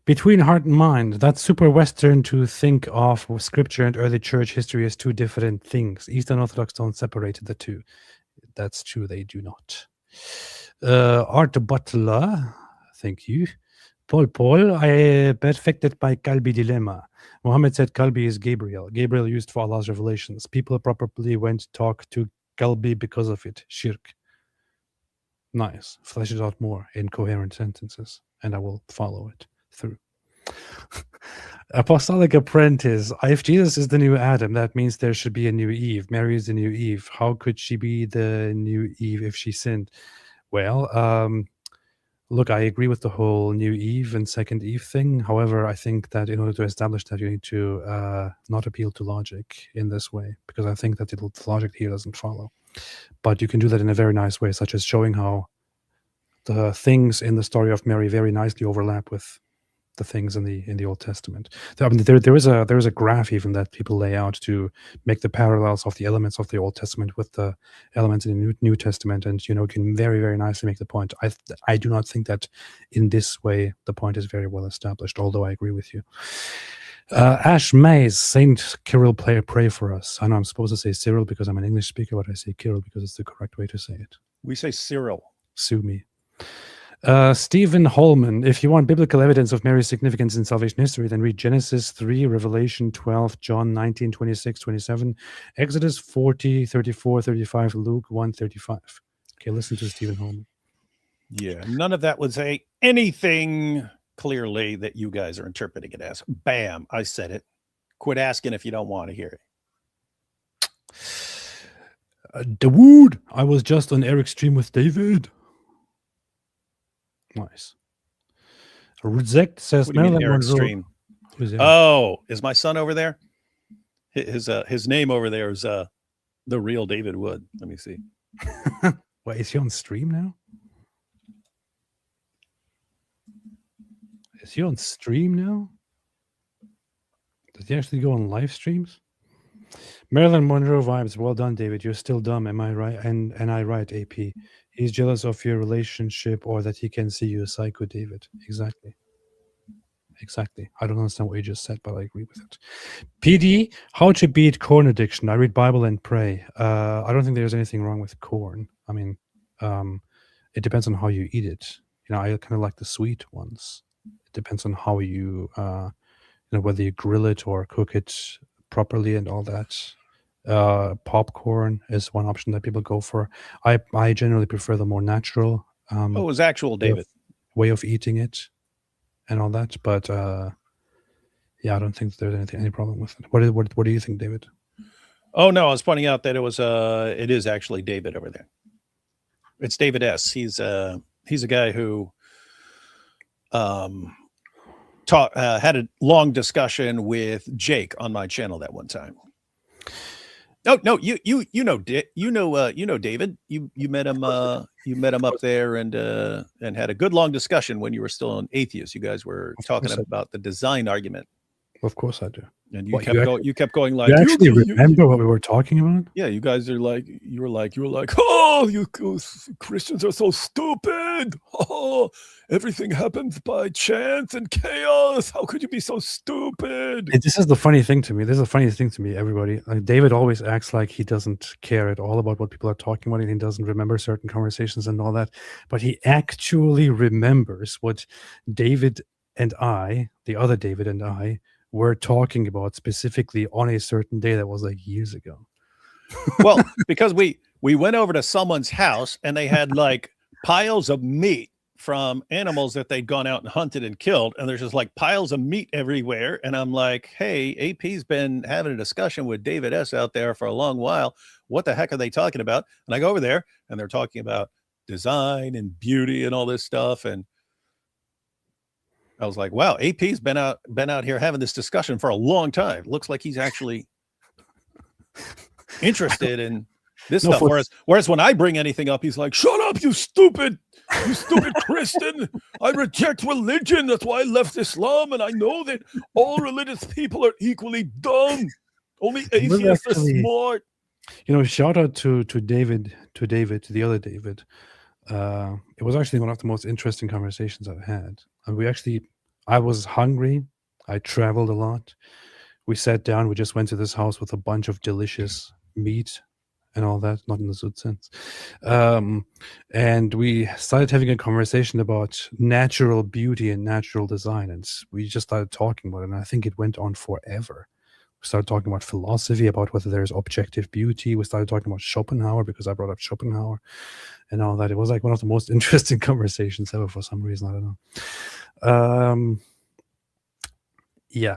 [SPEAKER 1] Between Heart and Mind, that's super Western to think of scripture and early church history as 2 different things. Eastern Orthodox don't separate the 2. That's true, they do not. Art Butler, thank you. Paul, I perfected by Kalbi dilemma. Muhammad said Kalbi is Gabriel. Gabriel used for Allah's revelations. People probably went to talk to Kalbi because of it. Shirk. Nice. Flesh it out more in coherent sentences, and I will follow it through. Apostolic Apprentice. If Jesus is the new Adam, that means there should be a new Eve. Mary is the new Eve. How could she be the new Eve if she sinned? Well, look, I agree with the whole new Eve and second Eve thing. However, I think that in order to establish that, you need to not appeal to logic in this way, because I think that the logic here doesn't follow. But you can do that in a very nice way, such as showing how the things in the story of Mary very nicely overlap with the things in the Old Testament. I mean, there is a graph even that people lay out to make the parallels of the elements of the Old Testament with the elements in the New Testament, and you can very, very nicely make the point. I do not think that in this way the point is very well established, although I agree with you. Ash Mays, Saint Kirill, pray for us. I know I'm supposed to say Cyril because I'm an English speaker, but I say Kirill because it's the correct way to say it.
[SPEAKER 2] We say Cyril.
[SPEAKER 1] Sue me. Stephen Holman, if you want biblical evidence of Mary's significance in salvation history, then read Genesis 3, Revelation 12, John 19, 26, 27, Exodus 40, 34, 35, Luke 1, 35. Okay, listen to Stephen Holman.
[SPEAKER 2] Yeah, none of that would say anything clearly that you guys are interpreting it as. Bam, I said it. Quit asking if you don't want to hear it.
[SPEAKER 1] Dawood, I was just on Eric's stream with David. Nice. Reject says
[SPEAKER 2] Marilyn Monroe. Oh, is my son over there? His name over there is the real David Wood. Let me see.
[SPEAKER 1] Wait, is he on stream now? Is he on stream now? Does he actually go on live streams? Marilyn Monroe vibes. Well done, David. You're still dumb. Am I right? And I right, AP. He's jealous of your relationship or that he can see you a psycho, David. Exactly. I don't understand what you just said, but I agree with it. PD, how to beat corn addiction. I read Bible and pray. I don't think there's anything wrong with corn. I mean, it depends on how you eat it. I kind of like the sweet ones. It depends on how you, whether you grill it or cook it properly and all that. Popcorn is one option that people go for. I generally prefer the more natural
[SPEAKER 2] Oh, it was actual David.
[SPEAKER 1] way of eating it and all that. But yeah, I don't think there's any problem with it. What do you think, David?
[SPEAKER 2] Oh no, I was pointing out that it is actually David over there. It's David S. He's a guy who had a long discussion with Jake on my channel that one time. No, you know David. You met him up there and had a good long discussion when you were still an atheist. You guys were talking about the design argument.
[SPEAKER 1] Of course I do.
[SPEAKER 2] And you kept going like,
[SPEAKER 1] you actually remember what we were talking about?
[SPEAKER 2] Yeah, you guys are like, you were like, oh, you Christians are so stupid. Oh, everything happens by chance and chaos. How could you be so stupid?
[SPEAKER 1] This is the funny thing to me. This is the funniest thing to me, everybody. Like, David always acts like he doesn't care at all about what people are talking about, and he doesn't remember certain conversations and all that. But he actually remembers what David and I, the other David and I, were talking about specifically on a certain day that was like years ago.
[SPEAKER 2] Well, because we went over to someone's house and they had like piles of meat from animals that they'd gone out and hunted and killed, and there's just like piles of meat everywhere. And I'm like, hey, AP's been having a discussion with David S out there for a long while. What the heck are they talking about? And I go over there and they're talking about design and beauty and all this stuff. And I was like, wow, AP's been out here having this discussion for a long time. Looks like he's actually interested in this stuff. Whereas when I bring anything up, he's like, shut up, you stupid Christian. I reject religion. That's why I left Islam. And I know that all religious people are equally dumb. Only atheists are smart.
[SPEAKER 1] Shout out to David, the other David. It was actually one of the most interesting conversations I've had. And I was hungry. I traveled a lot. We sat down. We just went to this house with a bunch of delicious meat and all that, not in the good sense. And we started having a conversation about natural beauty and natural design. And we just started talking about it. And I think it went on forever. We started talking about philosophy, about whether there's objective beauty. We started talking about Schopenhauer because I brought up Schopenhauer and all that. It was like one of the most interesting conversations ever for some reason. I don't know. Yeah.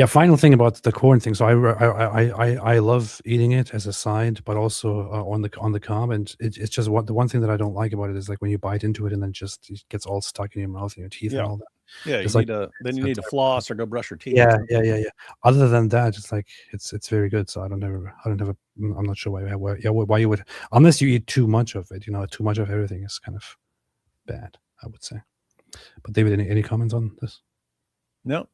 [SPEAKER 1] Final thing about the corn thing. So I love eating it as a side, but also on the cob. And it's just the one thing that I don't like about it is like when you bite into it and then it gets all stuck in your mouth and your teeth and all that.
[SPEAKER 2] Yeah, you need to floss or go brush your teeth.
[SPEAKER 1] Yeah. Other than that, it's like it's very good. So I'm not sure why you would, unless you eat too much of it. Too much of everything is kind of bad, I would say. But David, any comments on this?
[SPEAKER 2] No,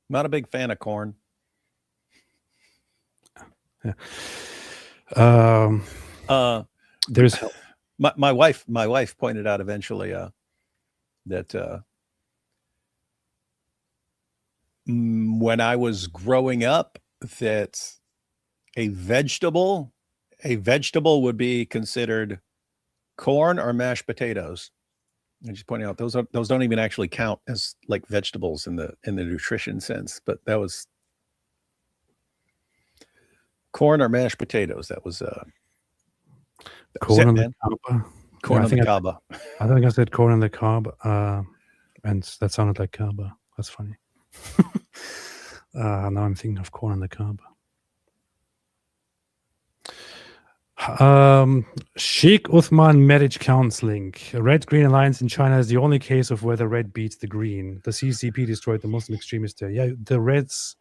[SPEAKER 2] not a big fan of corn.
[SPEAKER 1] Yeah. There's
[SPEAKER 2] my wife pointed out eventually that when I was growing up, that a vegetable would be considered corn or mashed potatoes. And she's pointing out those don't even actually count as like vegetables in the nutrition sense, but that was corn or mashed potatoes. That was
[SPEAKER 1] corn on the cob.
[SPEAKER 2] Corn on the cob.
[SPEAKER 1] I think I said corn on the cob, and that sounded like kaba. That's funny. Now I'm thinking of corn on the cob. Sheikh Uthman marriage counseling. Red-Green Alliance in China is the only case of where the red beats the green. The CCP destroyed the Muslim extremists there. Yeah, the Reds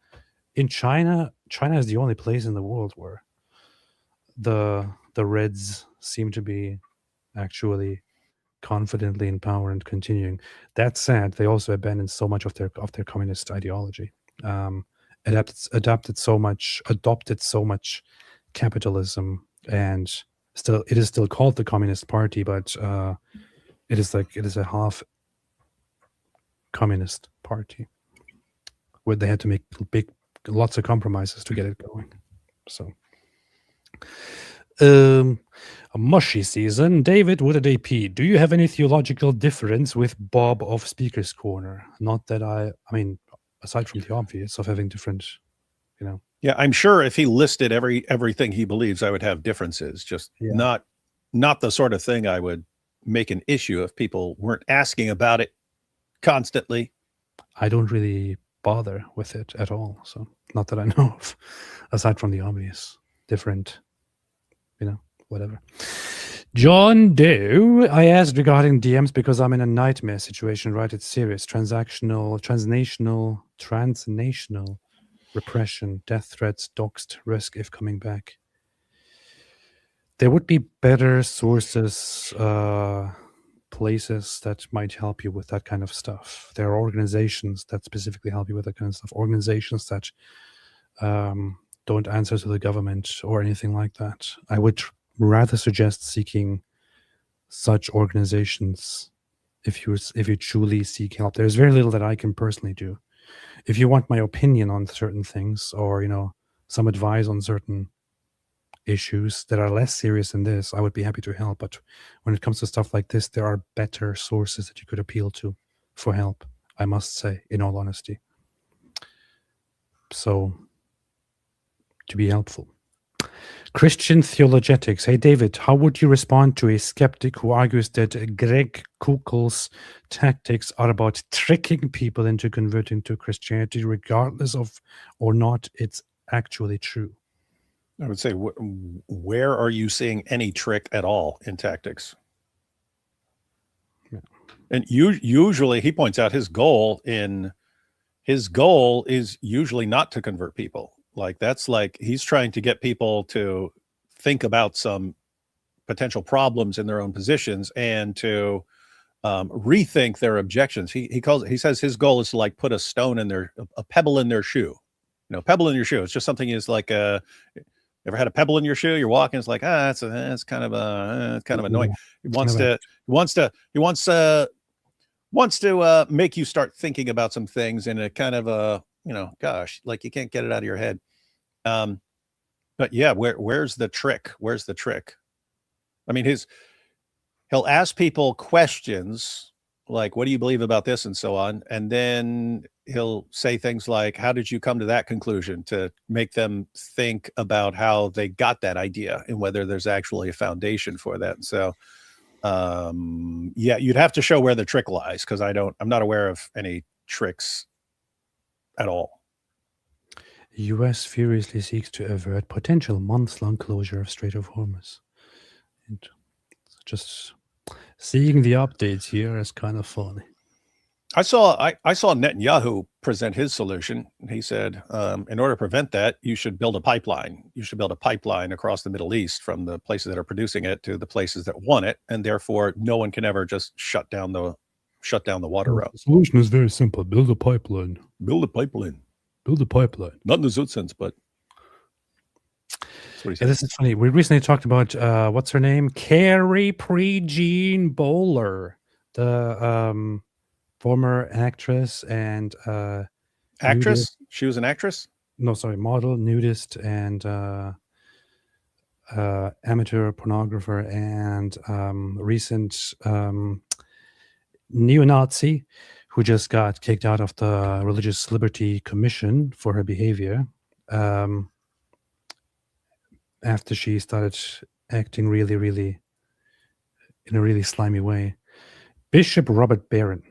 [SPEAKER 1] in China is the only place in the world where the Reds seem to be actually confidently in power and continuing. That said, they also abandoned so much of their communist ideology. Adopted so much capitalism. And it is still called the Communist Party, but it is a half communist party where they had to make lots of compromises to get it going. So a mushy season. David with an AP. Do you have any theological difference with Bob of Speaker's Corner? Not that I mean, aside from the obvious of having different,
[SPEAKER 2] Yeah, I'm sure if he listed everything he believes, I would have differences. Just not the sort of thing I would make an issue if people weren't asking about it constantly.
[SPEAKER 1] I don't really bother with it at all. So not that I know of, aside from the obvious different, whatever. John Doe, I asked regarding DMs because I'm in a nightmare situation, right? It's serious. Transnational repression, death threats, doxed, risk if coming back. There would be better sources, places that might help you with that kind of stuff. There are organizations that specifically help you with that kind of stuff. Organizations that don't answer to the government or anything like that. I would rather suggest seeking such organizations if you truly seek help. There's very little that I can personally do. If you want my opinion on certain things, or some advice on certain issues that are less serious than this, I would be happy to help. But when it comes to stuff like this, there are better sources that you could appeal to for help, I must say, in all honesty. So, to be helpful. Christian Theologetics. Hey, David, how would you respond to a skeptic who argues that Greg Koukl's tactics are about tricking people into converting to Christianity, regardless of or not it's actually true?
[SPEAKER 2] I would say, where are you seeing any trick at all in tactics? Yeah. And usually he points out his goal is usually not to convert people. Like that's like he's trying to get people to think about some potential problems in their own positions and to rethink their objections. He says his goal is to like put a pebble in their shoe. Pebble in your shoe. It's just something is like ever had a pebble in your shoe? You're walking, it's like it's kind of annoying. He wants to make you start thinking about some things in a kind of a gosh, like you can't get it out of your head. But yeah, where's the trick? Where's the trick? I mean, he'll ask people questions like, what do you believe about this? And so on. And then he'll say things like, how did you come to that conclusion, to make them think about how they got that idea and whether there's actually a foundation for that. And so, yeah, you'd have to show where the trick lies, because I'm not aware of any tricks at all.
[SPEAKER 1] U.S. furiously seeks to avert potential months-long closure of Strait of Hormuz. And just seeing the updates here is kind of funny.
[SPEAKER 2] I saw Netanyahu present his solution. He said, in order to prevent that, you should build a pipeline. You should build a pipeline across the Middle East from the places that are producing it to the places that want it, and therefore no one can ever just shut down the water route.
[SPEAKER 1] The solution is very simple. Build a pipeline.
[SPEAKER 2] Build a pipeline.
[SPEAKER 1] Build a pipeline.
[SPEAKER 2] Not in the Zoot sense, but that's what he said.
[SPEAKER 1] Yeah, this is funny. We recently talked about what's her name? Carrie Prejean Bowler, the former actress and
[SPEAKER 2] actress.
[SPEAKER 1] Nudist.
[SPEAKER 2] She was an actress.
[SPEAKER 1] No, sorry, model, nudist, and amateur pornographer, and recent neo-Nazi who just got kicked out of the Religious Liberty Commission for her behavior after she started acting really in a really slimy way. Bishop Robert Barron,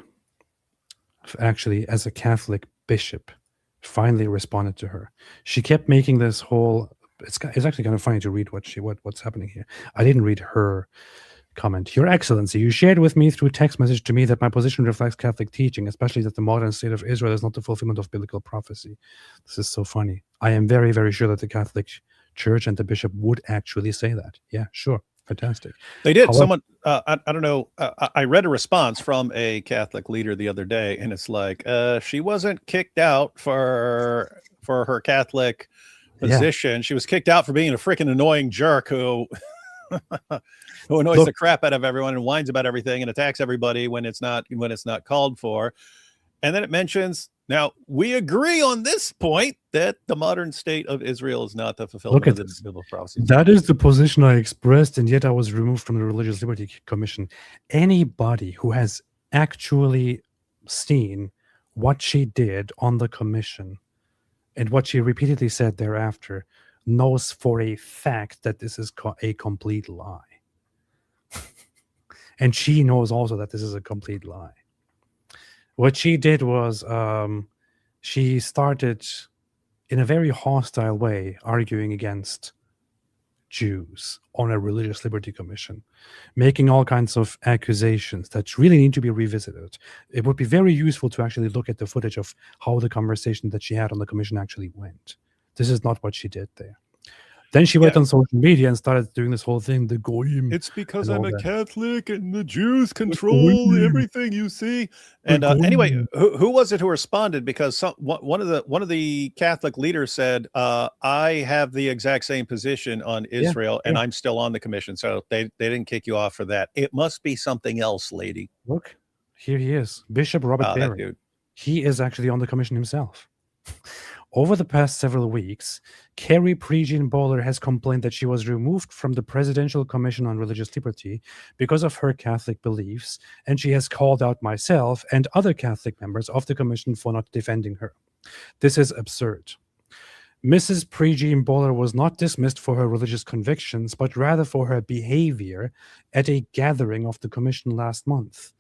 [SPEAKER 1] actually, as a Catholic bishop, finally responded to her. She kept making this whole, it's actually kind of funny to read what's happening here. I didn't read her comment. Your Excellency, you shared with me through text message to me that my position reflects Catholic teaching, especially that the modern state of Israel is not the fulfillment of biblical prophecy. This is so funny. I am very, very sure that the Catholic Church and the bishop would actually say that. Yeah, sure. Fantastic.
[SPEAKER 2] They did. Someone, I don't know. I read a response from a Catholic leader the other day, and it's like, she wasn't kicked out for her Catholic position. Yeah. She was kicked out for being a freaking annoying jerk who annoys the crap out of everyone and whines about everything and attacks everybody when it's not called for. And then it mentions, now we agree on this point that the modern state of Israel is not the fulfillment of the biblical prophecy.
[SPEAKER 1] That is the position I expressed, and yet I was removed from the Religious Liberty Commission. Anybody who has actually seen what she did on the commission And what she repeatedly said thereafter, knows for a fact that this is a complete lie. And she knows also that this is a complete lie. What she did was she started in a very hostile way arguing against Jews on a religious liberty commission, making all kinds of accusations that really need to be revisited. It would be very useful to actually look at the footage of how the conversation that she had on the commission actually went. This is not what she did there. Then she went on social media and started doing this whole thing, the goyim.
[SPEAKER 2] It's because
[SPEAKER 1] and
[SPEAKER 2] I'm
[SPEAKER 1] all
[SPEAKER 2] a
[SPEAKER 1] that.
[SPEAKER 2] Catholic and the Jews control
[SPEAKER 1] goyim.
[SPEAKER 2] everything you see. And anyway, who was it who responded? Because one of the Catholic leaders said, "I have the exact same position on Israel, and I'm still on the commission." So they didn't kick you off for that. It must be something else, lady.
[SPEAKER 1] Look, here he is, Bishop Robert
[SPEAKER 2] That
[SPEAKER 1] Barron.
[SPEAKER 2] dude.
[SPEAKER 1] He is actually on the commission himself. Over the past several weeks, Carrie Prejean Bowler has complained that she was removed from the Presidential Commission on Religious Liberty because of her Catholic beliefs, and she has called out myself and other Catholic members of the commission for not defending her. This is absurd. Mrs. Prejean Bowler was not dismissed for her religious convictions, but rather for her behavior at a gathering of the commission last month.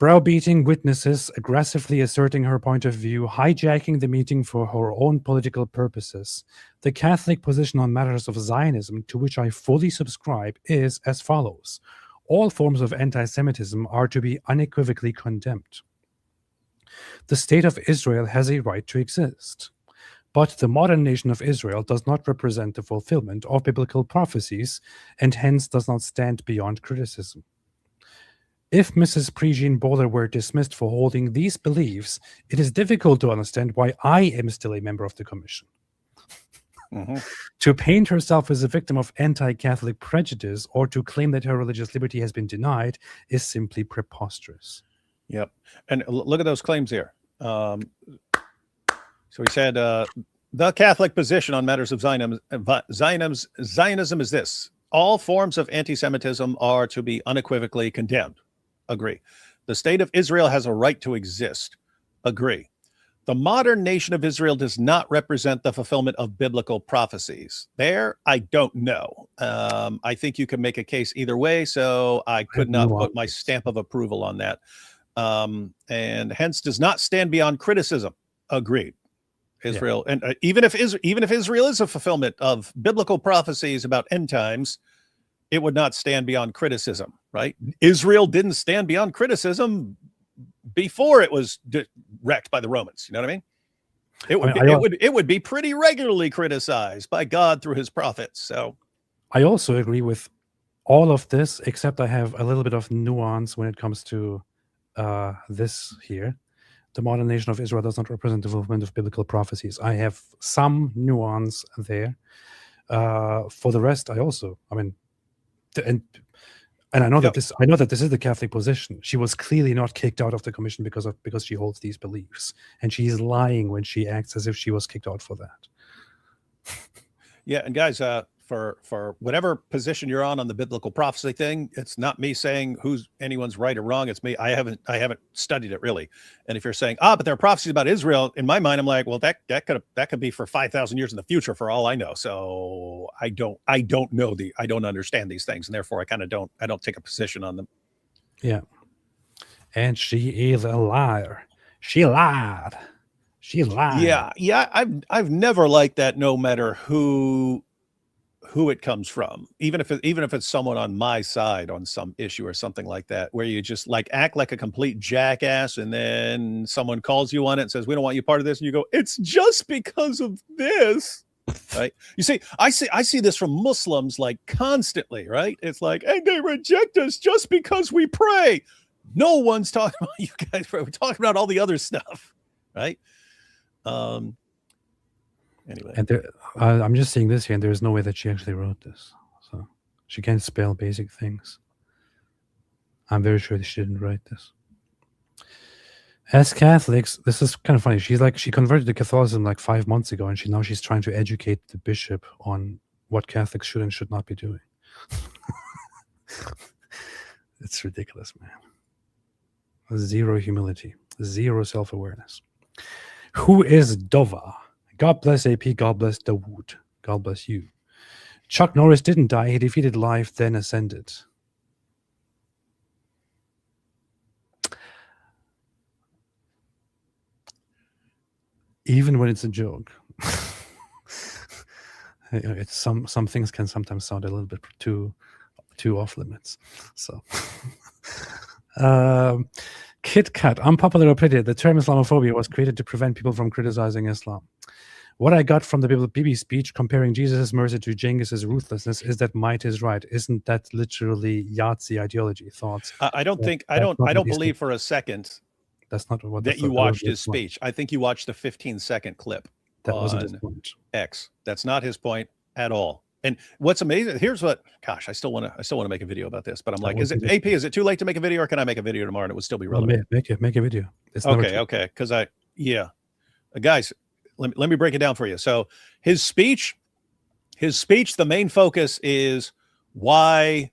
[SPEAKER 1] Browbeating witnesses, aggressively asserting her point of view, hijacking the meeting for her own political purposes. The Catholic position on matters of Zionism, to which I fully subscribe, is as follows. All forms of anti-Semitism are to be unequivocally condemned. The state of Israel has a right to exist. But the modern nation of Israel does not represent the fulfillment of biblical prophecies, and hence does not stand beyond criticism. If Mrs. Prejean Bowler were dismissed for holding these beliefs, it is difficult to understand why I am still a member of the commission. To paint herself as a victim of anti-Catholic prejudice or to claim that her religious liberty has been denied is simply preposterous.
[SPEAKER 2] Yep. And look at those claims here. So he said, the Catholic position on matters of Zionism is this. All forms of anti-Semitism are to be unequivocally condemned. Agree. The state of Israel has a right to exist. Agree. The modern nation of Israel does not represent the fulfillment of biblical prophecies. There, I don't know. I think you can make a case either way, so I could not put my stamp of approval on that. And hence does not stand beyond criticism. Agreed. Israel, and even if Israel is a fulfillment of biblical prophecies about end times, it would not stand beyond criticism, right? Israel didn't stand beyond criticism before it was wrecked by the Romans. You know what I mean? It would be pretty regularly criticized by God through his prophets. So
[SPEAKER 1] I also agree with all of this, except I have a little bit of nuance when it comes to this here. The modern nation of Israel does not represent the fulfillment of biblical prophecies. I have some nuance there. For the rest, I mean, and I know that this is the Catholic position. She was clearly not kicked out of the commission because she holds these beliefs, and she's lying when she acts as if she was kicked out for that.
[SPEAKER 2] Yeah, and guys, for whatever position you're on the biblical prophecy thing, it's not me saying who's anyone's right or wrong. It's me. I haven't studied it really. And if you're saying, but there are prophecies about Israel, in my mind, I'm like, well, that could be for 5,000 years in the future for all I know. So I don't understand these things, and therefore I don't take a position on them.
[SPEAKER 1] Yeah. And she is a liar. She lied. She lied.
[SPEAKER 2] Yeah. I've never liked that, no matter who it comes from, even if it's someone on my side on some issue or something like that, where you just like act like a complete jackass, and then someone calls you on it and says, we don't want you part of this, and you go, it's just because of this, right? You see, I see this from Muslims like constantly, right? It's like, and they reject us just because we pray. No one's talking about you guys. We're talking about all the other stuff, right? Anyway,
[SPEAKER 1] and I'm just seeing this here, and there's no way that she actually wrote this. So she can't spell basic things. I'm very sure that she didn't write this. As Catholics, this is kind of funny. She converted to Catholicism like 5 months ago, and now she's trying to educate the bishop on what Catholics should and should not be doing. It's ridiculous, man. Zero humility, zero self-awareness. Who is Dova? God bless AP. God bless Dawood. God bless you. Chuck Norris didn't die. He defeated life, then ascended. Even when it's a joke. It's some things can sometimes sound a little bit too off limits. So Kit Kat, unpopular opinion. The term Islamophobia was created to prevent people from criticizing Islam. What I got from the Bibi speech comparing Jesus' mercy to Genghis's ruthlessness is that might is right. Isn't that literally Yahtzee ideology? Thoughts?
[SPEAKER 2] I don't believe for a second
[SPEAKER 1] that's not what
[SPEAKER 2] that you watched his speech. I think you watched the 15-second clip.
[SPEAKER 1] That wasn't his point.
[SPEAKER 2] X. That's not his point at all. And what's amazing, here's what, gosh, I still want to make a video about this, but I'm like, is it too late to make a video, or can I make a video tomorrow and it would still be relevant?
[SPEAKER 1] Make a video. It's
[SPEAKER 2] okay. Because guys, let me break it down for you. So his speech, the main focus is why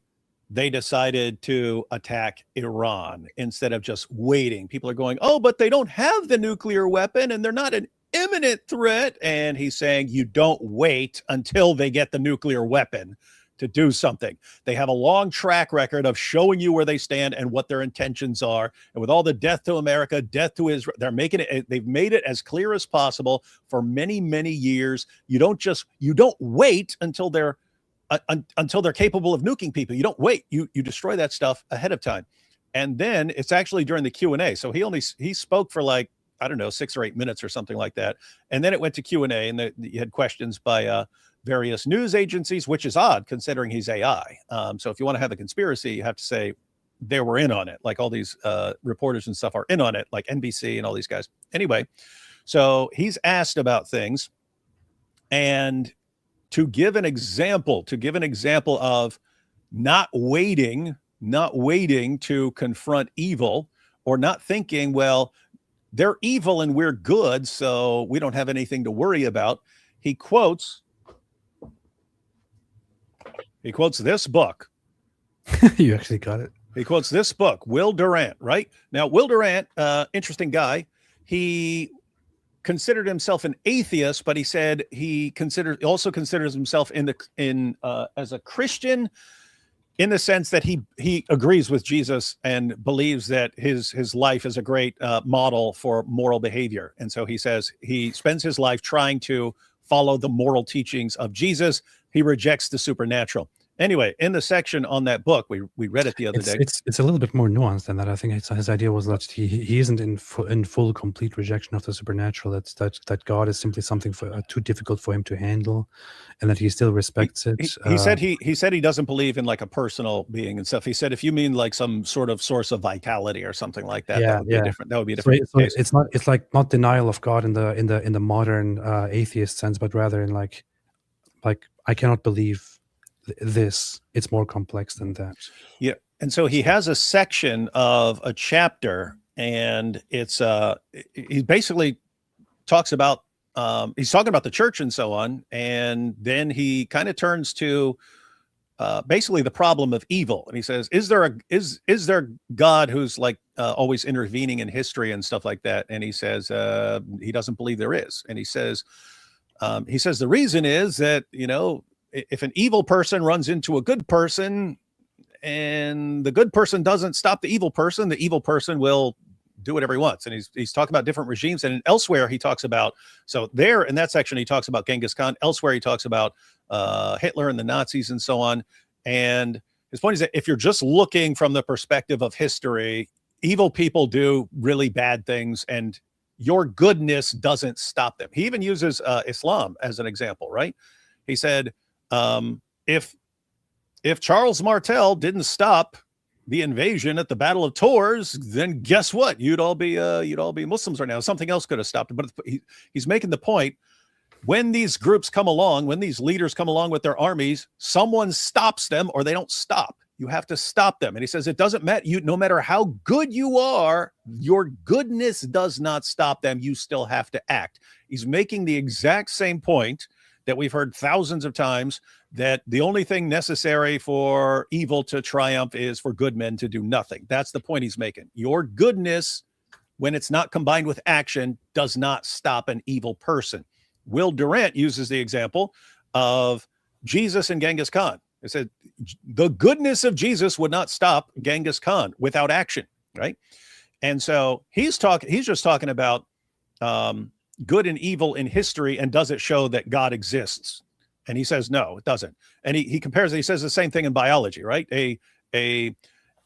[SPEAKER 2] they decided to attack Iran instead of just waiting. People are going, oh, but they don't have the nuclear weapon and they're not an imminent threat. And he's saying you don't wait until they get the nuclear weapon to do something. They have a long track record of showing you where they stand and what their intentions are. And with all the death to America, death to Israel, they've made it as clear as possible for many, many years. You don't wait until they're capable of nuking people. You don't wait. You destroy that stuff ahead of time. And then it's actually during the Q&A. So he spoke for like, I don't know, 6 or 8 minutes or something like that. And then it went to Q&A, and you had questions by various news agencies, which is odd considering he's AI. So if you want to have a conspiracy, you have to say they were in on it. Like all these reporters and stuff are in on it, like NBC and all these guys. Anyway, so he's asked about things, and to give an example of not waiting to confront evil, or not thinking, well, they're evil and we're good, so we don't have anything to worry about. He quotes this book.
[SPEAKER 1] You actually got it.
[SPEAKER 2] He quotes this book, Will Durant, right? Now, Will Durant, interesting guy. He considered himself an atheist, but he said he also considers himself as a Christian, in the sense that he agrees with Jesus and believes that his life is a great model for moral behavior. And so he says he spends his life trying to follow the moral teachings of Jesus. He rejects the supernatural. Anyway, in the section on that book, we read it the other day.
[SPEAKER 1] It's a little bit more nuanced than that. I think his idea was that he isn't in full complete rejection of the supernatural. That God is simply something too difficult for him to handle, and that he still respects it.
[SPEAKER 2] He said he doesn't believe in like a personal being and stuff. He said if you mean like some sort of source of vitality or something like that, that would be different. That would be a different case.
[SPEAKER 1] It's like not denial of God in the modern atheist sense, but rather in like I cannot believe this. It's more complex than that.
[SPEAKER 2] Yeah. And so he has a section of a chapter, and it's he basically talks about he's talking about the church and so on, and then he kind of turns to basically the problem of evil, and he says, is there God who's like always intervening in history and stuff like that? And he says he doesn't believe there is. And he says the reason is that, you know, if an evil person runs into a good person and the good person doesn't stop the evil person will do whatever he wants. And he's talking about different regimes. And elsewhere he talks about, so there in that section, he talks about Genghis Khan. Elsewhere he talks about Hitler and the Nazis and so on. And his point is that if you're just looking from the perspective of history, evil people do really bad things, and your goodness doesn't stop them. He even uses Islam as an example, right? He said, if Charles Martel didn't stop the invasion at the Battle of Tours, then guess what? You'd all be Muslims right now. Something else could have stopped it. But he's making the point, when these groups come along, when these leaders come along with their armies, someone stops them or they don't stop. You have to stop them. And he says it doesn't matter. No matter how good you are, your goodness does not stop them. You still have to act. He's making the exact same point that we've heard thousands of times, that the only thing necessary for evil to triumph is for good men to do nothing. That's the point he's making. Your goodness, when it's not combined with action, does not stop an evil person. Will Durant uses the example of Jesus and Genghis Khan. It said the goodness of Jesus would not stop Genghis Khan without action, right? And so he's just talking about good and evil in history, and does it show that God exists? And he says, no, it doesn't. And he compares it. He says the same thing in biology, right?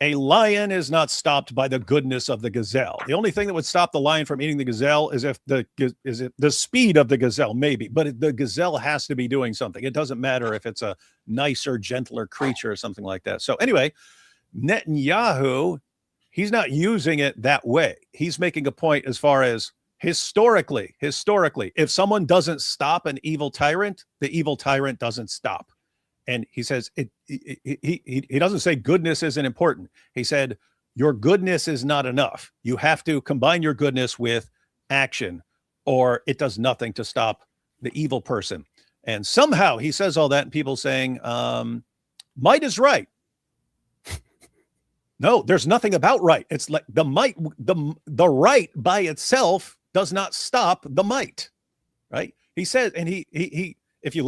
[SPEAKER 2] A lion is not stopped by the goodness of the gazelle. The only thing that would stop the lion from eating the gazelle is if the speed of the gazelle, maybe, but the gazelle has to be doing something. It doesn't matter if it's a nicer, gentler creature or something like that. So anyway, Netanyahu, he's not using it that way. He's making a point as far as historically, if someone doesn't stop an evil tyrant, the evil tyrant doesn't stop. And he says he doesn't say goodness isn't important. He said your goodness is not enough. You have to combine your goodness with action, or it does nothing to stop the evil person. And somehow he says all that, and people saying might is right. No, there's nothing about right. It's like the might, the right by itself does not stop the might, right? He says, and he if you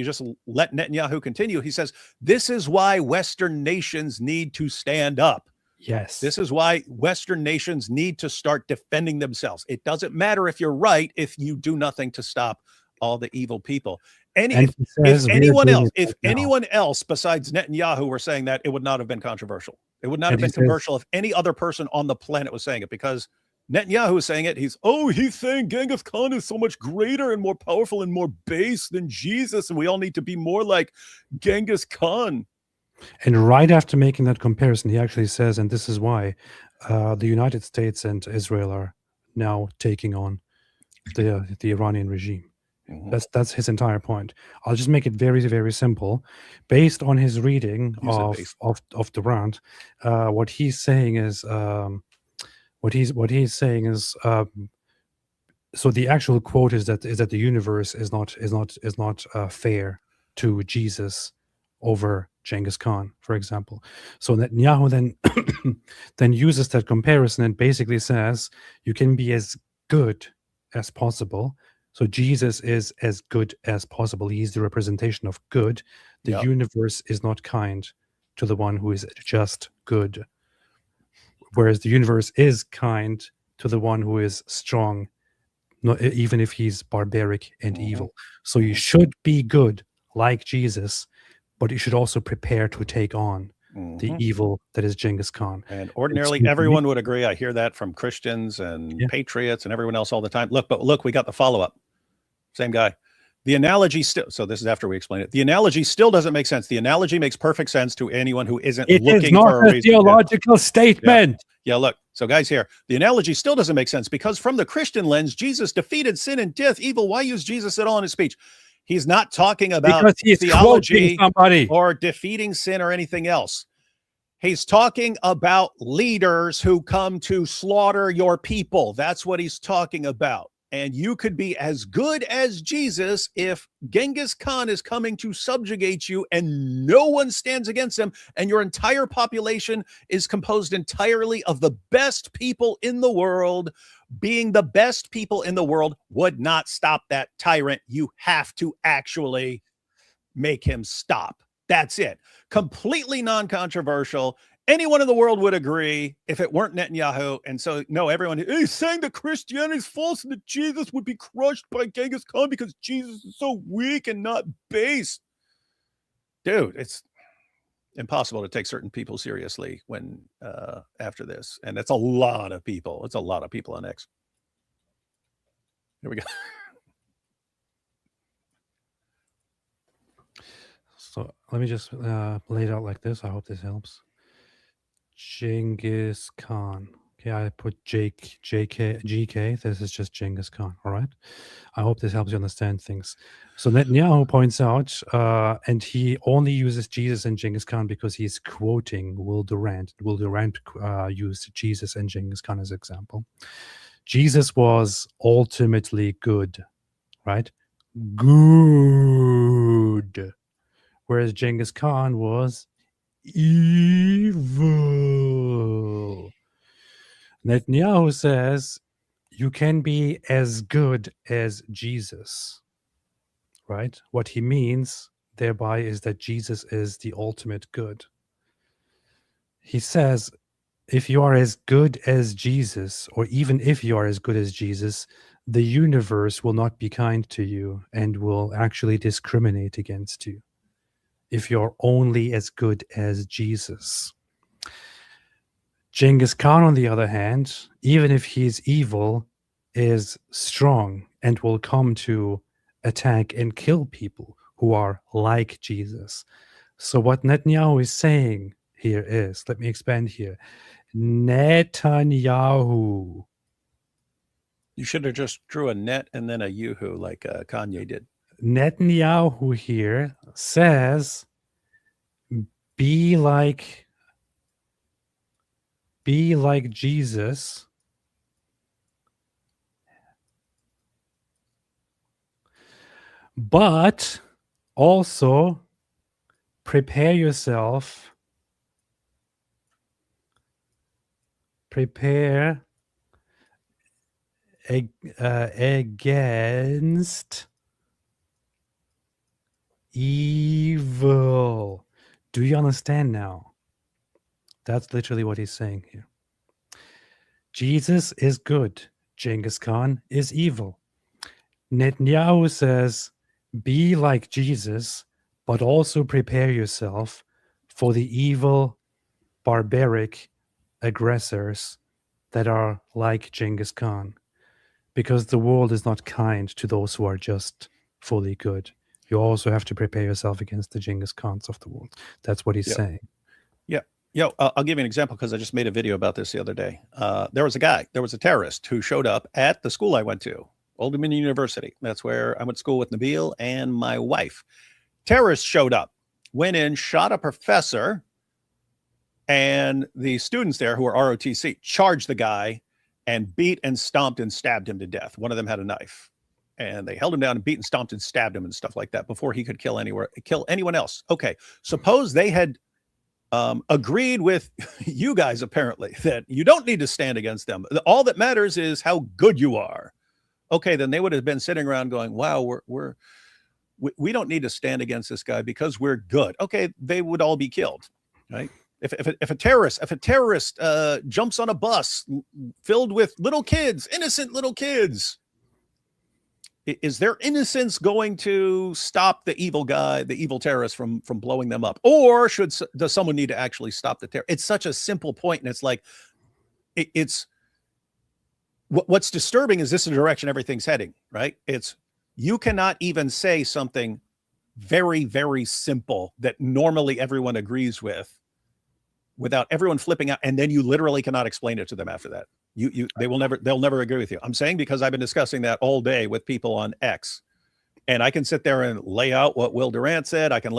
[SPEAKER 2] just let Netanyahu continue, he says, this is why Western nations need to stand up.
[SPEAKER 1] Yes.
[SPEAKER 2] This is why Western nations need to start defending themselves. It doesn't matter if you're right if you do nothing to stop all the evil people. If anyone else besides Netanyahu were saying that, it would not have been controversial. It would not have been controversial if any other person on the planet was saying it, because Netanyahu is saying it. He's saying Genghis Khan is so much greater and more powerful and more base than Jesus, and we all need to be more like Genghis Khan.
[SPEAKER 1] And right after making that comparison, he actually says, and this is why the United States and Israel are now taking on the Iranian regime.
[SPEAKER 2] Mm-hmm.
[SPEAKER 1] That's his entire point. I'll just make it very, very simple. Based on his reading of Durant, what he's saying is so the actual quote is that the universe is not fair to Jesus over Genghis Khan, for example. So Netanyahu then uses that comparison and basically says you can be as good as possible. So Jesus is as good as possible. He's the representation of good. The universe is not kind to the one who is just good, whereas the universe is kind to the one who is strong, even if he's barbaric and evil. So you should be good like Jesus, but you should also prepare to take on the evil that is Genghis Khan.
[SPEAKER 2] And ordinarily, everyone would agree. I hear that from Christians and patriots and everyone else all the time. Look, we got the follow-up. Same guy. The analogy still, so this is after we explain it. The analogy still doesn't make sense. The analogy makes perfect sense to anyone who isn't looking for a reason. It is not a
[SPEAKER 1] theological statement.
[SPEAKER 2] Yeah, look. So guys here, the analogy still doesn't make sense because from the Christian lens, Jesus defeated sin and death, evil. Why use Jesus at all in his speech? He's not talking about theology or defeating sin or anything else. He's talking about leaders who come to slaughter your people. That's what he's talking about. And you could be as good as Jesus if Genghis Khan is coming to subjugate you and no one stands against him, and your entire population is composed entirely of the best people in the world. Being the best people in the world would not stop that tyrant. You have to actually make him stop. That's it. Completely non-controversial. Anyone in the world would agree if it weren't Netanyahu. And so, no, everyone is saying that Christianity is false and that Jesus would be crushed by Genghis Khan because Jesus is so weak and not base. Dude, it's impossible to take certain people seriously when after this. And it's a lot of people. It's a lot of people on X. Here we go.
[SPEAKER 1] So let me just lay it out like this. I hope this helps. Genghis Khan. Okay, I put GK. This is just Genghis Khan. All right. I hope this helps you understand things. So Netanyahu points out, and he only uses Jesus and Genghis Khan because he's quoting Will Durant. Will Durant used Jesus and Genghis Khan as example. Jesus was ultimately good, right? Good. Whereas Genghis Khan was evil. Netanyahu says you can be as good as Jesus. right? What he means thereby is that Jesus is the ultimate good. He says, if you are as good as Jesus, or even if you are as good as Jesus, the universe will not be kind to you and will actually discriminate against you if you're only as good as Jesus. Genghis Khan, on the other hand, even if he's evil, is strong and will come to attack and kill people who are like Jesus. So what Netanyahu is saying here is, let me expand here, Netanyahu.
[SPEAKER 2] You should have just drew a net and then a yoo-hoo like Kanye did.
[SPEAKER 1] Netanyahu here says, be like Jesus, but also prepare yourself, prepare against evil. Do you understand now? That's literally what he's saying here. Jesus is good. Genghis Khan is evil. Netanyahu says, be like Jesus, but also prepare yourself for the evil, barbaric aggressors that are like Genghis Khan. Because the world is not kind to those who are just fully good. You also have to prepare yourself against the Genghis Khans of the world. That's what he's saying.
[SPEAKER 2] Yeah. Yo, I'll give you an example because I just made a video about this the other day. There was a terrorist who showed up at the school I went to, Old Dominion University. That's where I went to school with Nabil and my wife. Terrorists showed up, went in, shot a professor, and the students there who were ROTC charged the guy and beat and stomped and stabbed him to death. One of them had a knife, and they held him down and beat and stomped and stabbed him and stuff like that before he could kill anyone else. Okay, suppose they had agreed with you guys apparently that you don't need to stand against them. All that matters is how good you are. Okay, then they would have been sitting around going, "Wow, we don't need to stand against this guy because we're good." Okay, they would all be killed, right? If a terrorist jumps on a bus filled with little kids, innocent little kids, is their innocence going to stop the evil guy, the evil terrorist from blowing them up? Or does someone need to actually stop the terror? It's such a simple point, and it's like what's disturbing is this is the direction everything's heading, right? It's you cannot even say something very, very simple that normally everyone agrees with without everyone flipping out, and then you literally cannot explain it to them after that. They'll never agree with you. I'm saying because I've been discussing that all day with people on X, and I can sit there and lay out what Will Durant said. I can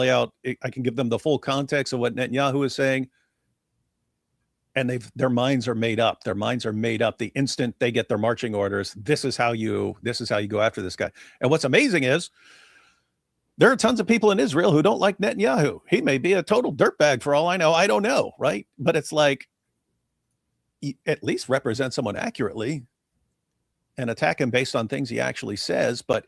[SPEAKER 2] give them the full context of what Netanyahu is saying, and their minds are made up. Their minds are made up the instant they get their marching orders. This is how you go after this guy. And what's amazing is there are tons of people in Israel who don't like Netanyahu. He may be a total dirtbag for all I know. I don't know, right? But it's like, at least represent someone accurately and attack him based on things he actually says. But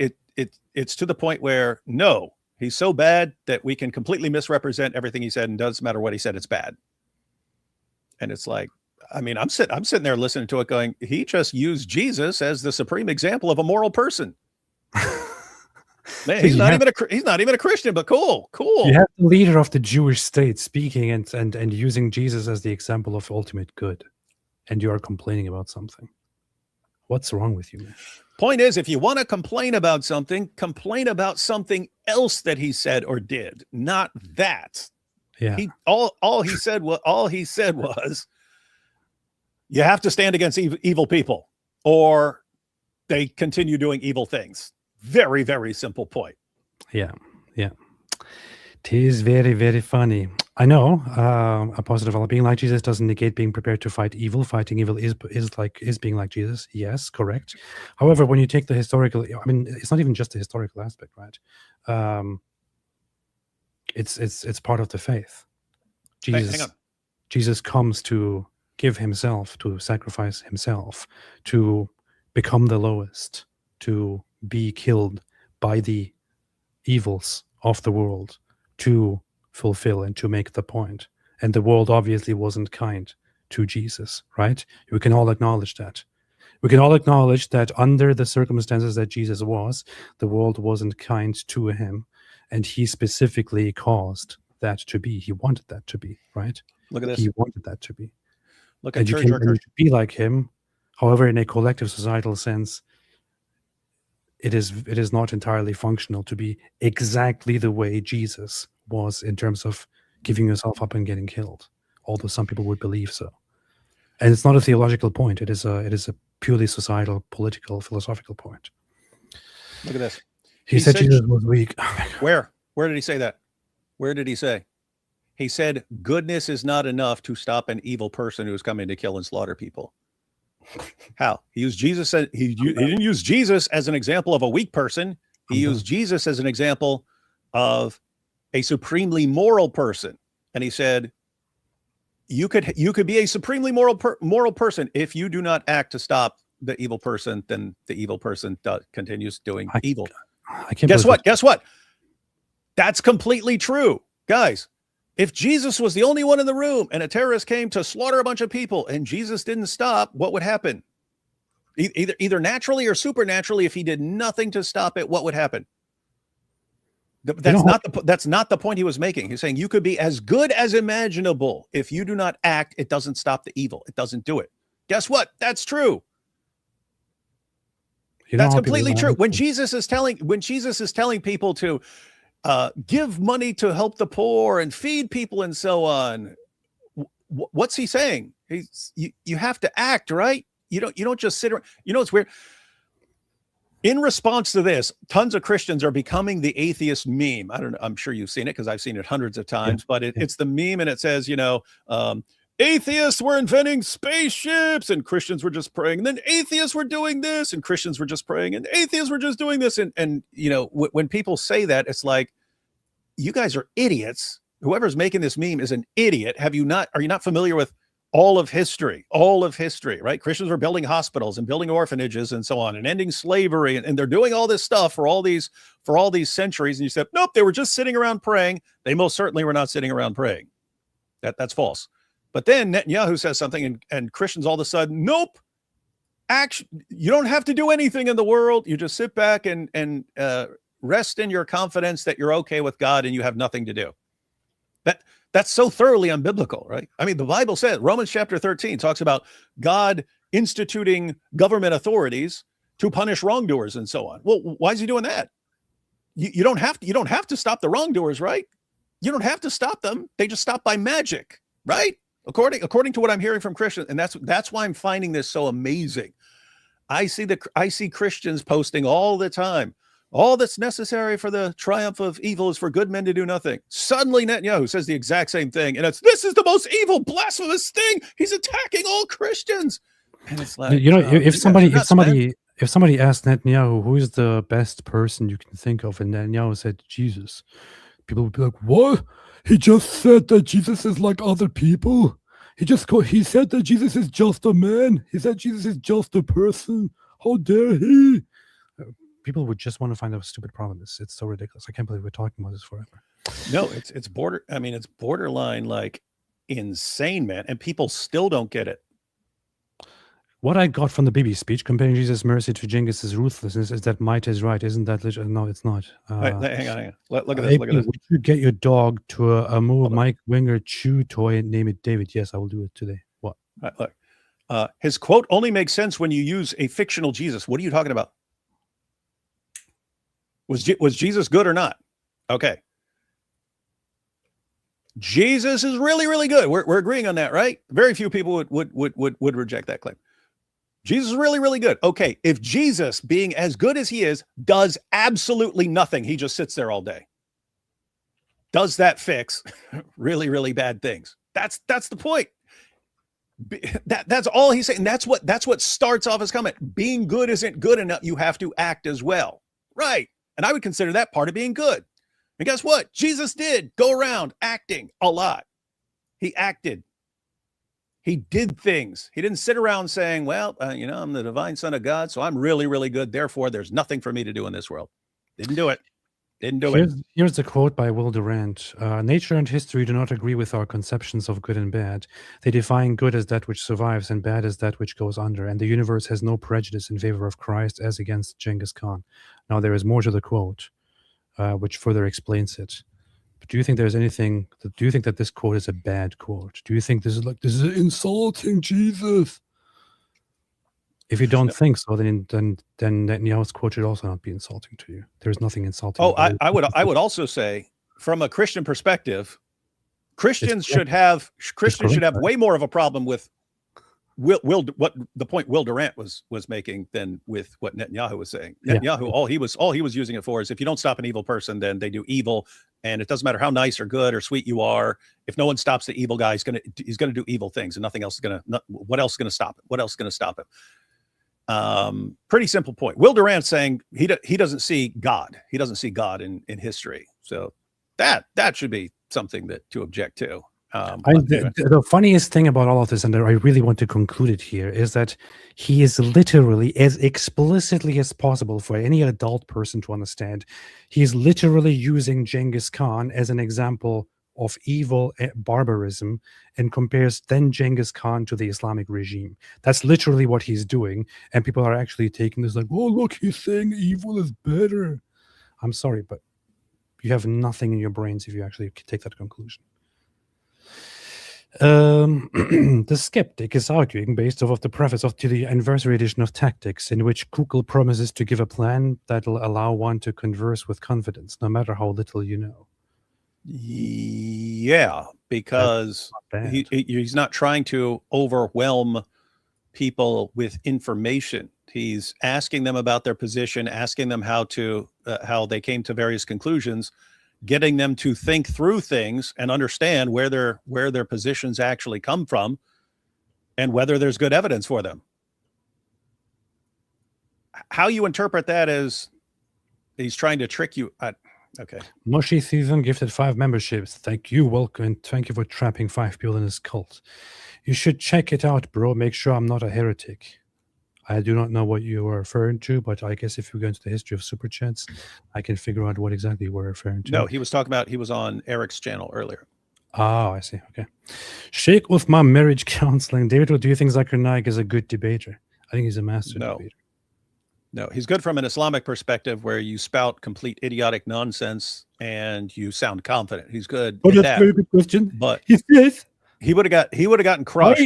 [SPEAKER 2] it's to the point where, no, he's so bad that we can completely misrepresent everything he said, and doesn't matter what he said, it's bad. And it's like, I mean, I'm sitting there listening to it going, he just used Jesus as the supreme example of a moral person. Man, he's not even a Christian, but cool.
[SPEAKER 1] You have the leader of the Jewish state speaking and using Jesus as the example of ultimate good, and you are complaining about something. What's wrong with you, man?
[SPEAKER 2] Point is, if you want to complain about something else that he said or did, not that.
[SPEAKER 1] Yeah.
[SPEAKER 2] All he said was, you have to stand against evil people, or they continue doing evil things. Very, very simple point.
[SPEAKER 1] Yeah. It is very, very funny. I know, Apostate Prophet, being like Jesus doesn't negate being prepared to fight evil. Fighting evil is being like Jesus. Yes, correct. However, when you take the historical, I mean, it's not even just the historical aspect, right? It's part of the faith. Jesus comes to give himself, to sacrifice himself, to become the lowest, to be killed by the evils of the world to fulfill and to make the point. And the world obviously wasn't kind to Jesus, right? We can all acknowledge that. We can all acknowledge that under the circumstances that Jesus was, the world wasn't kind to him. And he specifically caused that to be. He wanted that to be, right?
[SPEAKER 2] Look at this.
[SPEAKER 1] He wanted that to be.
[SPEAKER 2] Look at
[SPEAKER 1] And you
[SPEAKER 2] church
[SPEAKER 1] can be like him. However, in a collective societal sense, it is not entirely functional to be exactly the way Jesus was in terms of giving yourself up and getting killed, although some people would believe so. And it's not a theological point. It is a purely societal, political, philosophical point.
[SPEAKER 2] Look at this.
[SPEAKER 1] He said Jesus was weak.
[SPEAKER 2] Where did he say that? Where did he say? He said, goodness is not enough to stop an evil person who's coming to kill and slaughter people. How? He used Jesus. He didn't use Jesus as an example of a weak person. He used Jesus as an example of a supremely moral person. And he said, you could be a supremely moral person if you do not act to stop the evil person. Then the evil person continues doing evil. Guess what? Guess what? That's completely true, guys. If Jesus was the only one in the room and a terrorist came to slaughter a bunch of people and Jesus didn't stop, what would happen? Either naturally or supernaturally, if he did nothing to stop it, what would happen? That's not the point he was making. He's saying you could be as good as imaginable. If you do not act, it doesn't stop the evil. It doesn't do it. Guess what? That's true. That's completely true. When Jesus is telling people to give money to help the poor and feed people and so on, what's he saying? You have to act, right? You don't just sit around. You know, it's weird. In response to this, tons of Christians are becoming the atheist meme. I don't know. I'm sure you've seen it because I've seen it hundreds of times, but it's the meme and it says, atheists were inventing spaceships and Christians were just praying. And then atheists were doing this and Christians were just praying and atheists were just doing this. And when people say that, it's like, you guys are idiots. Whoever's making this meme is an idiot. Are you not familiar with all of history, right? Christians were building hospitals and building orphanages and so on and ending slavery. And they're doing all this stuff for all these centuries. And you said, nope, they were just sitting around praying. They most certainly were not sitting around praying. That's false. But then Netanyahu says something and Christians all of a sudden, nope, you don't have to do anything in the world. You just sit back and rest in your confidence that you're okay with God and you have nothing to do. That's so thoroughly unbiblical, right? I mean, the Bible says, Romans chapter 13 talks about God instituting government authorities to punish wrongdoers and so on. Well, why is he doing that? You don't have to stop the wrongdoers, right? You don't have to stop them. They just stop by magic, right? According to what I'm hearing from Christians, and that's why I'm finding this so amazing. I see Christians posting all the time. All that's necessary for the triumph of evil is for good men to do nothing. Suddenly Netanyahu says the exact same thing. And this is the most evil, blasphemous thing. He's attacking all Christians. And it's like,
[SPEAKER 1] if somebody asked Netanyahu, who is the best person you can think of? And Netanyahu said, Jesus. People would be like, what? He just said that Jesus is like other people. He said that Jesus is just a man. He said Jesus is just a person. How dare he? People would just want to find out a stupid problem. It's so ridiculous. I can't believe we're talking about this forever.
[SPEAKER 2] No, it's borderline like insane, man. And people still don't get it.
[SPEAKER 1] What I got from the Bibi speech comparing Jesus' mercy to Genghis' ruthlessness is that might is right. Isn't that literal? No, it's not.
[SPEAKER 2] Hang on. Look at this. Look at this.
[SPEAKER 1] Would you get your dog to a Moo Mike Winger chew toy and name it David? Yes, I will do it today. What?
[SPEAKER 2] Look. His quote only makes sense when you use a fictional Jesus. What are you talking about? Was Jesus good or not? Okay. Jesus is really, really good. We're agreeing on that, right? Very few people would reject that claim. Jesus is really, really good. Okay. If Jesus, being as good as he is, does absolutely nothing, he just sits there all day. Does that fix really, really bad things? That's the point. That's all he's saying. That's what starts off his comment. Being good isn't good enough. You have to act as well. Right. And I would consider that part of being good. And guess what? Jesus did go around acting a lot. He acted. He did things. He didn't sit around saying, well, I'm the divine son of God, so I'm really, really good. Therefore, there's nothing for me to do in this world. Didn't do it. Didn't do it.
[SPEAKER 1] Here's a quote by Will Durant. Nature and history do not agree with our conceptions of good and bad. They define good as that which survives and bad as that which goes under, and the universe has no prejudice in favor of Christ as against Genghis Khan. Now, there is more to the quote, which further explains it. But do you think there's anything, do you think that this quote is a bad quote? Do you think this is insulting Jesus? If you don't think so, then Netanyahu's quote should also not be insulting to you. There's nothing insulting.
[SPEAKER 2] Oh, I would also say, from a Christian perspective, Christians should have way more of a problem with what the point Will Durant was making than with what Netanyahu was saying. Netanyahu, all he was using it for is, if you don't stop an evil person, then they do evil, and it doesn't matter how nice or good or sweet you are. If no one stops the evil guy, he's gonna do evil things, and nothing else is gonna. What else is gonna stop it? What else is gonna stop him? Pretty simple point. Will Durant saying he doesn't see God. He doesn't see God in history. So that should be something to object to.
[SPEAKER 1] The funniest thing about all of this, and I really want to conclude it here, is that he is literally, as explicitly as possible for any adult person to understand, he is literally using Genghis Khan as an example of evil barbarism, and compares then Genghis Khan to the Islamic regime. That's literally what he's doing, and people are actually taking this like, oh, look, he's saying evil is better. I'm sorry, but you have nothing in your brains if you actually take that conclusion. The skeptic is arguing based off of the preface to the anniversary edition of Tactics, in which Kukl promises to give a plan that'll allow one to converse with confidence, no matter how little you know.
[SPEAKER 2] Yeah, because he's not trying to overwhelm people with information. He's asking them about their position, asking them how they came to various conclusions, getting them to think through things and understand where their positions actually come from and whether there's good evidence for them. How you interpret that as he's trying to trick you. Okay.
[SPEAKER 1] Moshi Season gifted 5 memberships. Thank you, welcome, and thank you for trapping 5 people in his cult. You should check it out, bro. Make sure I'm not a heretic. I do not know what you are referring to, but I guess if we go into the history of super chats, I can figure out what exactly we're referring to.
[SPEAKER 2] No, he was on Eric's channel earlier.
[SPEAKER 1] Oh, I see. Okay. Sheikh Uthman marriage counseling. David, do you think Zakir Naik is a good debater? I think he's a master debater.
[SPEAKER 2] No, he's good from an Islamic perspective, where you spout complete idiotic nonsense and you sound confident. He's good.
[SPEAKER 1] Oh, that's a very good question.
[SPEAKER 2] But
[SPEAKER 1] he would have
[SPEAKER 2] gotten crushed.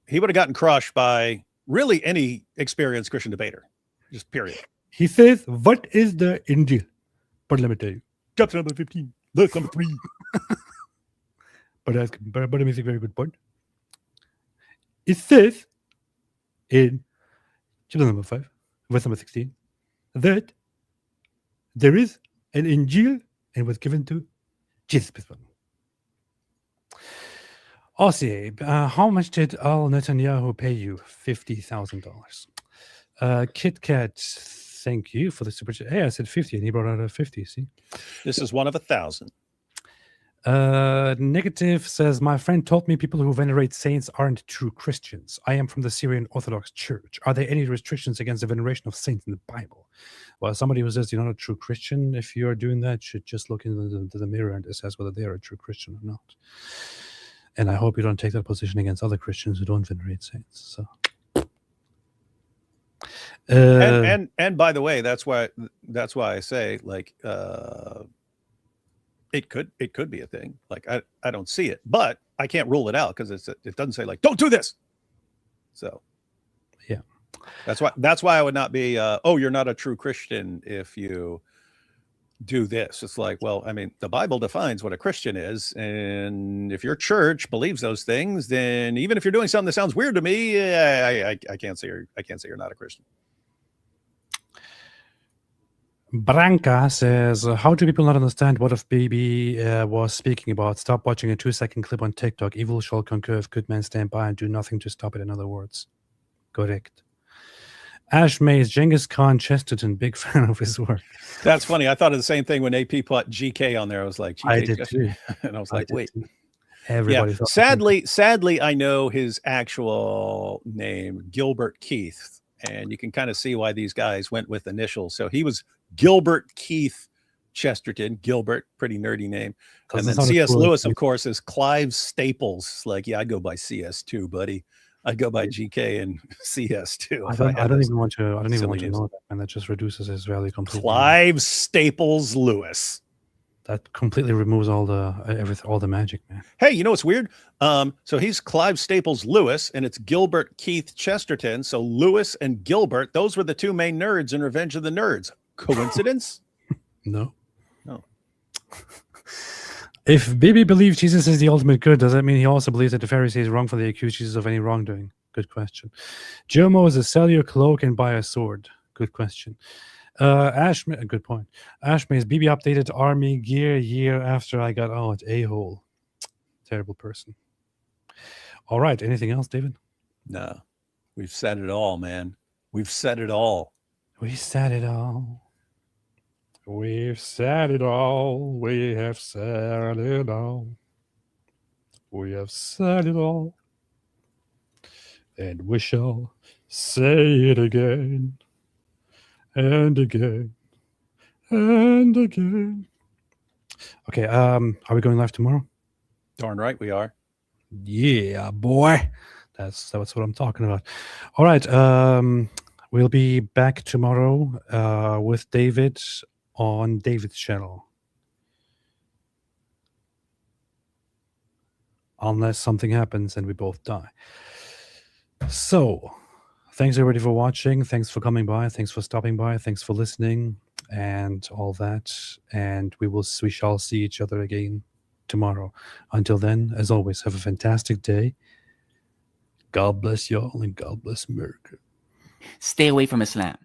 [SPEAKER 2] He would have gotten crushed by really any experienced Christian debater. Just period.
[SPEAKER 1] He says, "What is the Injil?" But let me tell you, chapter number 15, verse number 3. But let me say a very good point. It says in chapter number 5. Verse number 16, that there is an Injil and was given to Jesus. RCA, how much did Al Netanyahu pay you? $50,000. Kit Kat, thank you for the super chat. Hey, I said 50 and he brought out a 50. See,
[SPEAKER 2] this is one of 1,000.
[SPEAKER 1] Negative says, my friend told me people who venerate saints aren't true Christians. I am from the Syrian Orthodox Church. Are there any restrictions against the veneration of saints in the Bible? Well, somebody who says you're not a true Christian, if you're doing that, should just look into the mirror and assess whether they are a true Christian or not. And I hope you don't take that position against other Christians who don't venerate saints. So,
[SPEAKER 2] and by the way, that's why I say, like, it could be a thing. Like, I don't see it, but I can't rule it out because it doesn't say, like, don't do this. So
[SPEAKER 1] yeah,
[SPEAKER 2] that's why I would not be you're not a true Christian if you do this. It's like, well, I mean, the Bible defines what a Christian is, and if your church believes those things, then even if you're doing something that sounds weird to me, I can't say you're not a Christian.
[SPEAKER 1] Branca says, how do people not understand what if baby was speaking about? Stop watching a 2-second clip on TikTok. Evil shall conquer if good men stand by and do nothing to stop it. In other words, correct. Ash Mays, Genghis Khan Chesterton, big fan of his work.
[SPEAKER 2] That's funny. I thought of the same thing when AP put GK on there. I was like, GK,
[SPEAKER 1] I did too.
[SPEAKER 2] And I was like, wait.
[SPEAKER 1] Too. Everybody.
[SPEAKER 2] Yeah. Sadly, I know his actual name, Gilbert Keith, and you can kind of see why these guys went with initials. So he was Gilbert Keith Chesterton. Gilbert, pretty nerdy name. And
[SPEAKER 1] That's
[SPEAKER 2] then
[SPEAKER 1] not a
[SPEAKER 2] C.S.
[SPEAKER 1] cool
[SPEAKER 2] Lewis,
[SPEAKER 1] name.
[SPEAKER 2] of course, is Clive Staples. Like, yeah, I'd go by CS too, buddy. I'd go by GK and CS too.
[SPEAKER 1] I
[SPEAKER 2] if had
[SPEAKER 1] don't
[SPEAKER 2] those
[SPEAKER 1] even want to. I don't even
[SPEAKER 2] silly
[SPEAKER 1] want to
[SPEAKER 2] names.
[SPEAKER 1] know that, and that just reduces his value completely.
[SPEAKER 2] Clive Staples Lewis.
[SPEAKER 1] That completely removes all the all the magic, man.
[SPEAKER 2] Hey, you know what's weird? So he's Clive Staples Lewis, and it's Gilbert Keith Chesterton. So Lewis and Gilbert, those were the two main nerds in Revenge of the Nerds. Coincidence?
[SPEAKER 1] No.
[SPEAKER 2] No.
[SPEAKER 1] If Bibi believes Jesus is the ultimate good, does that mean he also believes that the Pharisees wrongfully accused Jesus of any wrongdoing? Good question. Jomo is sell your cloak and buy a sword. Good question. Ashme, good point. Ashme's BB updated army gear year after I got out. A-hole. Terrible person. All right. Anything else, David?
[SPEAKER 2] No. We've said it all, man. We've said it all.
[SPEAKER 1] We said it all. We've said it all. We have said it all. We have said it all. And we shall say it again. And again. And again. Okay, are we going live tomorrow?
[SPEAKER 2] Darn right we are.
[SPEAKER 1] Yeah, boy. That's what I'm talking about. All right. We'll be back tomorrow with David on David's channel. Unless something happens and we both die. So, thanks everybody for watching. Thanks for coming by. Thanks for stopping by. Thanks for listening and all that. And we shall see each other again tomorrow. Until then, as always, have a fantastic day. God bless y'all and God bless America.
[SPEAKER 13] Stay away from Islam.